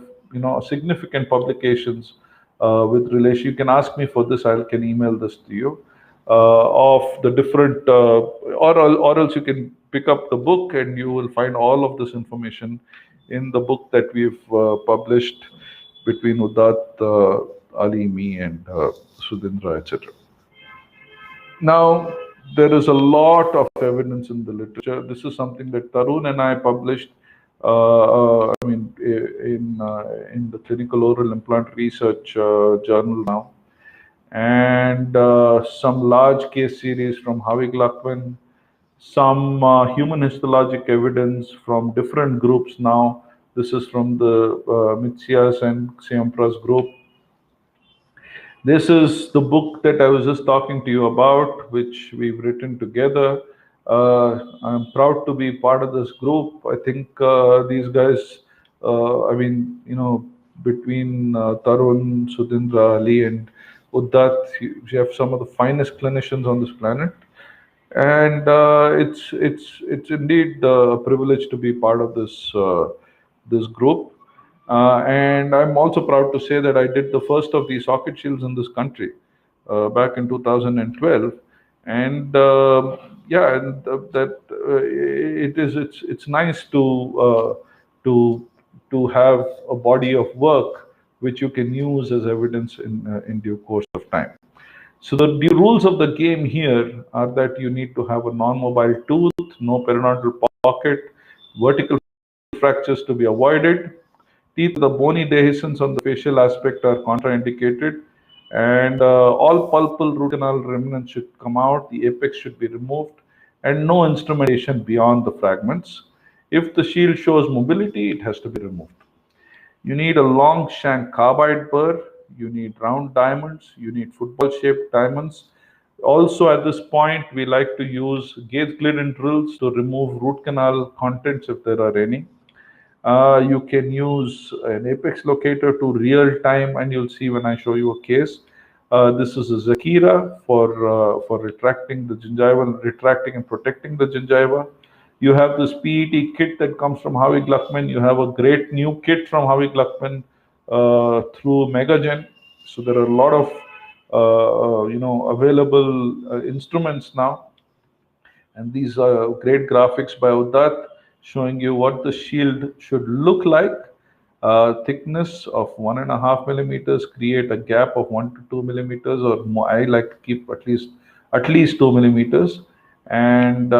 significant publications with relation. You can ask me for this, I can email this to you, of the different, or else you can pick up the book and you will find all of this information in the book that we've published between Uddat, Ali, me, and Sudhindra, etc. Now, there is a lot of evidence in the literature. This is something that Tarun and I published in the Clinical Oral Implant Research Journal now. And some large case series from Havig Lakhvin, some human histologic evidence from different groups now. This is from the Mitsias and Xiampras group. This is the book that I was just talking to you about, which we've written together. I'm proud to be part of this group. I think these guys, between Tarun, Sudhindra, Ali, and Uddat, you have some of the finest clinicians on this planet. And it's indeed a privilege to be part of this group. And I'm also proud to say that I did the first of these socket shields in this country. back in 2012, and yeah, and that it's nice to to have a body of work which you can use as evidence in due course of time. So the rules of the game here are that you need to have a non-mobile tooth, no periodontal pocket, vertical fractures to be avoided. Teeth with the bony dehiscence on the facial aspect are contraindicated, and all pulpal root canal remnants should come out. The apex should be removed, and no instrumentation beyond the fragments. If the shield shows mobility, it has to be removed. You need a long shank carbide burr. You need round diamonds. You need football shaped diamonds. Also, at this point, we like to use gauge Glidden drills to remove root canal contents if there are any. You can use an apex locator to real time, and you'll see when I show you a case. This is a Zakira for retracting the gingiva, retracting and protecting the gingiva. You have this PET kit that comes from Howie Gluckman. You have a great new kit from Howie Gluckman through Megagen. So there are a lot of available instruments now, and these are great graphics by Udat showing you what the shield should look like. Thickness of 1.5 millimeters, create a gap of 1 to 2 millimeters or more. I like to keep at least 2 millimeters, and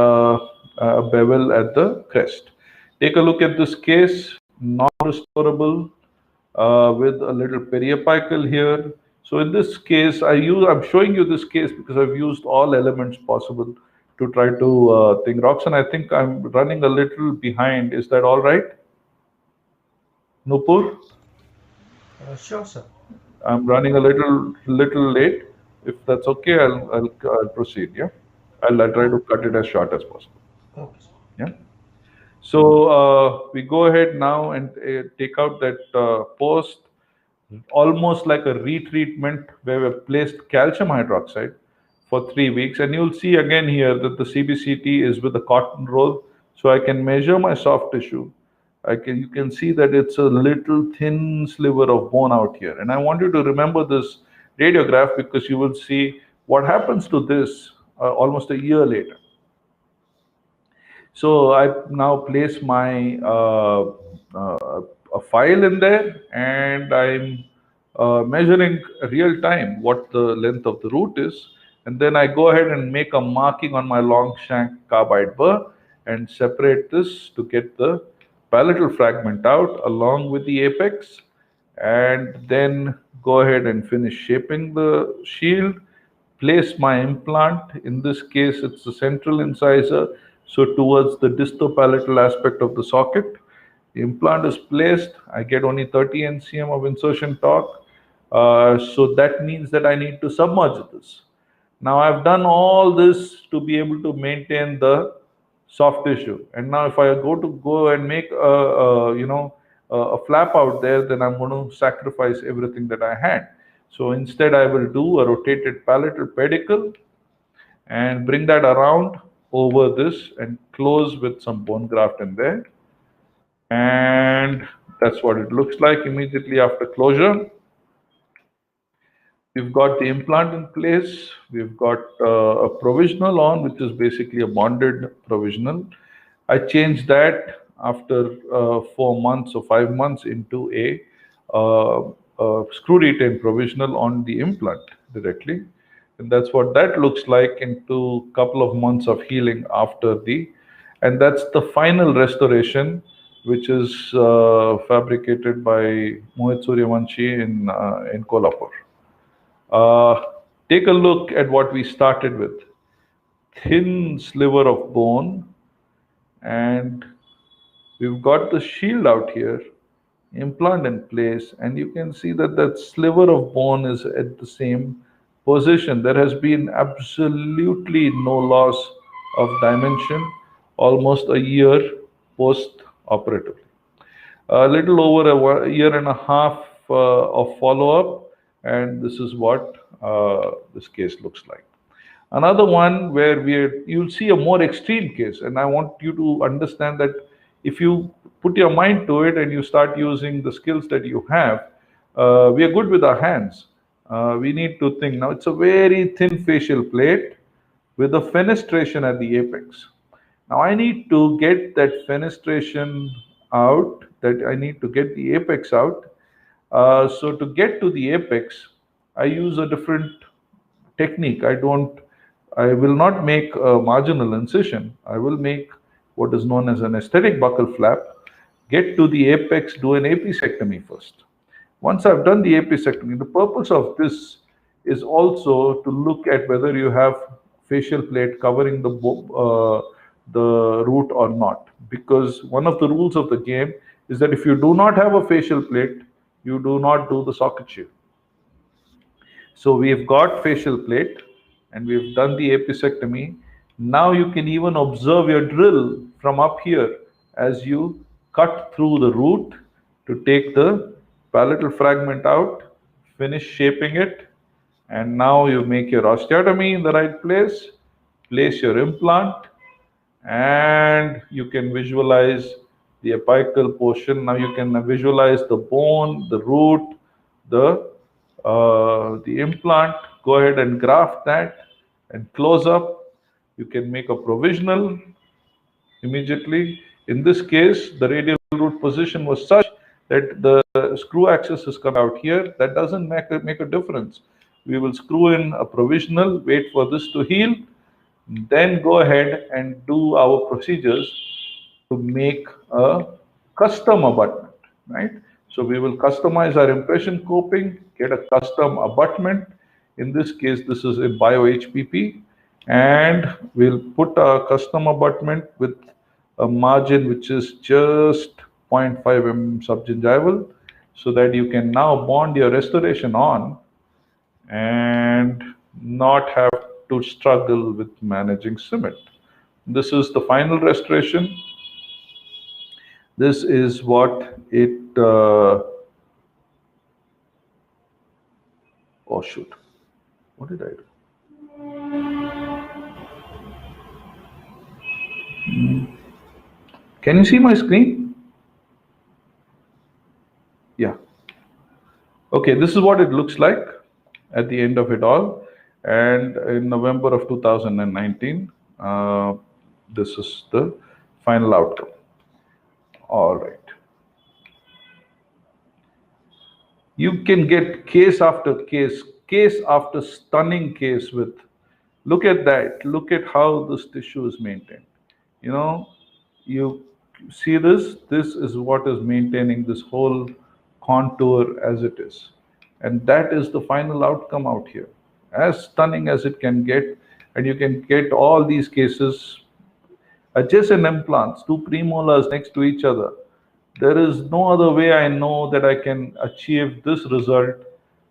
a bevel at the crest. Take a look at this case, non-restorable, with a little periapical here. So in this case, I'm showing you this case because I've used all elements possible to try to think. Roxanne, I think I'm running a little behind. Is that all right? Nupur?
Sure, sir.
I'm running a little late. If that's okay, I'll proceed. Yeah, I'll try to cut it as short as possible.
Okay, sir.
Yeah. So we go ahead now and take out that post, almost like a retreatment where we've placed calcium hydroxide for 3 weeks. And you'll see again here that the CBCT is with a cotton roll. So I can measure my soft tissue. You can see that it's a little thin sliver of bone out here. And I want you to remember this radiograph because you will see what happens to this almost a year later. So I now place my a file in there, and I'm measuring real time what the length of the root is, and then I go ahead and make a marking on my long shank carbide burr and separate this to get the palatal fragment out along with the apex, and then go ahead and finish shaping the shield. Place my implant. In this case, it's the central incisor, so towards the distopalatal aspect of the socket. The implant is placed. I get only 30 NCM of insertion torque. So that means that I need to submerge this. Now I've done all this to be able to maintain the soft tissue. And now if I go and make a flap out there, then I'm going to sacrifice everything that I had. So instead, I will do a rotated palatal pedicle and bring that around over this and close with some bone graft in there. And that's what it looks like immediately after closure. We've got the implant in place. We've got a provisional on, which is basically a bonded provisional. I changed that after 4 months or 5 months into a screw retain provisional on the implant directly. And that's what that looks like into a couple of months of healing after and that's the final restoration, which is fabricated by Mohit Suryavanshi in Kolhapur. Take a look at what we started with. Thin sliver of bone, and we've got the shield out here, implant in place, and you can see that that sliver of bone is at the same position. There has been absolutely no loss of dimension, almost a year post-operatively. A little over a year and a half of follow-up, and this is what this case looks like. Another one where you'll see a more extreme case, and I want you to understand that if you put your mind to it and you start using the skills that you have, we are good with our hands. We need to think. Now, it's a very thin facial plate with a fenestration at the apex. Now, I need to get that fenestration out, that I need to get the apex out. So to get to the apex, I use a different technique. I will not make a marginal incision. I will make what is known as an aesthetic buccal flap, get to the apex, do an apicectomy first. Once I've done the apicectomy, the purpose of this is also to look at whether you have facial plate covering the root or not. Because one of the rules of the game is that if you do not have a facial plate, you do not do the socket shield. So we've got facial plate and we've done the apicectomy. Now you can even observe your drill from up here as you cut through the root to take the palatal fragment out, finish shaping it, and now you make your osteotomy in the right place your implant, and you can visualize the apical portion. Now you can visualize the bone, the root, the implant. Go ahead and graft that and close up. You can make a provisional immediately. In this case, the radial root position was such that the screw axis is come out here. That doesn't make a difference. We will screw in a provisional, wait for this to heal, then go ahead and do our procedures to make a custom abutment, right? So we will customize our impression coping, get a custom abutment. In this case, this is a bio HPP, and we'll put a custom abutment with a margin which is just 0.5 mm subgingival, so that you can now bond your restoration on and not have to struggle with managing cement. This is the final restoration. This is what it, oh shoot, what did I do? Can you see my screen? Yeah. Okay, this is what it looks like at the end of it all. And in November of 2019, this is the final outcome. All right. You can get case after case after stunning case with, look at that, look at how this tissue is maintained. You know, you see this is what is maintaining this whole contour as it is. And that is the final outcome out here. As stunning as it can get, and you can get all these cases, adjacent implants, two premolars next to each other. There is no other way I know that I can achieve this result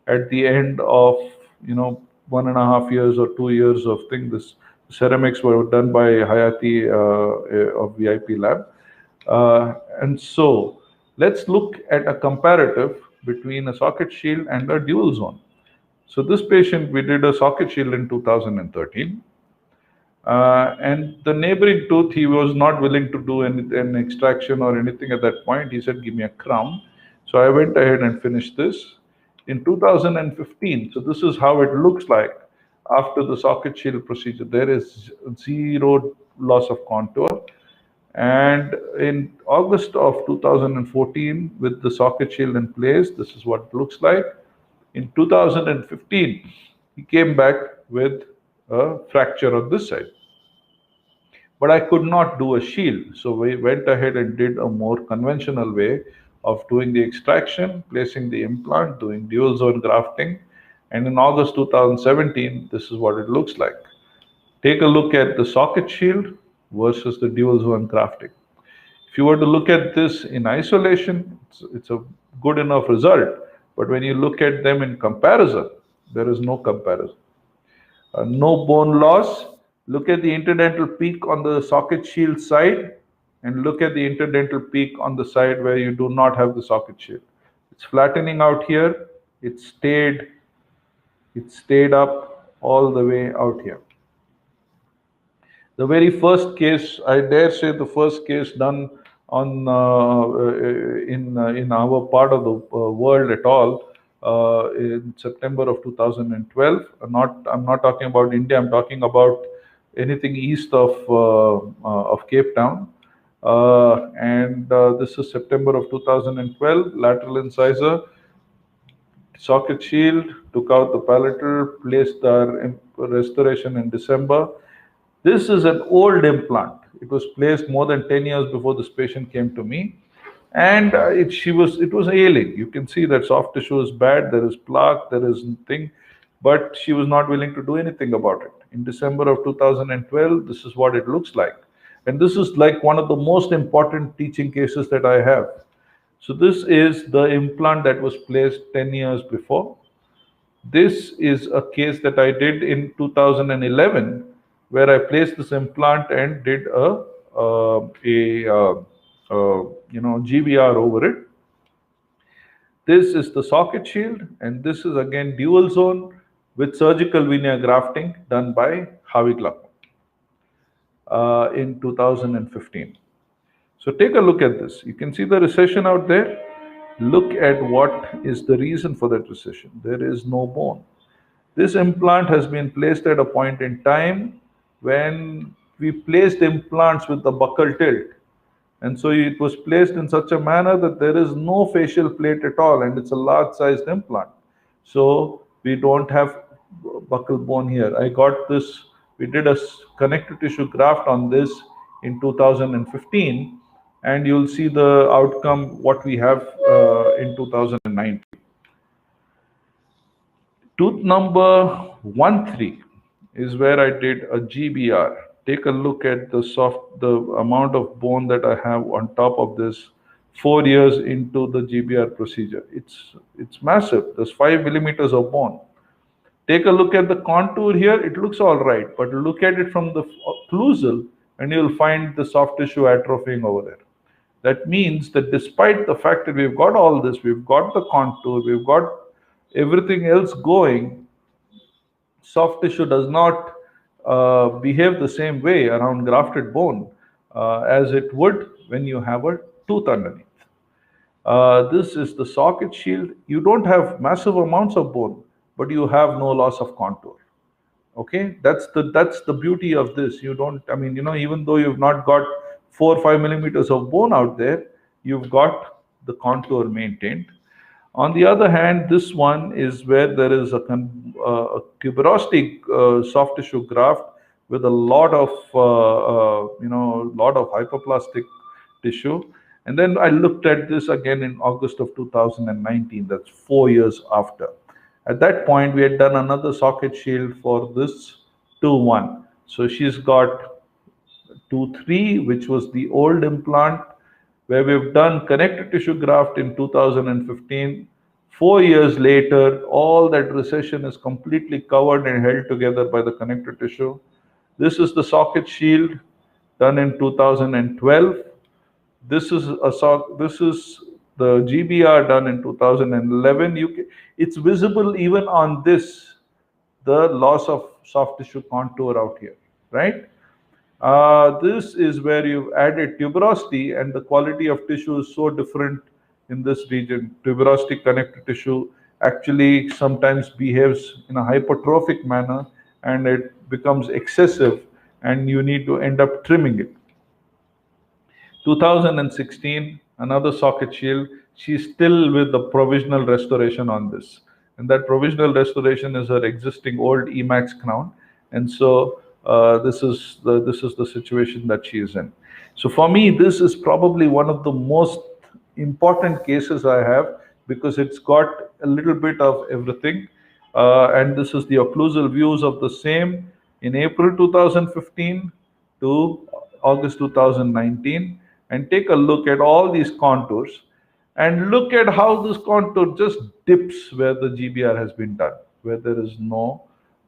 at the end of 1.5 years or 2 years of thing. This ceramics were done by Hayati of VIP Lab. And so let's look at a comparative between a socket shield and a dual zone. So this patient, we did a socket shield in 2013. And the neighboring tooth, he was not willing to do an extraction or anything at that point. He said, give me a crumb. So I went ahead and finished this. In 2015, so this is how it looks like after the socket shield procedure. There is zero loss of contour. And in August of 2014, with the socket shield in place, this is what it looks like. In 2015, he came back with a fracture on this side. But I could not do a shield. So we went ahead and did a more conventional way of doing the extraction, placing the implant, doing dual zone grafting. And in August 2017, this is what it looks like. Take a look at the socket shield versus the dual zone grafting. If you were to look at this in isolation, it's a good enough result. But when you look at them in comparison, there is no comparison. No bone loss. Look at the interdental peak on the socket shield side, and look at the interdental peak on the side where you do not have the socket shield. It's flattening out here. It stayed up all the way out here. The very first case, I dare say the first case done on in our part of the world at all, in September of 2012. I'm not talking about India. I'm talking about anything east of Cape Town. And this is September of 2012. Lateral incisor, socket shield, took out the palatal, placed our restoration in December. This is an old implant. It was placed more than 10 years before this patient came to me. And it was ailing. You can see that soft tissue is bad, there is plaque, there is nothing, but she was not willing to do anything about it. In December of 2012, this is what it looks like. And this is like one of the most important teaching cases that I have. So this is the implant that was placed 10 years before. This is a case that I did in 2011, where I placed this implant and did GBR over it. This is the socket shield, and this is again dual zone with surgical veneer grafting done by Javi Glacon in 2015. So take a look at this. You can see the recession out there. Look at what is the reason for that recession. There is no bone. This implant has been placed at a point in time when we placed implants with the buccal tilt. And so it was placed in such a manner that there is no facial plate at all, and it's a large sized implant. So we don't have buccal bone here. I got this, we did a connective tissue graft on this in 2015, and you'll see the outcome, what we have in 2019. Tooth number 13 is where I did a GBR. Take a look at the amount of bone that I have on top of this 4 years into the GBR procedure. It's massive. There's 5 millimeters of bone. Take a look at the contour here. It looks all right, but look at it from the occlusal and you'll find the soft tissue atrophying over there. That means that despite the fact that we've got all this, we've got the contour, we've got everything else going, soft tissue does not behave the same way around grafted bone as it would when you have a tooth underneath. This is the socket shield. You don't have massive amounts of bone, but you have no loss of contour. Okay, that's the beauty of this. You don't, I mean, even though you've not got 4 or 5 millimeters of bone out there, you've got the contour maintained. On the other hand, this one is where there is a tuberosity soft tissue graft with a lot of hypoplastic tissue. And then I looked at this again in August of 2019. That's 4 years after. At that point, we had done another socket shield for this 2-1. So she's got 2-3, which was the old implant, where we've done connective tissue graft in 2015. 4 years later, all that recession is completely covered and held together by the connective tissue. This is the socket shield done in 2012. This is the GBR done in 2011. It's visible even on this, the loss of soft tissue contour out here, right? This is where you've added tuberosity, and the quality of tissue is so different in this region. Tuberosity connective tissue actually sometimes behaves in a hypertrophic manner, and it becomes excessive, and you need to end up trimming it. 2016, another socket shield. She's still with the provisional restoration on this, and that provisional restoration is her existing old Emax crown, and so this is the situation that she is in. So for me, this is probably one of the most important cases I have, because it's got a little bit of everything, and this is the occlusal views of the same in April 2015 to August 2019, and take a look at all these contours, and look at how this contour just dips where the GBR has been done, where there's no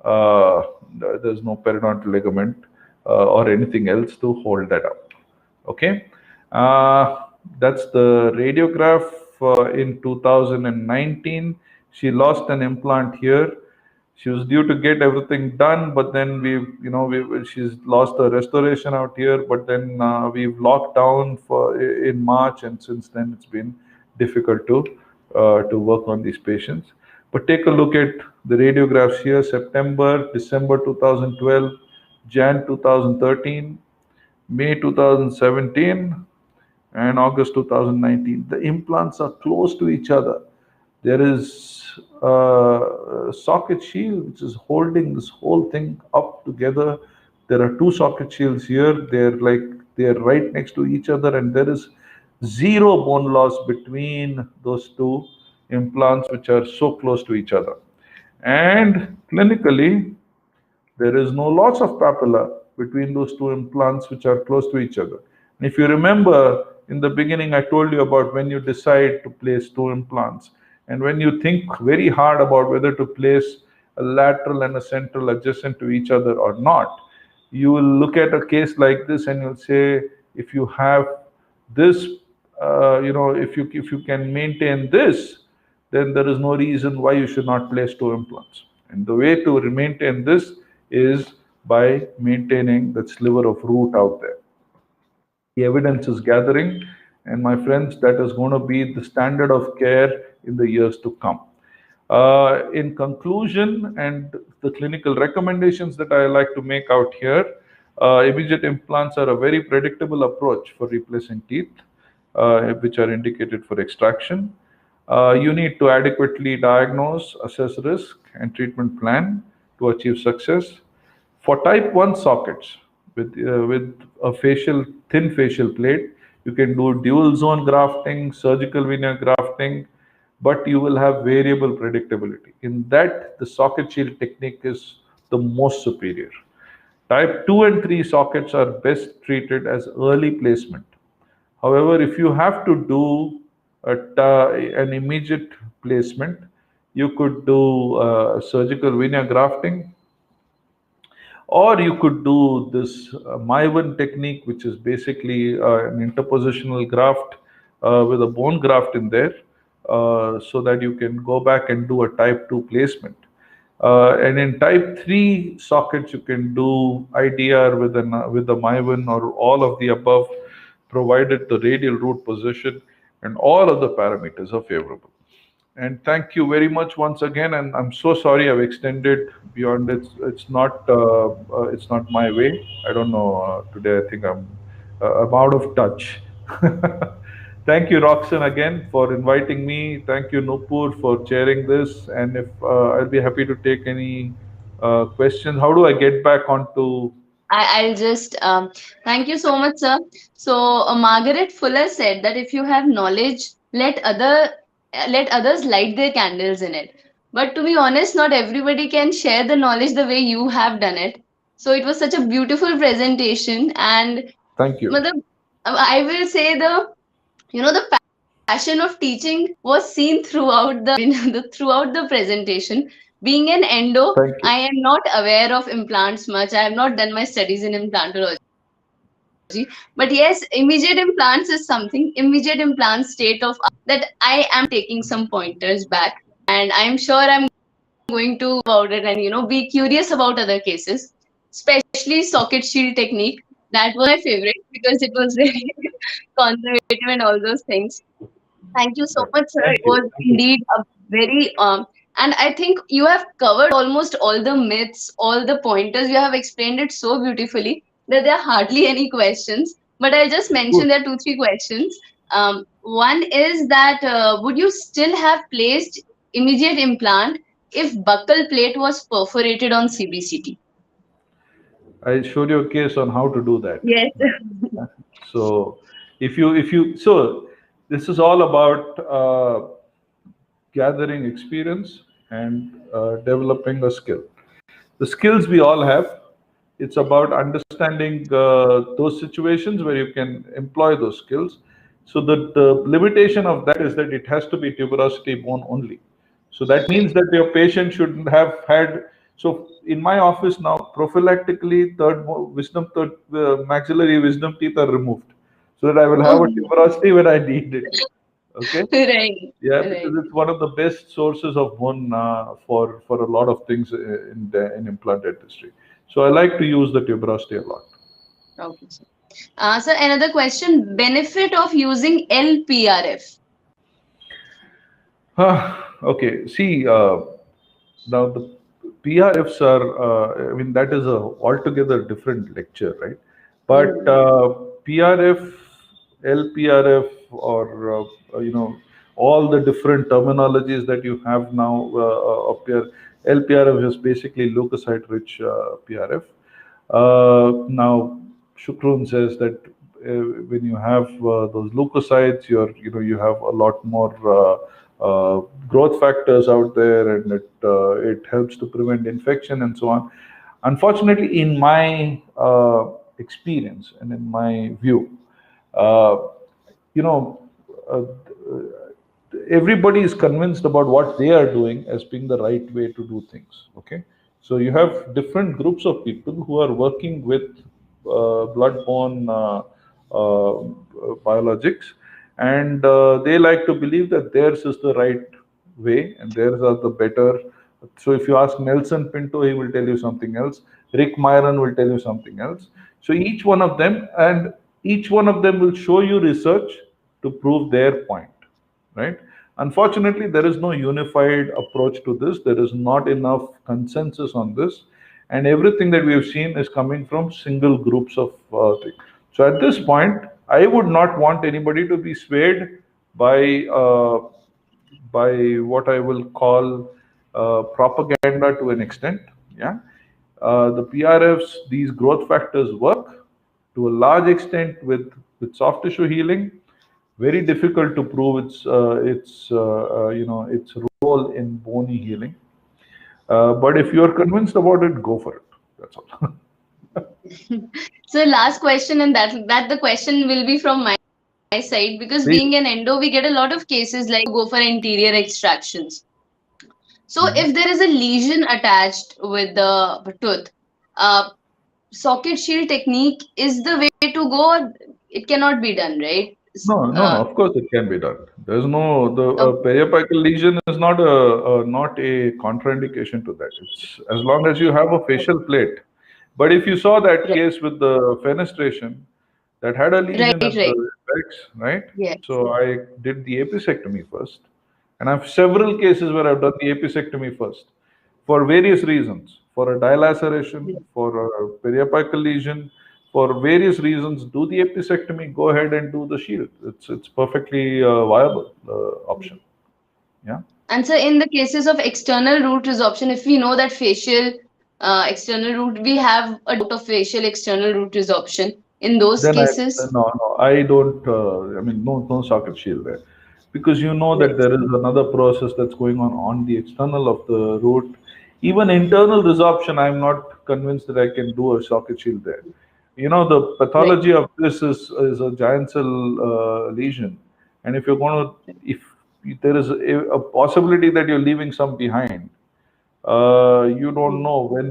periodontal ligament or anything else to hold that up. Okay, that's the radiograph in 2019. She lost an implant here. She was due to get everything done, but then she's lost the restoration out here. But then we've locked down in March, and since then it's been difficult to work on these patients. But take a look at the radiographs here: September, December 2012, Jan 2013, May 2017, and August 2019. The implants are close to each other. There is a socket shield which is holding this whole thing up together. There are two socket shields here. They're right next to each other, and there is zero bone loss between those two implants, which are so close to each other. And clinically, there is no loss of papilla between those two implants which are close to each other. And if you remember, in the beginning, I told you about when you decide to place two implants, and when you think very hard about whether to place a lateral and a central adjacent to each other or not, you will look at a case like this and you'll say, if you have this, if you can maintain this, then there is no reason why you should not place two implants. And the way to maintain this is by maintaining that sliver of root out there. The evidence is gathering, and my friends, that is going to be the standard of care in the years to come. In conclusion, and the clinical recommendations that I like to make out here, immediate implants are a very predictable approach for replacing teeth, which are indicated for extraction. You need to adequately diagnose, assess risk, and treatment plan to achieve success. For type 1 sockets with a thin facial plate, you can do dual zone grafting, surgical veneer grafting, but you will have variable predictability. In that, the socket shield technique is the most superior. Type 2 and 3 sockets are best treated as early placement. However, if you have to do an immediate placement, you could do surgical veneer grafting, or you could do this Myvan technique, which is basically an interpositional graft with a bone graft in there, so that you can go back and do a type 2 placement. And in type 3 sockets, you can do IDR with the Myvan or all of the above, provided the radial root position and all other parameters are favorable. And thank you very much once again. And I'm so sorry I've extended beyond it. It's not my way. I don't know. Today I think I'm out of touch. Thank you, Roxanne, again for inviting me. Thank you, Nupur, for chairing this. And if I'll be happy to take any questions. How do I get back onto?
I'll just thank you so much, sir. So Margaret Fuller said that if you have knowledge, let others light their candles in it. But to be honest, not everybody can share the knowledge the way you have done it. So it was such a beautiful presentation, and
Thank you.
matlab, I will say the passion of teaching was seen throughout throughout the presentation. Being an endo,
Thank you.
I am not aware of implants much. I have not done my studies in implantology. But yes, immediate implants is something, immediate implants state of that I am taking some pointers back. And I'm sure I'm going to about it and be curious about other cases, especially socket shield technique. That was my favorite because it was very conservative and all those things. Thank you so
Right.
much, sir.
Thank
It
you.
was
Thank you.
indeed a very and I think you have covered almost all the myths, all the pointers. You have explained it so beautifully that there are hardly any questions. But I'll just
Good.
mention there are two, three questions. One is that would you still have placed immediate implant if buccal plate was perforated on CBCT?
I showed you a case on how to do that.
Yes.
So, so this is all about gathering experience and developing a skill. The skills we all have. It's about understanding those situations where you can employ those skills. So the limitation of that is that it has to be tuberosity bone only. So that means that your patient should have had. So in my office now, prophylactically, third maxillary wisdom teeth are removed, so that I will have
Oh,
a tuberosity when I need it. Okay.
right,
Yeah,
right.
because it's one of the best sources of bone for a lot of things in implant dentistry. So I like to use the tuberosity a lot.
Okay. So another question, benefit of using LPRF.
Okay. See, now the PRFs are, I mean, that is a altogether different lecture, right? But
Hmm.
PRF, LPRF, or all the different terminologies that you have now of your LPRF is basically leukocyte-rich PRF. Now, Shukrun says that when you have those leukocytes, you have a lot more growth factors out there, and it helps to prevent infection and so on. Unfortunately, in my experience and in my view, uh, you know, uh, everybody is convinced about what they are doing as being the right way to do things. Okay, so you have different groups of people who are working with blood-borne biologics, and they like to believe that theirs is the right way and theirs are the better. So if you ask Nelson Pinto, he will tell you something else. Rick Myron will tell you something else. So each one of them will show you research to prove their point, right? Unfortunately, there is no unified approach to this. There is not enough consensus on this, and everything that we have seen is coming from single groups of things. So at this point, I would not want anybody to be swayed by what I will call propaganda to an extent. Yeah, the PRFs, these growth factors work to a large extent with soft tissue healing. Very difficult to prove its role in bony healing. But if you are convinced about it, go for it. That's all.
So last question, and that the question will be from my side, because
Please.
being an endo, we get a lot of cases like go for interior extractions. So
Mhm.
if there is a lesion attached with the tooth, uh, socket shield technique is the way to go. Or it cannot be done, right?
No, no, no. Of course, it can be done. There's no the
Okay,
periapical lesion is not a contraindication to that. It's as long as you have a facial plate. But if you saw that
right,
case with the fenestration, that had a
right,
lesion at the
right.
apex, right?
Yes,
So I did the apicectomy first, and I have several cases where I've done the apicectomy first for various reasons, for a dilaceration, for a periapical lesion, for various reasons. Do the apicectomy, go ahead and do the shield. It's perfectly viable option. Yeah.
and so in the cases of external root resorption, if we know that facial external root, we have a doubt of facial external root resorption in those
Then I
cases.
no no I don't. I mean, no socket shield there, because you know that
Right.
there is another process that's going on the external of the root. Even internal resorption, I'm not convinced that I can do a socket shield there. The
Right.
pathology of this is a giant cell lesion, and if you're going to if there is a possibility that you're leaving some behind, you don't know where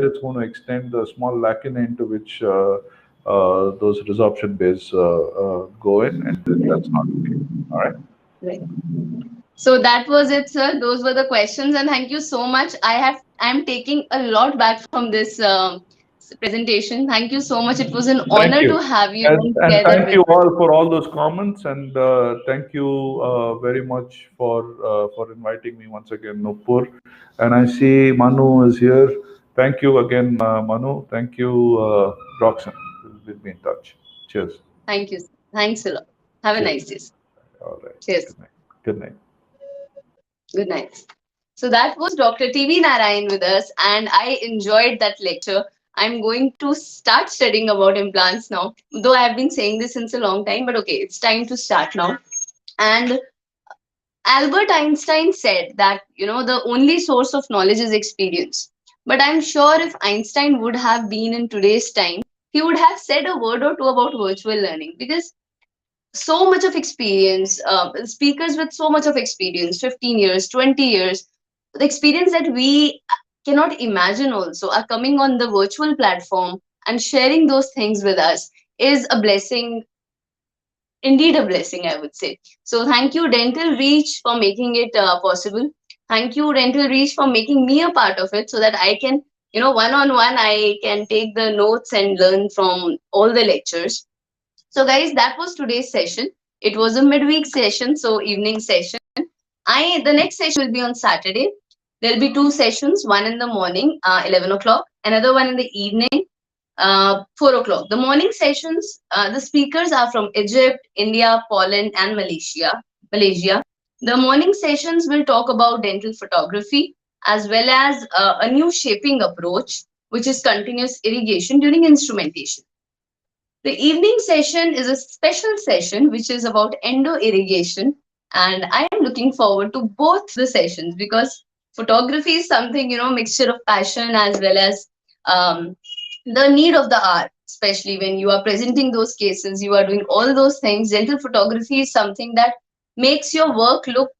it's going to extend the small lacuna into which those resorption bays go in, and that's not okay. All right.
Right. So that was it, sir. Those were the questions, and thank you so much. I'm taking a lot back from this presentation. Thank you so much. It was an
Thank
honor
you.
to have you
And
together
thank
with
you
us.
all for all those comments, and thank you very much for inviting me once again, Nupur. And I see Manu is here. Thank you again, Manu. Thank you, Roxanne. We'll be in touch. Cheers.
Thank you. Thanks a lot. Have a
Cheers.
nice day.
All right.
Cheers.
Good night. Good night.
Good night. So that was Dr. TV Narayan with us, and I enjoyed that lecture. I'm going to start studying about implants now, though I have been saying this since a long time, but okay, it's time to start now. And Albert Einstein said that, the only source of knowledge is experience. But I'm sure if Einstein would have been in today's time, he would have said a word or two about virtual learning, because so much of experience, speakers with so much of experience, 15 years, 20 years, the experience that we cannot imagine also are coming on the virtual platform and sharing those things with us is a blessing, indeed a blessing, I would say. So thank you, Dental Reach, for making it possible. Thank you, Dental Reach, for making me a part of it so that I can, one on one, I can take the notes and learn from all the lectures. So, guys, that was today's session. It was a midweek session, so evening session. The next session will be on Saturday. There'll be two sessions, one in the morning, 11 o'clock, another one in the evening, 4 o'clock. The morning sessions, the speakers are from Egypt, India, Poland, and Malaysia. The morning sessions will talk about dental photography as well as a new shaping approach, which is continuous irrigation during instrumentation. The evening session is a special session which is about endo irrigation, and I am looking forward to both the sessions because photography is something, mixture of passion as well as the need of the hour, especially when you are presenting those cases, you are doing all those things. Dental photography is something that makes your work look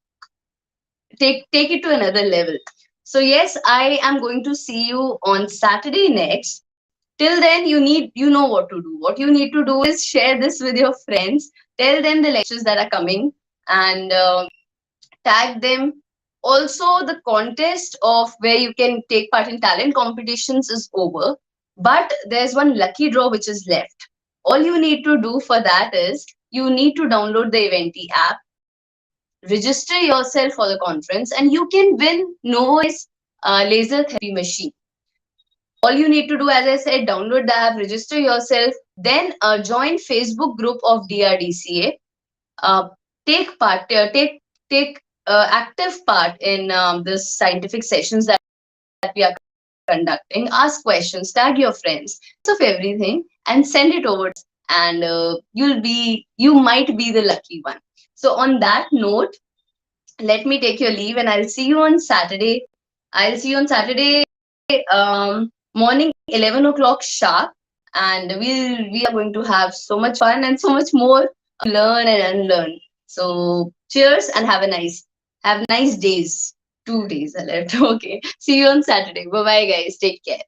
take it to another level. So yes, I am going to see you on Saturday next. Till then, you know what to do. What you need to do is share this with your friends, tell them the lectures that are coming, and tag them. Also, the contest of where you can take part in talent competitions is over, but there's one lucky draw which is left. All you need to do for that is you need to download the Eventi app, register yourself for the conference, and you can win Novo's laser therapy machine. All you need to do, as I said, download the app, register yourself, then join Facebook group of DRDCA. Uh, take active part in this scientific sessions that we are conducting. Ask questions, tag your friends, of everything, and send it over to us. And you might be the lucky one. So on that note, let me take your leave, and I'll see you on Saturday. I'll see you on Saturday morning 11 o'clock sharp, and we are going to have so much fun and so much more to learn and unlearn. So cheers and have nice days. 2 days are left. Okay. See you on Saturday. Bye bye guys. Take care.